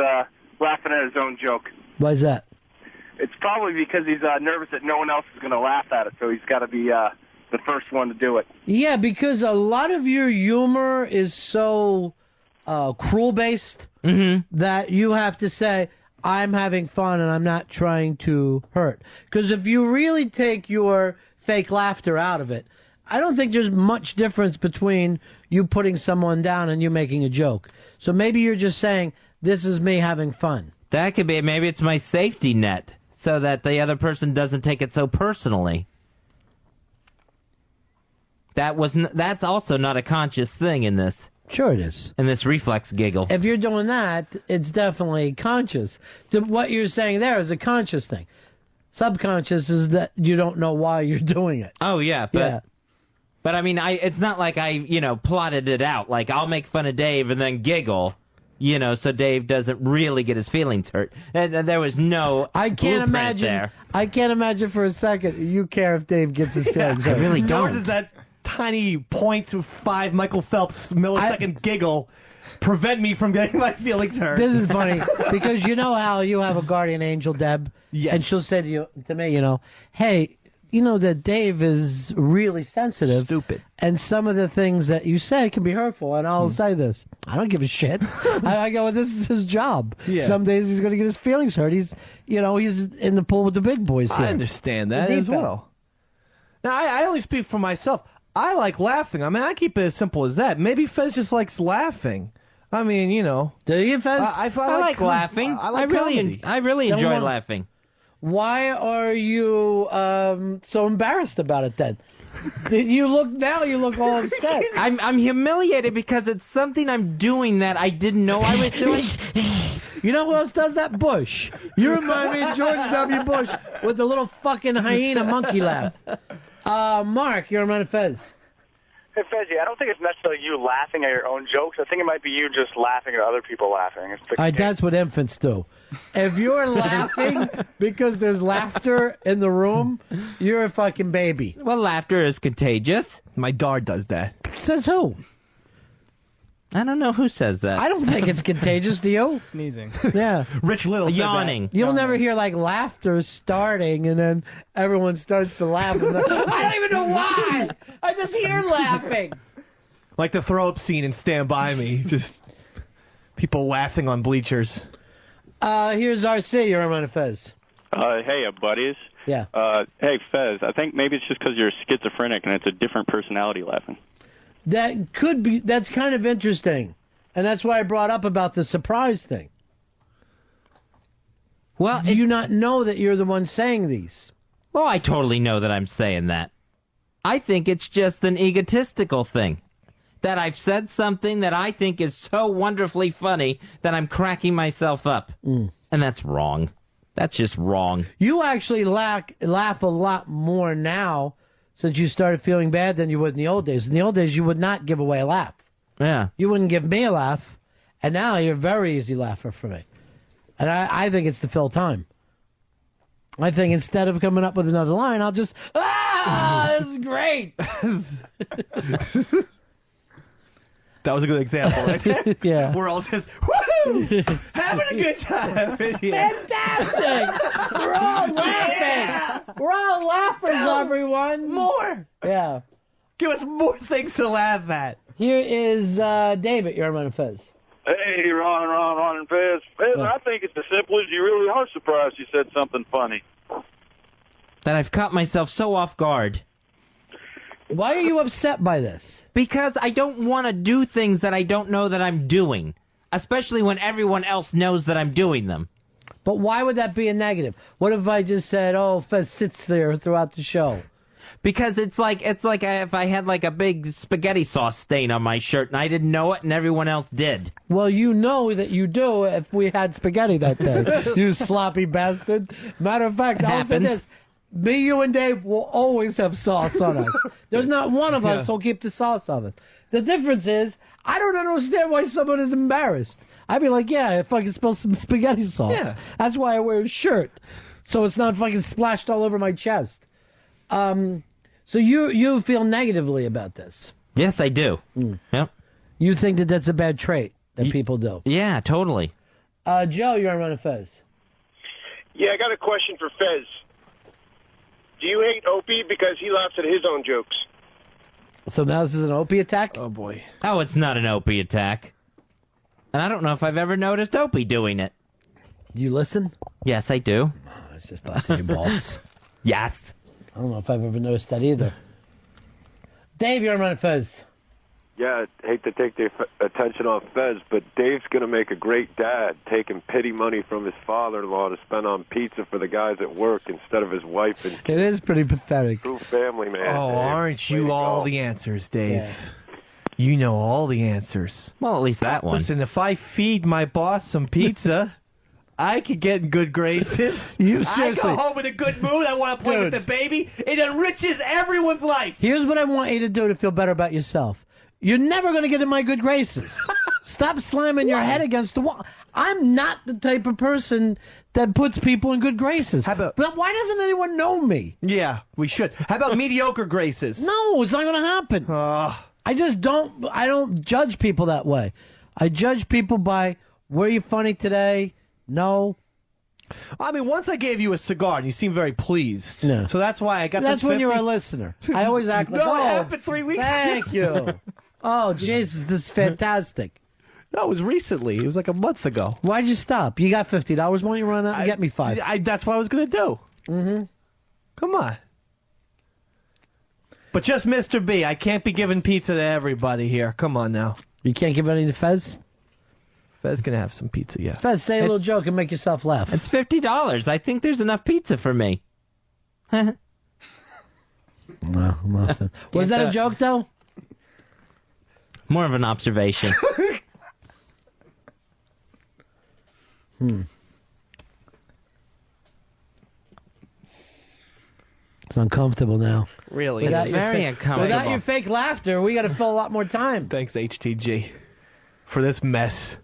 laughing at his own joke. Why is that? It's probably because he's nervous that no one else is going to laugh at it, so he's got to be the first one to do it. Yeah, because a lot of your humor is so cruel-based that you have to say, I'm having fun and I'm not trying to hurt. Because if you really take your fake laughter out of it, I don't think there's much difference between you putting someone down and you making a joke. So maybe you're just saying, this is me having fun. That could be, maybe it's my safety net, so that the other person doesn't take it so personally. That's also not a conscious thing in this. Sure it is. In this reflex giggle. If you're doing that, it's definitely conscious. What you're saying there is a conscious thing. Subconscious is that you don't know why you're doing it. Oh, yeah. But I mean, it's not like I, plotted it out. Like, I'll make fun of Dave and then giggle, so Dave doesn't really get his feelings hurt. There was no I can't imagine there. I can't imagine for a second you care if Dave gets his feelings hurt. I really don't. Nor does that tiny 0.5 Michael Phelps millisecond giggle prevent me from getting my feelings hurt. This is funny because you know how you have a guardian angel, Deb? Yes. And she'll say to me, hey, that Dave is really sensitive. Stupid. And some of the things that you say can be hurtful. And I'll say this. I don't give a shit. I go, this is his job. Yeah. Some days he's going to get his feelings hurt. He's in the pool with the big boys here. I understand that as well. Now, I only speak for myself. I like laughing. I mean, I keep it as simple as that. Maybe Fez just likes laughing. I mean, Do you, Fez? I like laughing. I really enjoy laughing. Why are you so embarrassed about it then? You look all upset. I'm humiliated because it's something I'm doing that I didn't know I was doing. You know who else does that? Bush. You remind me of George W. Bush with the little fucking hyena monkey laugh. Mark, you're on Ron and Fez. Hey, Fezzy, I don't think it's necessarily you laughing at your own jokes. I think it might be you just laughing at other people laughing. That's what infants do. If you're laughing because there's laughter in the room, you're a fucking baby. Well, laughter is contagious. My dog does that. Says who? I don't know who says that. I don't think it's contagious, do you? Sneezing. Yeah. Rich Little yawning. You'll never hear laughter starting and then everyone starts to laugh. And I don't even know why. I just hear laughing. Like the throw up scene in Stand By Me. Just people laughing on bleachers. Here's RC. You're on Ron and Fez. Hey, buddies. Yeah. Hey, Fez, I think maybe it's just because you're schizophrenic and it's a different personality laughing. That could be. That's kind of interesting. And that's why I brought up about the surprise thing. Well, do you not know that you're the one saying these? Well, I totally know that I'm saying that. I think it's just an egotistical thing. That I've said something that I think is so wonderfully funny that I'm cracking myself up. And that's wrong. That's just wrong. You actually laugh a lot more now since you started feeling bad than you would in the old days. In the old days, you would not give away a laugh. Yeah. You wouldn't give me a laugh, and now you're a very easy laugher for me. And I think it's to fill time. I think instead of coming up with another line, I'll just, this is great. That was a good example, right there? Yeah. We're all just, woo! Having a good time. Fantastic! We're all laughing. Yeah! We're all laughers, everyone. More! Yeah. Give us more things to laugh at. Here is David. You're on Ron and Fez. Hey, Ron and Fez. Fez, Yeah. I think it's as simple as you really are surprised you said something funny. That I've caught myself so off guard. Why are you upset by this? Because I don't want to do things that I don't know that I'm doing, especially when everyone else knows that I'm doing them. But why would that be a negative? What if I just said, "Oh, Fez sits there throughout the show"? Because it's like if I had like a big spaghetti sauce stain on my shirt and I didn't know it and everyone else did. Well, you know that you do if we had spaghetti that day. You sloppy bastard. Matter of fact, I'll say this. Me, you, and Dave will always have sauce on us. There's not one of us who'll keep the sauce on us. The difference is, I don't understand why someone is embarrassed. I'd be like, yeah, if I can spill some spaghetti sauce. Yeah. That's why I wear a shirt. So it's not fucking splashed all over my chest. So you feel negatively about this? Yes, I do. Yep. You think that that's a bad trait that people do? Yeah, totally. Joe, you're on Ron and Fez. Yeah, I got a question for Fez. Do you hate Opie because he laughs at his own jokes? So now this is an Opie attack? Oh, boy. Oh, it's not an Opie attack. And I don't know if I've ever noticed Opie doing it. Do you listen? Yes, I do. Oh, it's just busting your balls. Yes. I don't know if I've ever noticed that either. Dave, you're on Ron and Fez. Yeah, I hate to take the attention off Fez, but Dave's going to make a great dad, taking pity money from his father-in-law to spend on pizza for the guys at work instead of his wife and kids. It is pretty pathetic. True family, man. Oh, Dave. aren't you all the answers, Dave? Yeah. You know all the answers. Well, at least that one. Listen, if I feed my boss some pizza, I could get in good graces. I seriously. go home in a good mood. I want to play with the baby. It enriches everyone's life. Here's what I want you to do to feel better about yourself. You're never going to get in my good graces. Stop slamming your head against the wall. I'm not the type of person that puts people in good graces. But why doesn't anyone know me? Yeah, we should. How about mediocre graces? No, it's not going to happen. I just don't. I don't judge people that way. I judge people by, were you funny today? No. I mean, once I gave you a cigar and you seemed very pleased. Yeah. So that's why I got That's this when 50. you're a listener. I always act like, No, it oh, happened 3 weeks thank ago. you. Oh, Jesus, this is fantastic. No, it was recently. It was like a month ago. Why'd you stop? You got $50. Why don't you run out and get me 5? That's what I was going to do. Mm-hmm. Come on. But just Mr. B. I can't be giving pizza to everybody here. Come on now. You can't give any to Fez? Fez can have some pizza, yeah. Fez, say a little joke and make yourself laugh. It's $50. I think there's enough pizza for me. No, nothing. Was that a joke, though? More of an observation. It's uncomfortable now. Really? It's very uncomfortable. Without your fake laughter, we got to fill a lot more time. Thanks, HTG, for this mess.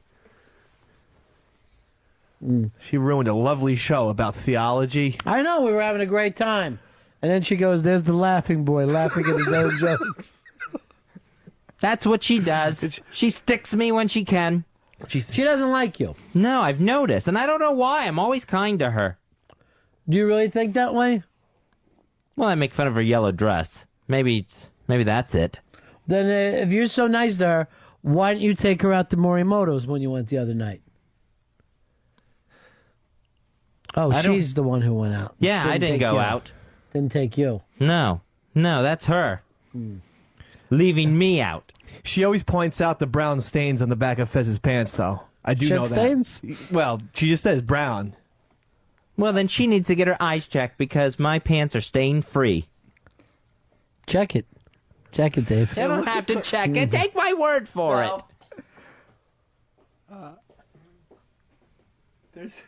She ruined a lovely show about theology. I know, we were having a great time. And then she goes, there's the laughing boy laughing at his own jokes. That's what she does. She sticks me when she can. She doesn't like you. No, I've noticed, and I don't know why. I'm always kind to her. Do you really think that way? Well, I make fun of her yellow dress. Maybe that's it. Then if you're so nice to her, why didn't you take her out to Morimoto's when you went the other night? Oh, she's the one who went out. Yeah, I didn't take go you. out. Didn't take you. No, that's her. Leaving me out. She always points out the brown stains on the back of Fez's pants, though. I do Shit know that. stains? Well, she just says brown. Well, then she needs to get her eyes checked because my pants are stain-free. Check it. Check it, Dave. You don't have to check it. Take my word for it. There's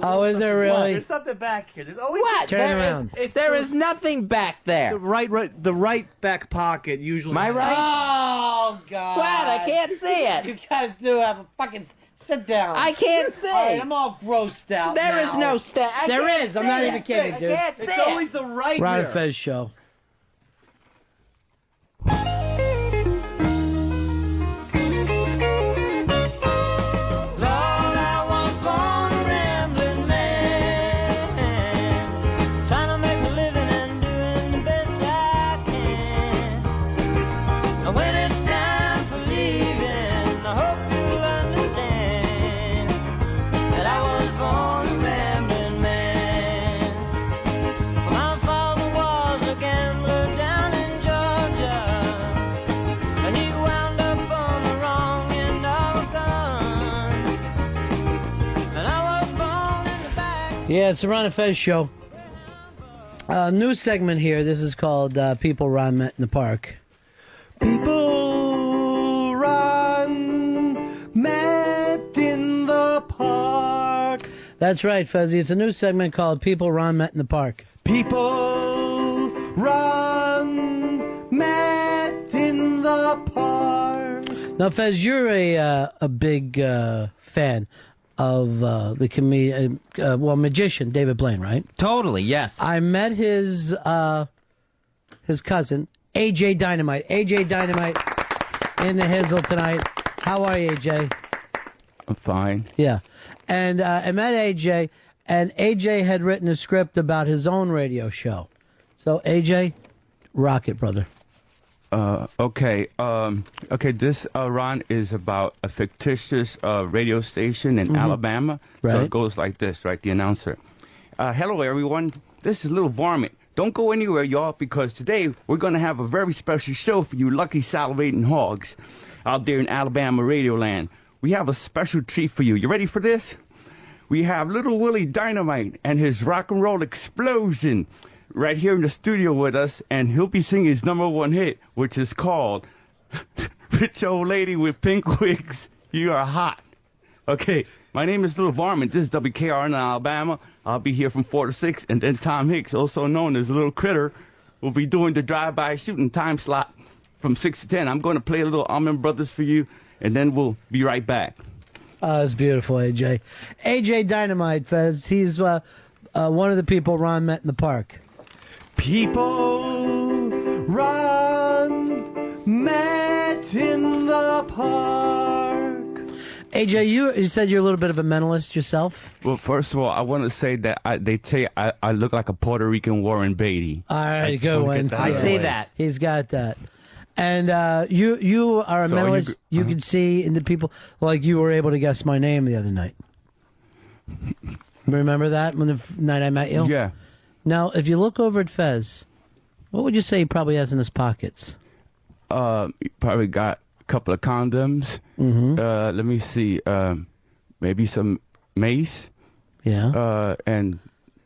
Oh, is there really? There's something back here. There's always What? Turn around. There is nothing back there. The right back pocket usually. My right? Oh, God. What? I can't see it. You guys do have a fucking... Sit down. I can't see. All right, I'm all grossed out There now. is no stat. There is. I'm not even kidding, dude. I can't see It's it. always the right Ron ear. and Fez show. Again. Yeah, it's the Ron and Fez show. New segment here. This is called People Ron Met in the Park. People Ron met in the park. That's right, Fezzy. It's a new segment called People Ron Met in the Park. People Ron met in the park. Now, Fez, you're a big fan of the comedian, magician David Blaine, right? Totally, yes. I met his cousin, AJ Dynamite. AJ Dynamite in the Hizzle tonight. How are you, AJ? I'm fine. Yeah. And I met AJ, and AJ had written a script about his own radio show. So, AJ, rock it, brother. Okay. This Ron is about a fictitious radio station in Alabama. So Right. it goes like this, right? The announcer. Hello, everyone. This is Little Varmint. Don't go anywhere, y'all, because today we're going to have a very special show for you lucky salivating hogs out there in Alabama Radio Land. We have a special treat for you. You ready for this? We have Little Willie Dynamite and his rock and roll explosion right here in the studio with us, and he'll be singing his #1 hit, which is called Rich Old Lady with Pink Wigs, You Are Hot. Okay, my name is Little Varmint. This is WKRN in Alabama. I'll be here from 4 to 6, and then Tom Hicks, also known as Little Critter, will be doing the drive-by shooting time slot from 6 to 10. I'm going to play a little Allman Brothers for you, and then we'll be right back. It's beautiful, AJ. AJ Dynamite, Fez. He's one of the people Ron met in the park. People Ron met in the park. AJ, you said you're a little bit of a mentalist yourself. Well, first of all, I want to say that they say I look like a Puerto Rican Warren Beatty. All right, good one. I say that. He's got that. And you are a mentalist. You can see into people, like you were able to guess my name the other night. Remember that when the night I met you? Yeah. Now, if you look over at Fez, what would you say he probably has in his pockets? He probably got a couple of condoms. Let me see. Maybe some mace. Yeah. And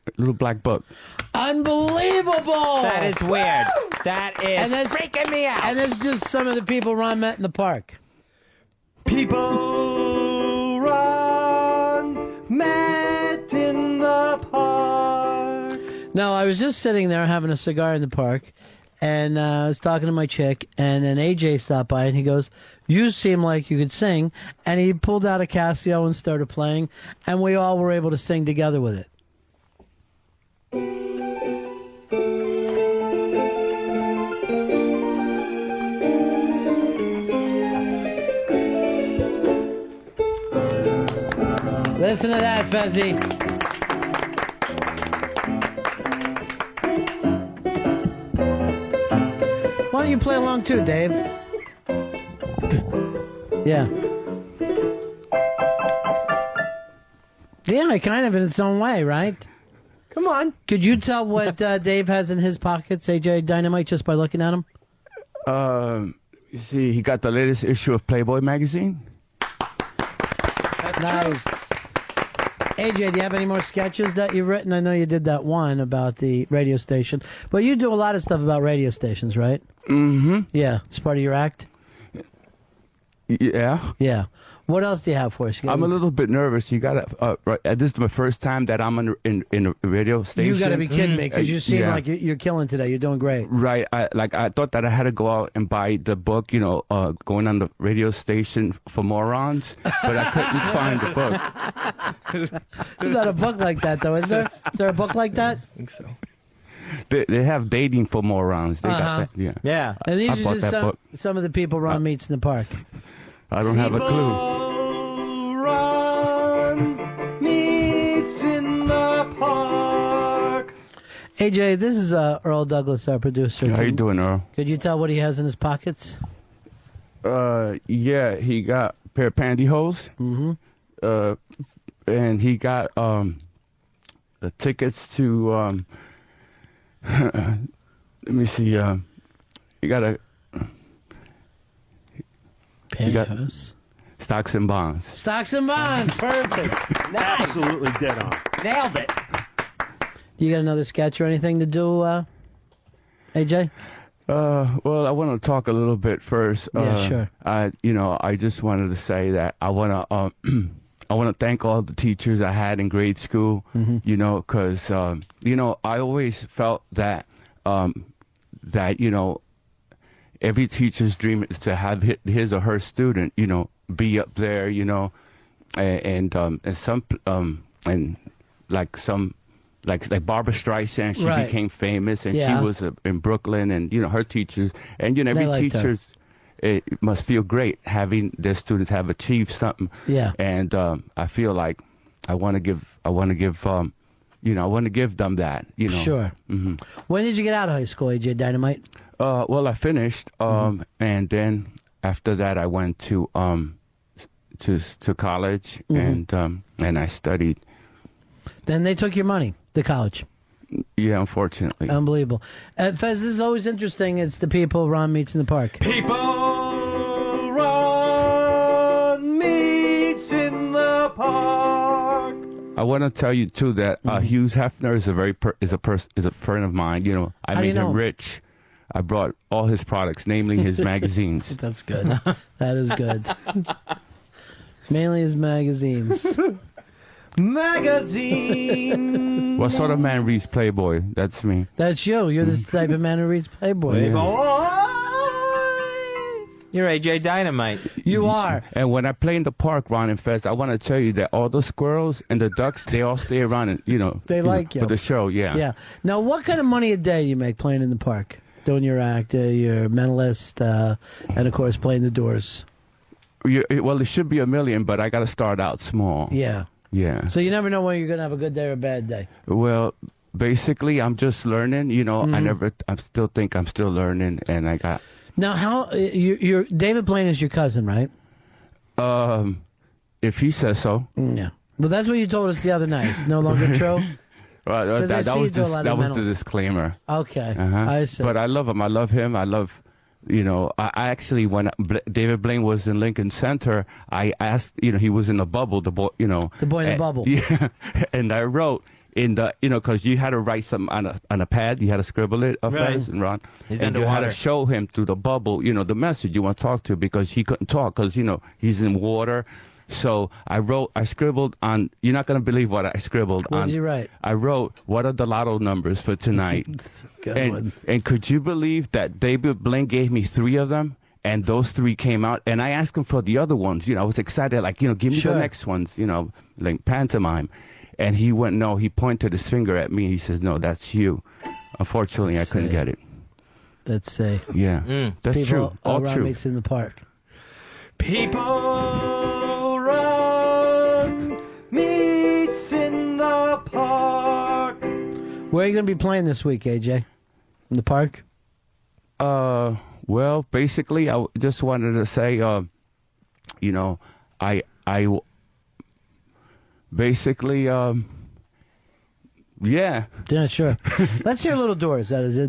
a little black book. Unbelievable! That is weird. That is freaking me out. And it's just some of the people Ron met in the park. People Ron met in the park. No, I was just sitting there having a cigar in the park, and I was talking to my chick, and then AJ stopped by, and he goes, "You seem like you could sing," and he pulled out a Casio and started playing, and we all were able to sing together with it. Listen to that, Fezzy. Why don't you play along too, Dave? Yeah. Yeah, kind of in its own way, right? Come on. Could you tell what Dave has in his pockets, AJ Dynamite, just by looking at him? You see, he got the latest issue of Playboy magazine. Nice. AJ, do you have any more sketches that you've written? I know you did that one about the radio station, but you do a lot of stuff about radio stations, right? Mm-hmm. Yeah, it's part of your act. Yeah. Yeah. What else do you have for us? I'm a little bit nervous. You gotta. This is my first time that I'm in a radio station. You got to be kidding me, because you seem yeah. like you're killing today. You're doing great. Right. I thought that I had to go out and buy the book, going on the radio station for morons, but I couldn't find the book. There's not a book like that, though, is there? Is there a book like that? I think so. They have dating for morons. They got that. Yeah. Yeah. And these I are bought just that book. some of the people Ron meets in the park. I don't have a clue. Ron meets in the park. AJ, this is Earl Douglas, our producer. How you doing, Earl? Could you tell what he has in his pockets? Yeah, he got a pair of pantyhose. Mm-hmm. And he got the tickets to let me see. He got a pantyhose. Stocks and bonds. Stocks and bonds. Perfect. Absolutely dead on. Nailed it. You got another sketch or anything to do, AJ? Well, I want to talk a little bit first. Yeah, sure. I just wanted to say that I want to I want to thank all the teachers I had in grade school. Because I always felt that every teacher's dream is to have his or her student, be up there, and like Barbara Streisand, she Right. became famous, and Yeah. she was in Brooklyn, and her teachers, and every liked her. teacher's it must feel great having their students have achieved something. Yeah. And I feel like I want to give them that. Sure. hmm When did you get out of high school, AJ Dynamite? Well, I finished, and then after that, I went to college, and I studied. Then they took your money to college. Yeah, unfortunately. Unbelievable. Fez, this is always interesting. It's the people Ron meets in the park. People Ron meets in the park. I want to tell you too that Hugh Hefner is a friend of mine. I How do made you know him him? rich. I brought all his products, namely his magazines. That's good. That is good. Mainly his magazines. Magazine. What sort of man reads Playboy? That's me. That's you. You're the type of man who reads Playboy. You're AJ Dynamite. You are. And when I play in the park, Ron and Fez, I want to tell you that all the squirrels and the ducks, they all stay around and, They like you. for the show, yeah. Yeah. Now, what kind of money a day do you make playing in the park? Doing your act, your mentalist, and, of course, playing the Doors. Well, it should be $1 million, but I got to start out small. Yeah. Yeah. So you never know when you're going to have a good day or a bad day. Well, basically, I'm just learning. I still think I'm still learning, and I got. Now, how you're David Blaine is your cousin, right? If he says so. Yeah. Well, that's what you told us the other night. It's no longer true. Well, 'Cause I that see was you do a lot of the mentals. disclaimer. Okay. I see. But I love him. I love him. I love. I actually, when David Blaine was in Lincoln Center, I asked, he was in the bubble, the boy, The boy in the bubble. Yeah, and I wrote in the, because you had to write something on a pad, you had to scribble it, Right. Fez and Ron, He's and you had underwater. to show him through the bubble, the message you want to talk to, because he couldn't talk, because he's in water. So I scribbled on, you're not going to believe what I scribbled on. What did you write? I wrote, what are the lotto numbers for tonight? Good one. And could you believe that David Blaine gave me 3 of them, and those 3 came out, and I asked him for the other ones. I was excited, like, give me Sure. the next ones, like pantomime. And he went, no, he pointed his finger at me. He says, no, that's you. Unfortunately, I couldn't get it. Let's say. Yeah, that's People, true. All Ron true. meets in the park. People Ron meets in the park. Where are you going to be playing this week, AJ? In the park? Well, basically, I just wanted to say, I basically, yeah. Yeah, sure. Let's hear Little Doors. Out of the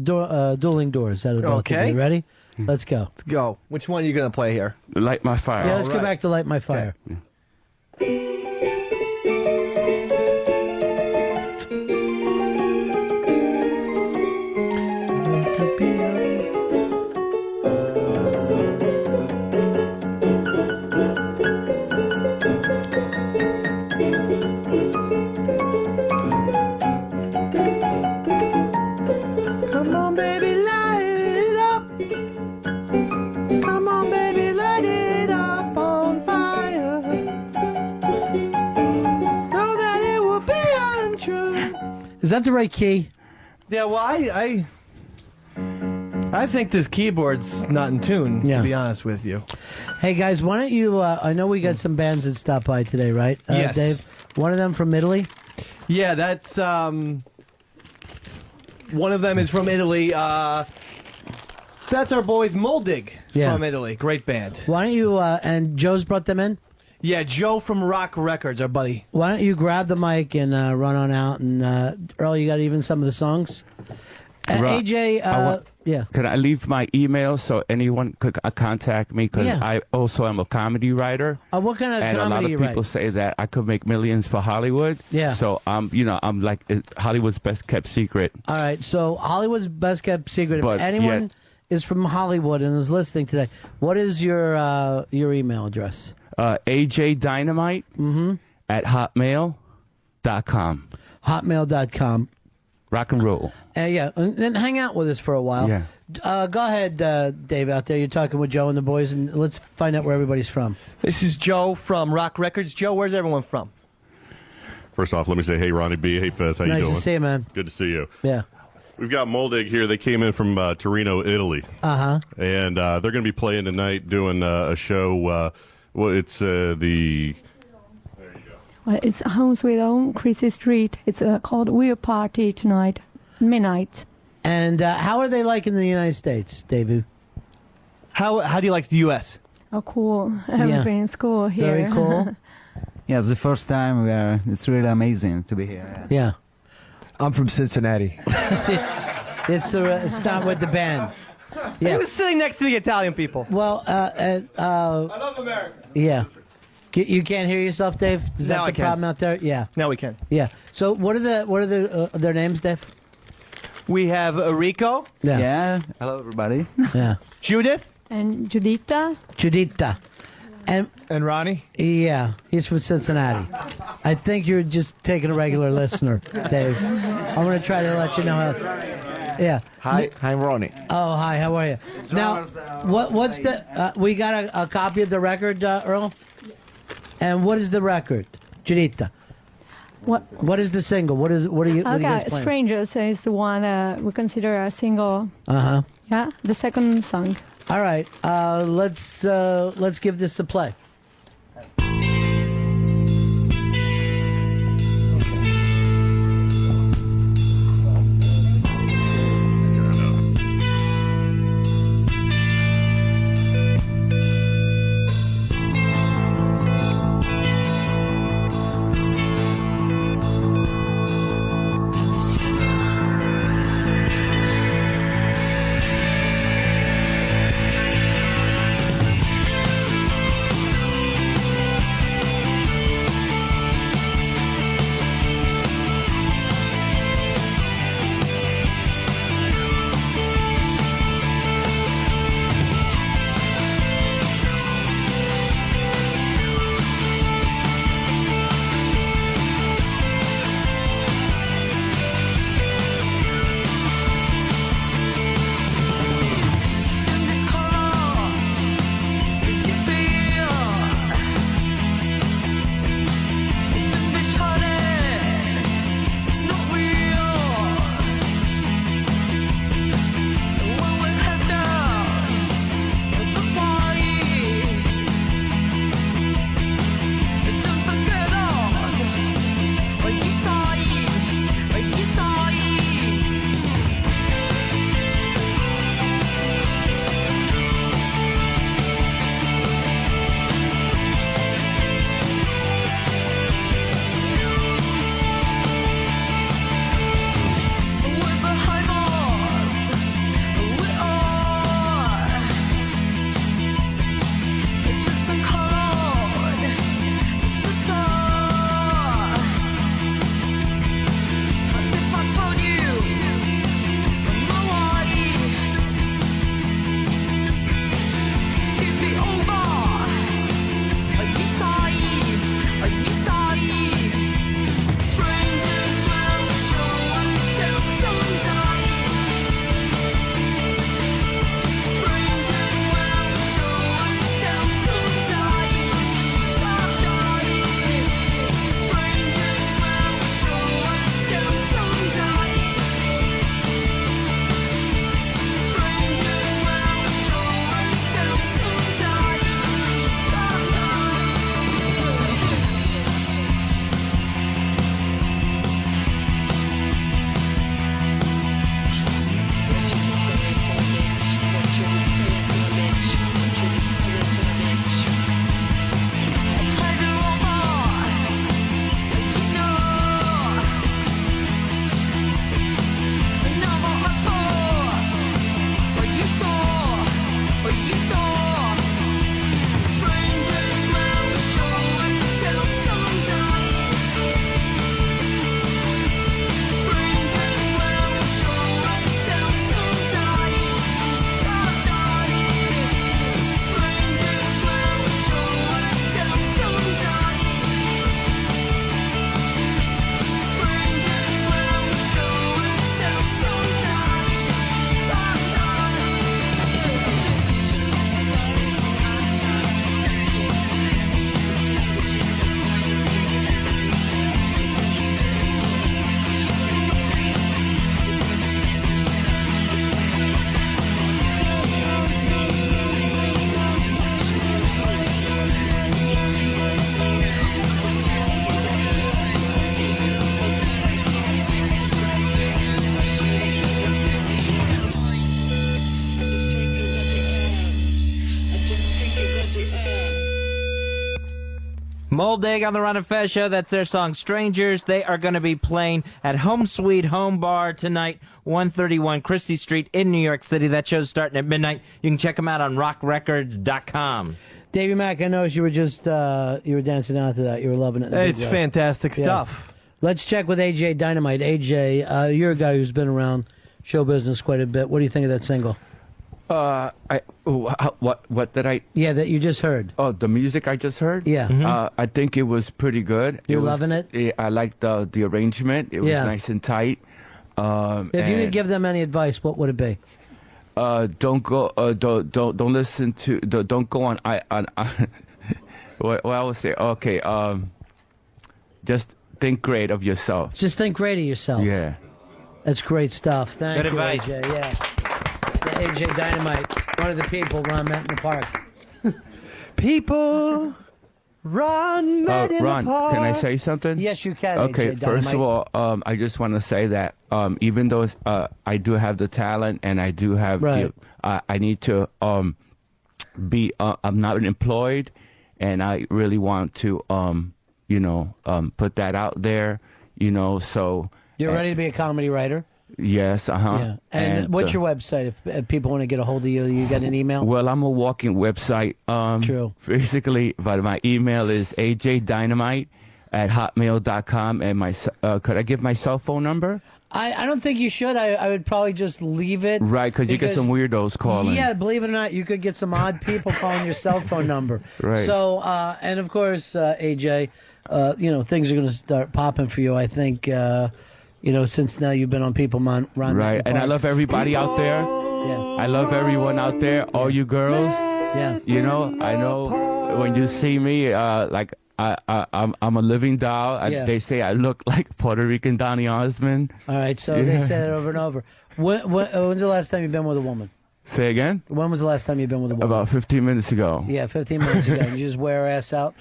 Dueling Doors. Out of both of Okay. you. Ready? Let's go. Let's go. Which one are you going to play here? Light My Fire. Yeah, let's go back to Light My Fire. Come on, baby, light it up. Come on, baby, light it up on fire. Know that it will be untrue. Is that the right key? Yeah, well, I think this keyboard's not in tune, to be honest with you. Hey, guys, why don't you... I know we got some bands that stopped by today, right? Yes. Dave? One of them from Italy? Yeah, that's... One of them is from Italy. That's our boys Moldig from Italy. Great band. Why don't you... and Joe's brought them in? Yeah, Joe from Rock Records, our buddy. Why don't you grab the mic and run on out? And Earl, you got even some of the songs? AJ, yeah. Can I leave my email so anyone could contact me? Because I also am a comedy writer. What kind of and comedy a lot of you people write? say that I could make millions for Hollywood. Yeah. So I'm like Hollywood's best kept secret. All right, so Hollywood's best kept secret. But if anyone yet- is from Hollywood and is listening today, what is your email address? AJ Dynamite at hotmail.com. Hotmail.com. Rock and roll. Yeah, and then hang out with us for a while. Yeah. Go ahead, Dave, out there. You're talking with Joe and the boys, and let's find out where everybody's from. This is Joe from Rock Records. Joe, where's everyone from? First off, let me say, hey, Ronnie B. Hey, Fez. How Nice you to doing? see you, man. Good to see you. Yeah. We've got Moldig here. They came in from Torino, Italy. Uh-huh. And they're going to be playing tonight, doing a show. It's the... Well, it's Home Sweet Home, Chrissy Street. It's called We're Party tonight, midnight. And how are they like in the United States, David? How do you like the U.S.? Oh, cool. Everything's cool here. Very cool. Yeah, it's the first time we are. It's really amazing to be here. Yeah. I'm from Cincinnati. It's not with the band. He was sitting next to the Italian people. Well, I love America. Yeah. You can't hear yourself, Dave? Is Now that I the can. problem out there? Yeah. Now we can. Yeah. So what are their names, Dave? We have Rico. Yeah. Hello, everybody. Yeah. Judith. And Judita. Judita. And Ronnie? Yeah, he's from Cincinnati. I think you're just taking a regular listener, Dave. I'm going to try to let you know how... Yeah. Hi, I'm Ronnie. Oh, hi, how are you? Now, what's the... we got a copy of the record, Earl? And what is the record? Judita. What is the single? What are you guys playing? Strangers is the one we consider a single. Uh-huh. Yeah, the second song. All right, let's give this a play. Moldig on the Ron and Fez show. That's their song Strangers. They are going to be playing at Home Sweet Home Bar tonight, 131 Christie Street in New York City. That show's starting at midnight. You can check them out on rockrecords.com. Davey Mack, I noticed you were just you were dancing out to that. You were loving it. in a big It's way. fantastic Yeah. stuff. Let's check with AJ Dynamite. AJ, you're a guy who's been around show business quite a bit. What do you think of that single? What did I? Yeah, that you just heard. Oh, the music I just heard. Yeah. I think it was pretty good. You're was, loving it? Yeah, I liked the arrangement. It was Yeah. nice and tight. If you could give them any advice, what would it be? Don't go. Don't listen to. Don't go on. What I would say. Okay. Just think great of yourself. Just think great of yourself. Yeah. That's great stuff. Thank Good you, advice. AJ. Yeah. AJ Dynamite, one of the people Ron met in the park. People, Ron met in the Ron, park. can I say something? Yes, you can. Okay, AJ first Dynamite. of all, I just want to say that even though I do have the talent and I do have Right. I need to be. I'm not employed, and I really want to put that out there. So You're ready to be a comedy writer? yes, Yeah. And what's your website? If people want to get a hold of you, you got an email? Well, I'm a walking website. True. Basically, but my email is ajdynamite@hotmail.com, and my could I give my cell phone number? I don't think you should. I would probably just leave it. Right, because you get some weirdos calling. Yeah, believe it or not, you could get some odd people calling your cell phone number. Right. So, and of course, AJ, things are going to start popping for you, I think, since now you've been on People Ron. Right, and I love everybody out there. Yeah. I love everyone out there, all you girls. Yeah. I know when you see me, I'm a living doll. Yeah. They say I look like Puerto Rican Donny Osmond. All right, so they say that over and over. When's the last time you've been with a woman? Say again? When was the last time you've been with a woman? About 15 minutes ago. Yeah, 15 minutes ago. Did you just wear her ass out?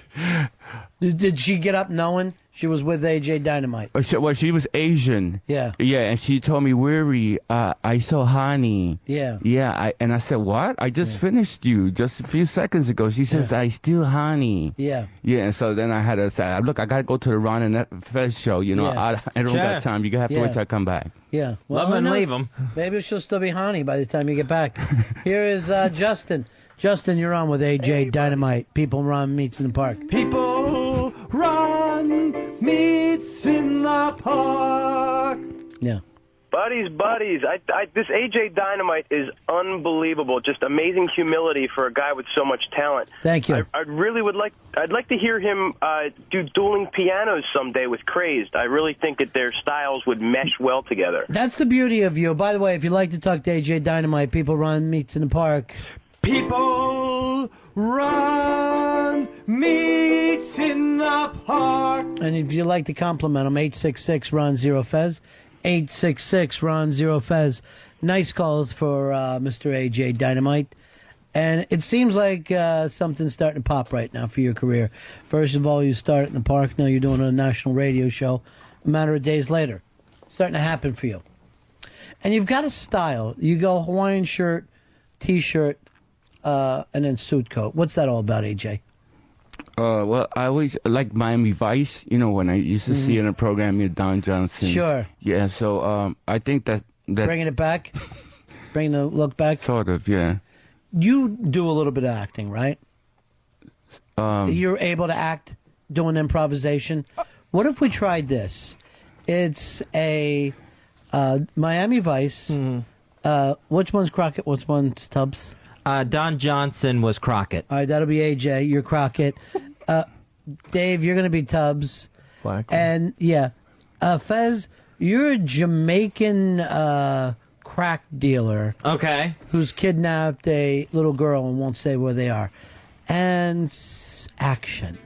Did she get up knowing she was with AJ Dynamite? Well, she was Asian. Yeah. Yeah, and she told me, Weary, I saw honey. Yeah. Yeah, and I said, what? I just finished you just a few seconds ago. She says, I still honey. Yeah. Yeah, and so then I had to say, look, I got to go to the Ron and Fez show. Yeah. I don't got time. You have to wait till I come back. Yeah. Love and leave them. Maybe she'll still be honey by the time you get back. Here is Justin. Justin, you're on with AJ Dynamite. People Ron meets in the park. People, Ron meets in the park. Yeah. Buddies, this AJ Dynamite is unbelievable. Just amazing humility for a guy with so much talent. Thank you. I'd like to hear him do dueling pianos someday with Crazed. I really think that their styles would mesh well together. That's the beauty of you. By the way, if you'd like to talk to AJ Dynamite, People Ron meets in the park. People, Ron meets in the park. And if you'd like to compliment him, 866-RON-0-FEZ. 866-RON-0-FEZ. Nice calls for Mr. AJ Dynamite. And it seems like something's starting to pop right now for your career. First of all, you started in the park. Now you're doing a national radio show a matter of days later. It's starting to happen for you. And you've got a style. You go Hawaiian shirt, T-shirt, and then suit coat. What's that all about, AJ? Well, I always like Miami Vice. When I used to see in a program with Don Johnson. Sure. Yeah, so I think that Bringing it back? Bringing the look back? Sort of, yeah. You do a little bit of acting, right? You're able to act doing improvisation. What if we tried this? It's a Miami Vice. Which one's Crockett? Which one's Tubbs? Don Johnson was Crockett. All right, that'll be AJ. You're Crockett. Dave, you're going to be Tubbs. Black. And, yeah. Fez, you're a Jamaican crack dealer. Okay. Who's kidnapped a little girl and won't say where they are. And action.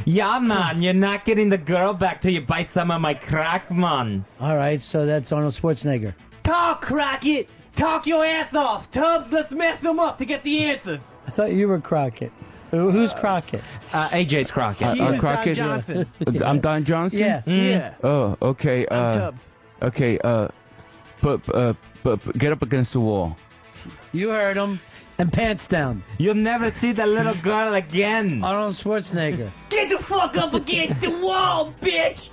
Yeah, man, you're not getting the girl back till you buy some of my crack, man. All right, so that's Arnold Schwarzenegger. Talk, Crockett. Talk your ass off. Tubbs, let's mess them up to get the answers. I thought you were Crockett. Who's Crockett? AJ's Crockett. Crockett. Don Johnson. I'm Don Johnson? Yeah. Yeah. Oh, okay. I'm Tubbs. Okay, but get up against the wall. You heard him. And pants down. You'll never see the little girl again. Arnold Schwarzenegger. Get fuck up against the wall, bitch!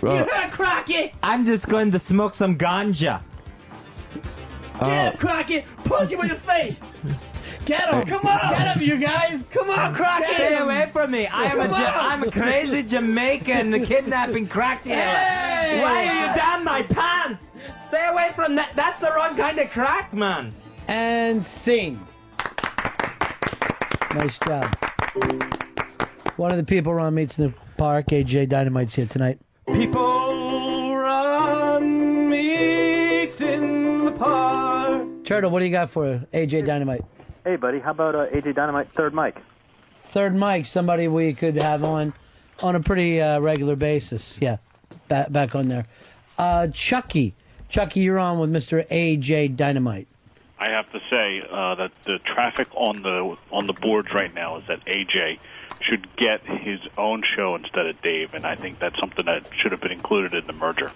You heard Crockett? I'm just going to smoke some ganja. Get him, Crockett! Punch him in the face! Get him! Come on! Get him, you guys! Come on, Crockett! Stay away from me! I'm a crazy Jamaican kidnapping crack dealer. Hey! Why are you down my pants? Stay away from that. That's the wrong kind of crack, man. And scene. Nice job. One of the people Ron meets in the park, AJ Dynamite's here tonight. People Ron meets in the park. Turtle, what do you got for AJ Dynamite? Hey, buddy, how about AJ Dynamite third mic? Third mic, somebody we could have on a pretty regular basis. Yeah, back on there. Chucky, you're on with Mr. AJ Dynamite. I have to say that the traffic on the boards right now is that AJ should get his own show instead of Dave, and I think that's something that should have been included in the merger.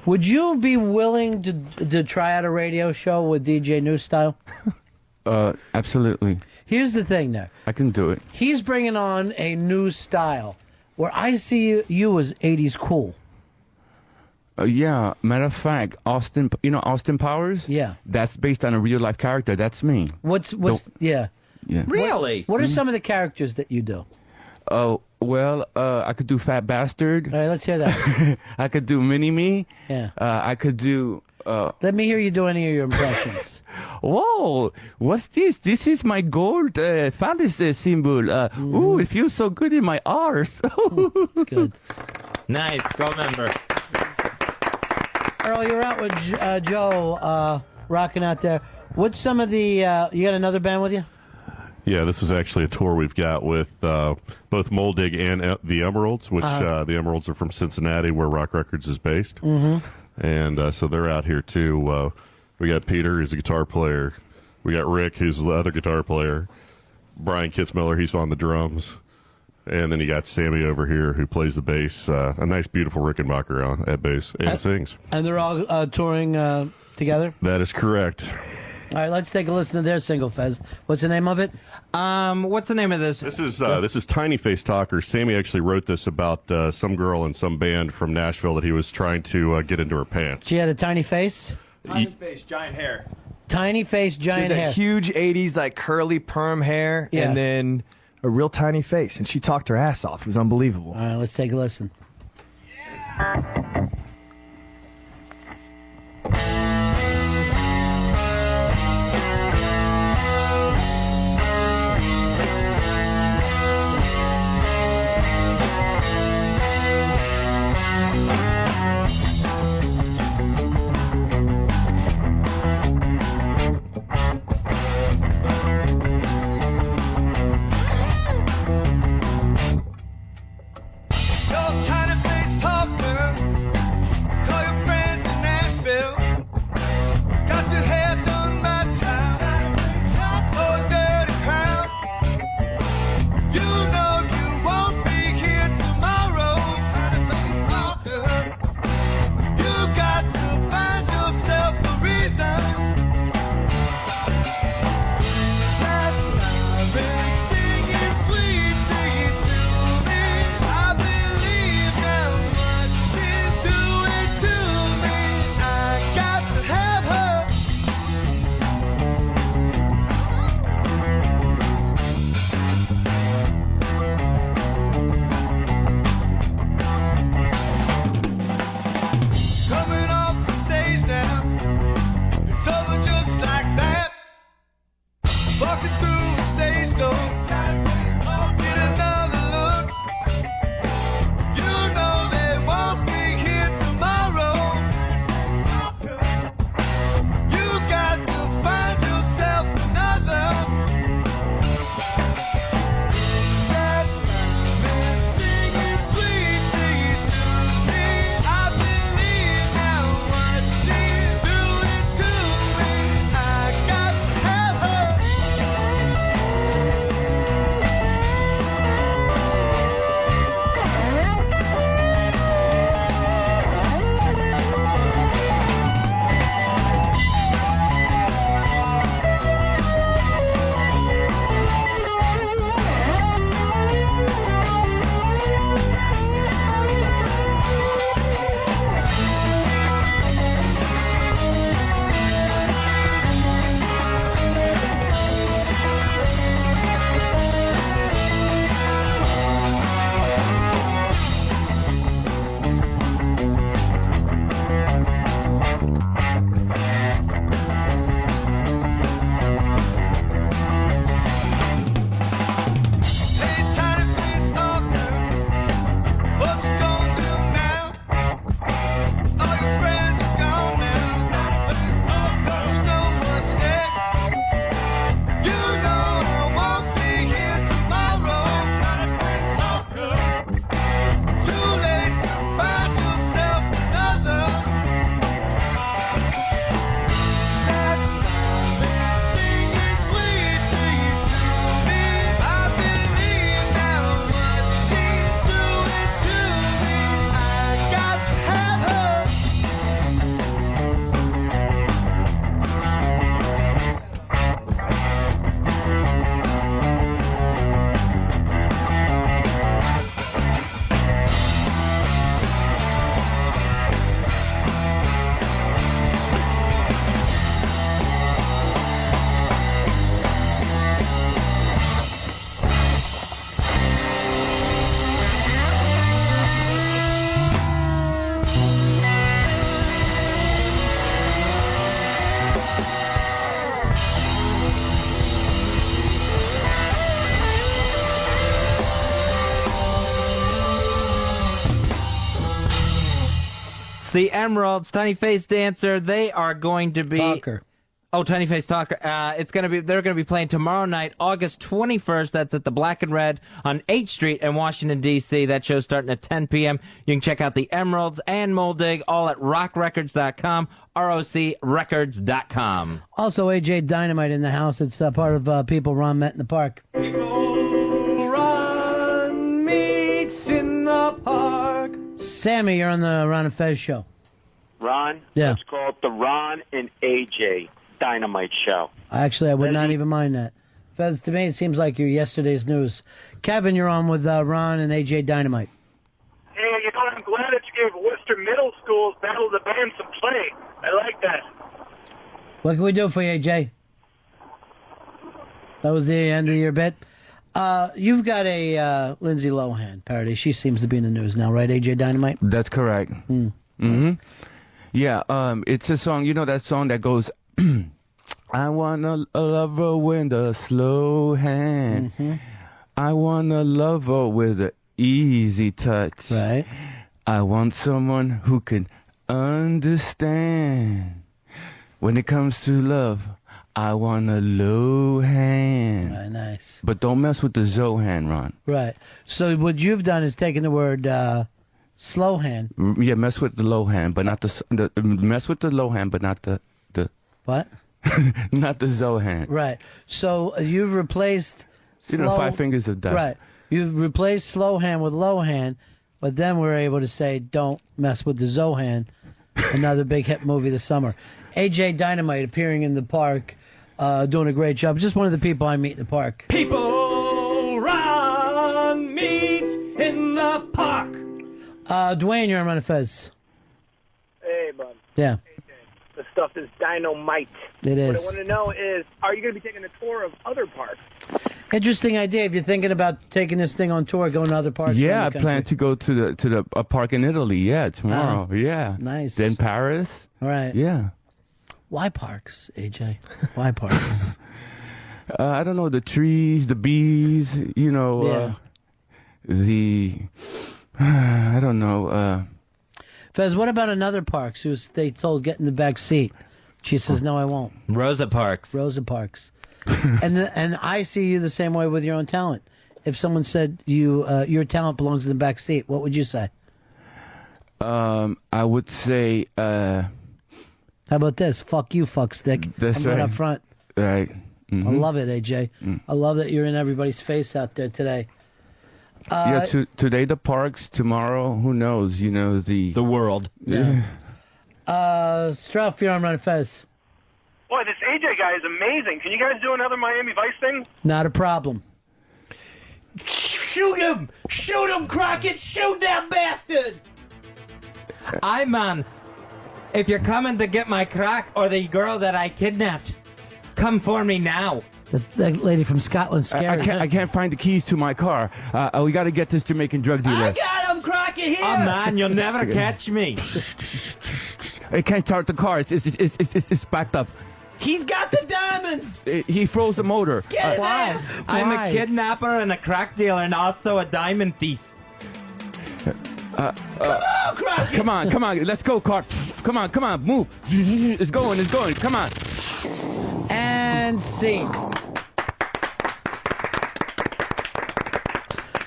Would you be willing to try out a radio show with DJ New Style? Absolutely. Here's the thing, there. I can do it. He's bringing on a new style where I see you as 80s cool. Yeah, matter of fact, Austin Powers? Yeah. That's based on a real life character. That's me. Yeah. Yeah. Really? What are some of the characters that you do? Oh, well, I could do Fat Bastard. All right, let's hear that. I could do Mini-Me. Yeah. I could do... Let me hear you do any of your impressions. Whoa, what's this? This is my gold phallus symbol. Ooh, it feels so good in my arse. It's good. Nice, go member. Earl, you're out with Joe, rocking out there. What's some of the... you got another band with you? Yeah, this is actually a tour we've got with both Moldig and the Emeralds, which the Emeralds are from Cincinnati, where Rock Records is based. Mm-hmm. And so they're out here, too. We got Peter, who's a guitar player. We got Rick, who's the other guitar player. Brian Kitzmiller, he's on the drums. And then you got Sammy over here, who plays the bass. A nice, beautiful Rickenbacker at bass and sings. And they're all touring together? That is correct. All right, let's take a listen to their single, Fez. What's the name of it? What's the name of this? This is Tiny Face Talker. Sammy actually wrote this about some girl in some band from Nashville that he was trying to get into her pants. She had a tiny face? Tiny face, giant hair. Tiny face, giant she had hair. Huge 80s, like curly perm hair, Yeah. and then a real tiny face. And she talked her ass off. It was unbelievable. All right, let's take a listen. Your time the Emeralds, Tiny Face Dancer. They are going to be Talker. Oh, Tiny Face Talker. They're gonna be playing tomorrow night, August 21st. That's at the Black and Red on 8th Street in Washington D.C. That show's starting at 10 p.m. You can check out the Emeralds and Moldig all at rockrecords.com, rocrecords.com. Also, AJ Dynamite in the house. It's part of People Ron met in the park. Ron meets in the park. Sammy, you're on the Ron and Fez show. Ron, Yeah. let's call it the Ron and AJ Dynamite Show. Actually, I would not even mind that. Fez, to me, it seems like you're yesterday's news. Kevin, you're on with Ron and AJ Dynamite. Hey, I'm glad that you gave Worcester Middle School's Battle of the Bands some play. I like that. What can we do for you, AJ? That was the end of your bit. You've got a Lindsay Lohan parody. She seems to be in the news now, right, AJ Dynamite? That's correct. Yeah, it's a song, you know that song that goes, I wanna love her with a slow hand. I wanna love her with an easy touch. Right. I want someone who can understand. When it comes to love, I want a low hand. Right, nice. But don't mess with the Zohan, Ron. Right. So what you've done is taken the word slow hand. Yeah, mess with the low hand, but not the mess with the low hand, but not the what? Not the Zohan. Right. So you've replaced You know, 5 fingers of death. Right. You've replaced slow hand with low hand, but then we're able to say don't mess with the Zohan. Another big hit movie this summer. AJ Dynamite appearing in the park, doing a great job. Just one of the people I meet in the park. People Ron meets in the park. Dwayne, you're on Ron and Fez. Hey, bud. Yeah. The stuff is dynamite. It is. What I want to know is, are you going to be taking a tour of other parks? Interesting idea. If you're thinking about taking this thing on tour, going to other parts. Yeah, I around the plan country. to go to the park in Italy. Yeah, tomorrow. Yeah, nice. Then Paris. All right. Yeah. Why parks, AJ? Why parks? I don't know, the trees, the bees. You know, I don't know. Fez, what about another Parks who's they told get in the back seat? She says, no, I won't. Rosa Parks. Rosa Parks. and I see you the same way with your own talent. If someone said your talent belongs in the back seat, what would you say? I would say. How about this? Fuck you, fuckstick. That's I'm going right. up front. Right. I love it, AJ. I love that you're in everybody's face out there today. Yeah, today the parks, tomorrow, who knows? You know, the world. Yeah. Struff, you're on Ron and Fez. Boy, this AJ guy is amazing. Can you guys do another Miami Vice thing? Not a problem. Shoot him! Shoot him, Crockett! Shoot that bastard! Aye, man. If you're coming to get my crack or the girl that I kidnapped, come for me now. That lady from Scotland scared. I can't find the keys to my car. We got to get this Jamaican drug dealer. I got him, Crockett, here! Oh, man, you'll never catch me. I can't start the car. It's backed up. He's got the diamonds! He froze the motor. Get Why? I'm a kidnapper and a crack dealer and also a diamond thief. Come on, Crockett! Come on. Let's go, car. Come on, move. It's going. Come on. And scene.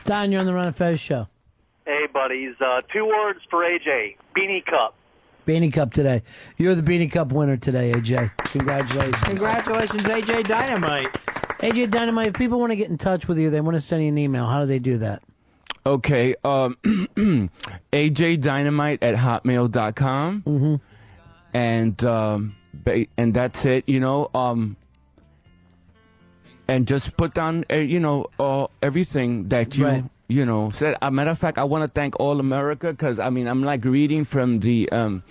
Don, you're on the Ron and Fez show. Hey, buddies. 2 words for AJ. Beanie Cup. Beanie Cup today. You're the Beanie Cup winner today, AJ. Congratulations. Congratulations, AJ Dynamite. AJ Dynamite, if people want to get in touch with you, they want to send you an email, how do they do that? Okay, ajdynamite@hotmail.com. Mm-hmm. And that's it, you know. And just put down, everything that you, you know, said. As a matter of fact, I want to thank All America because, I mean, I'm like reading from the, over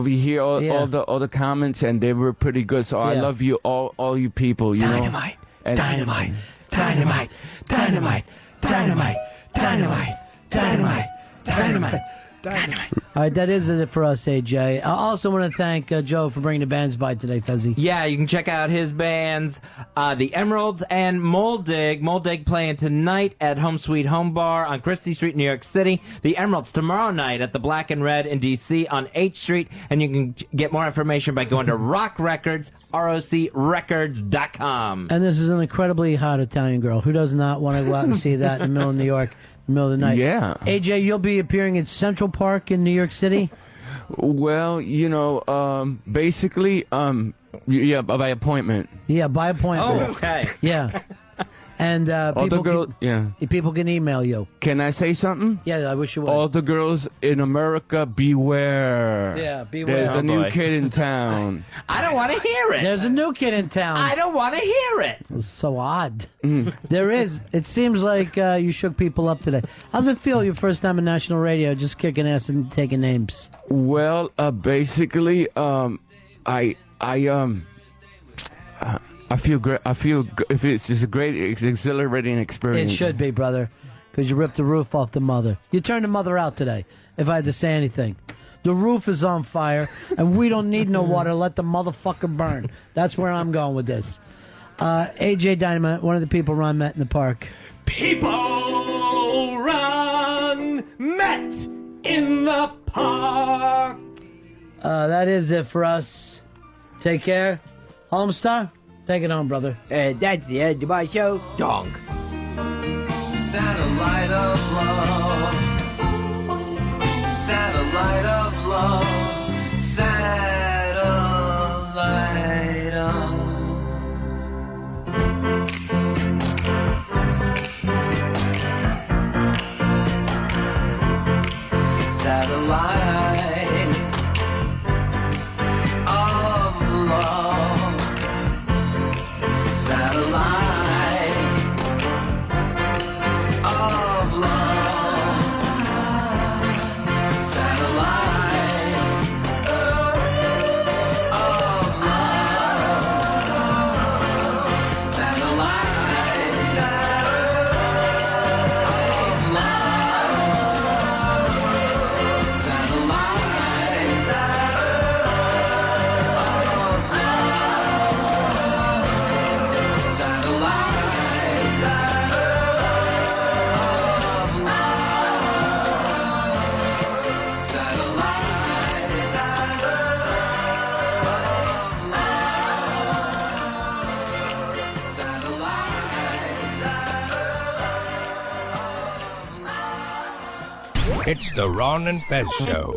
here, all the comments, and they were pretty good. So I love you, all you people, you know. Dynamite, dynamite, dynamite, dynamite, dynamite, dynamite, dynamite, dynamite, dynamite. All right, that is it for us, AJ. I also want to thank Joe for bringing the bands by today, Fezzy. Yeah, you can check out his bands, the Emeralds and Moldig. Moldig playing tonight at Home Sweet Home Bar on Christie Street, New York City. The Emeralds tomorrow night at the Black and Red in D.C. on 8th Street. And you can get more information by going to Rock Records, ROCRecords.com. And this is an incredibly hot Italian girl. Who does not want to go out and see that in the middle of New York, in the middle of the night? Yeah. AJ, you'll be appearing at Central Park in New York City? Well, basically, yeah, by appointment. Yeah, by appointment. Oh, okay. Yeah. And All the girls, people can email you. Can I say something? Yeah, I wish you would. All the girls in America, beware. Yeah, beware. There's a new kid in town. I don't want to hear it. There's a new kid in town. I don't want to hear it. It's so odd. There is. It seems like you shook people up today. How's it feel your first time on national radio, just kicking ass and taking names? Well, basically, I feel great. I feel it's a great, exhilarating experience. It should be, brother, because you ripped the roof off the mother. You turned the mother out today, if I had to say anything. The roof is on fire, and we don't need no water. Let the motherfucker burn. That's where I'm going with this. AJ Dynamite, one of the people Ron met in the park. People Ron met in the park. That is it for us. Take care. Homestar, take it home, brother. That's the end of my show. Dong. Satellite of love. Satellite of love. Satellite of. Satellite of love. Satellite of love. Satellite of love. Satellite of It's the Ron and Fez Show.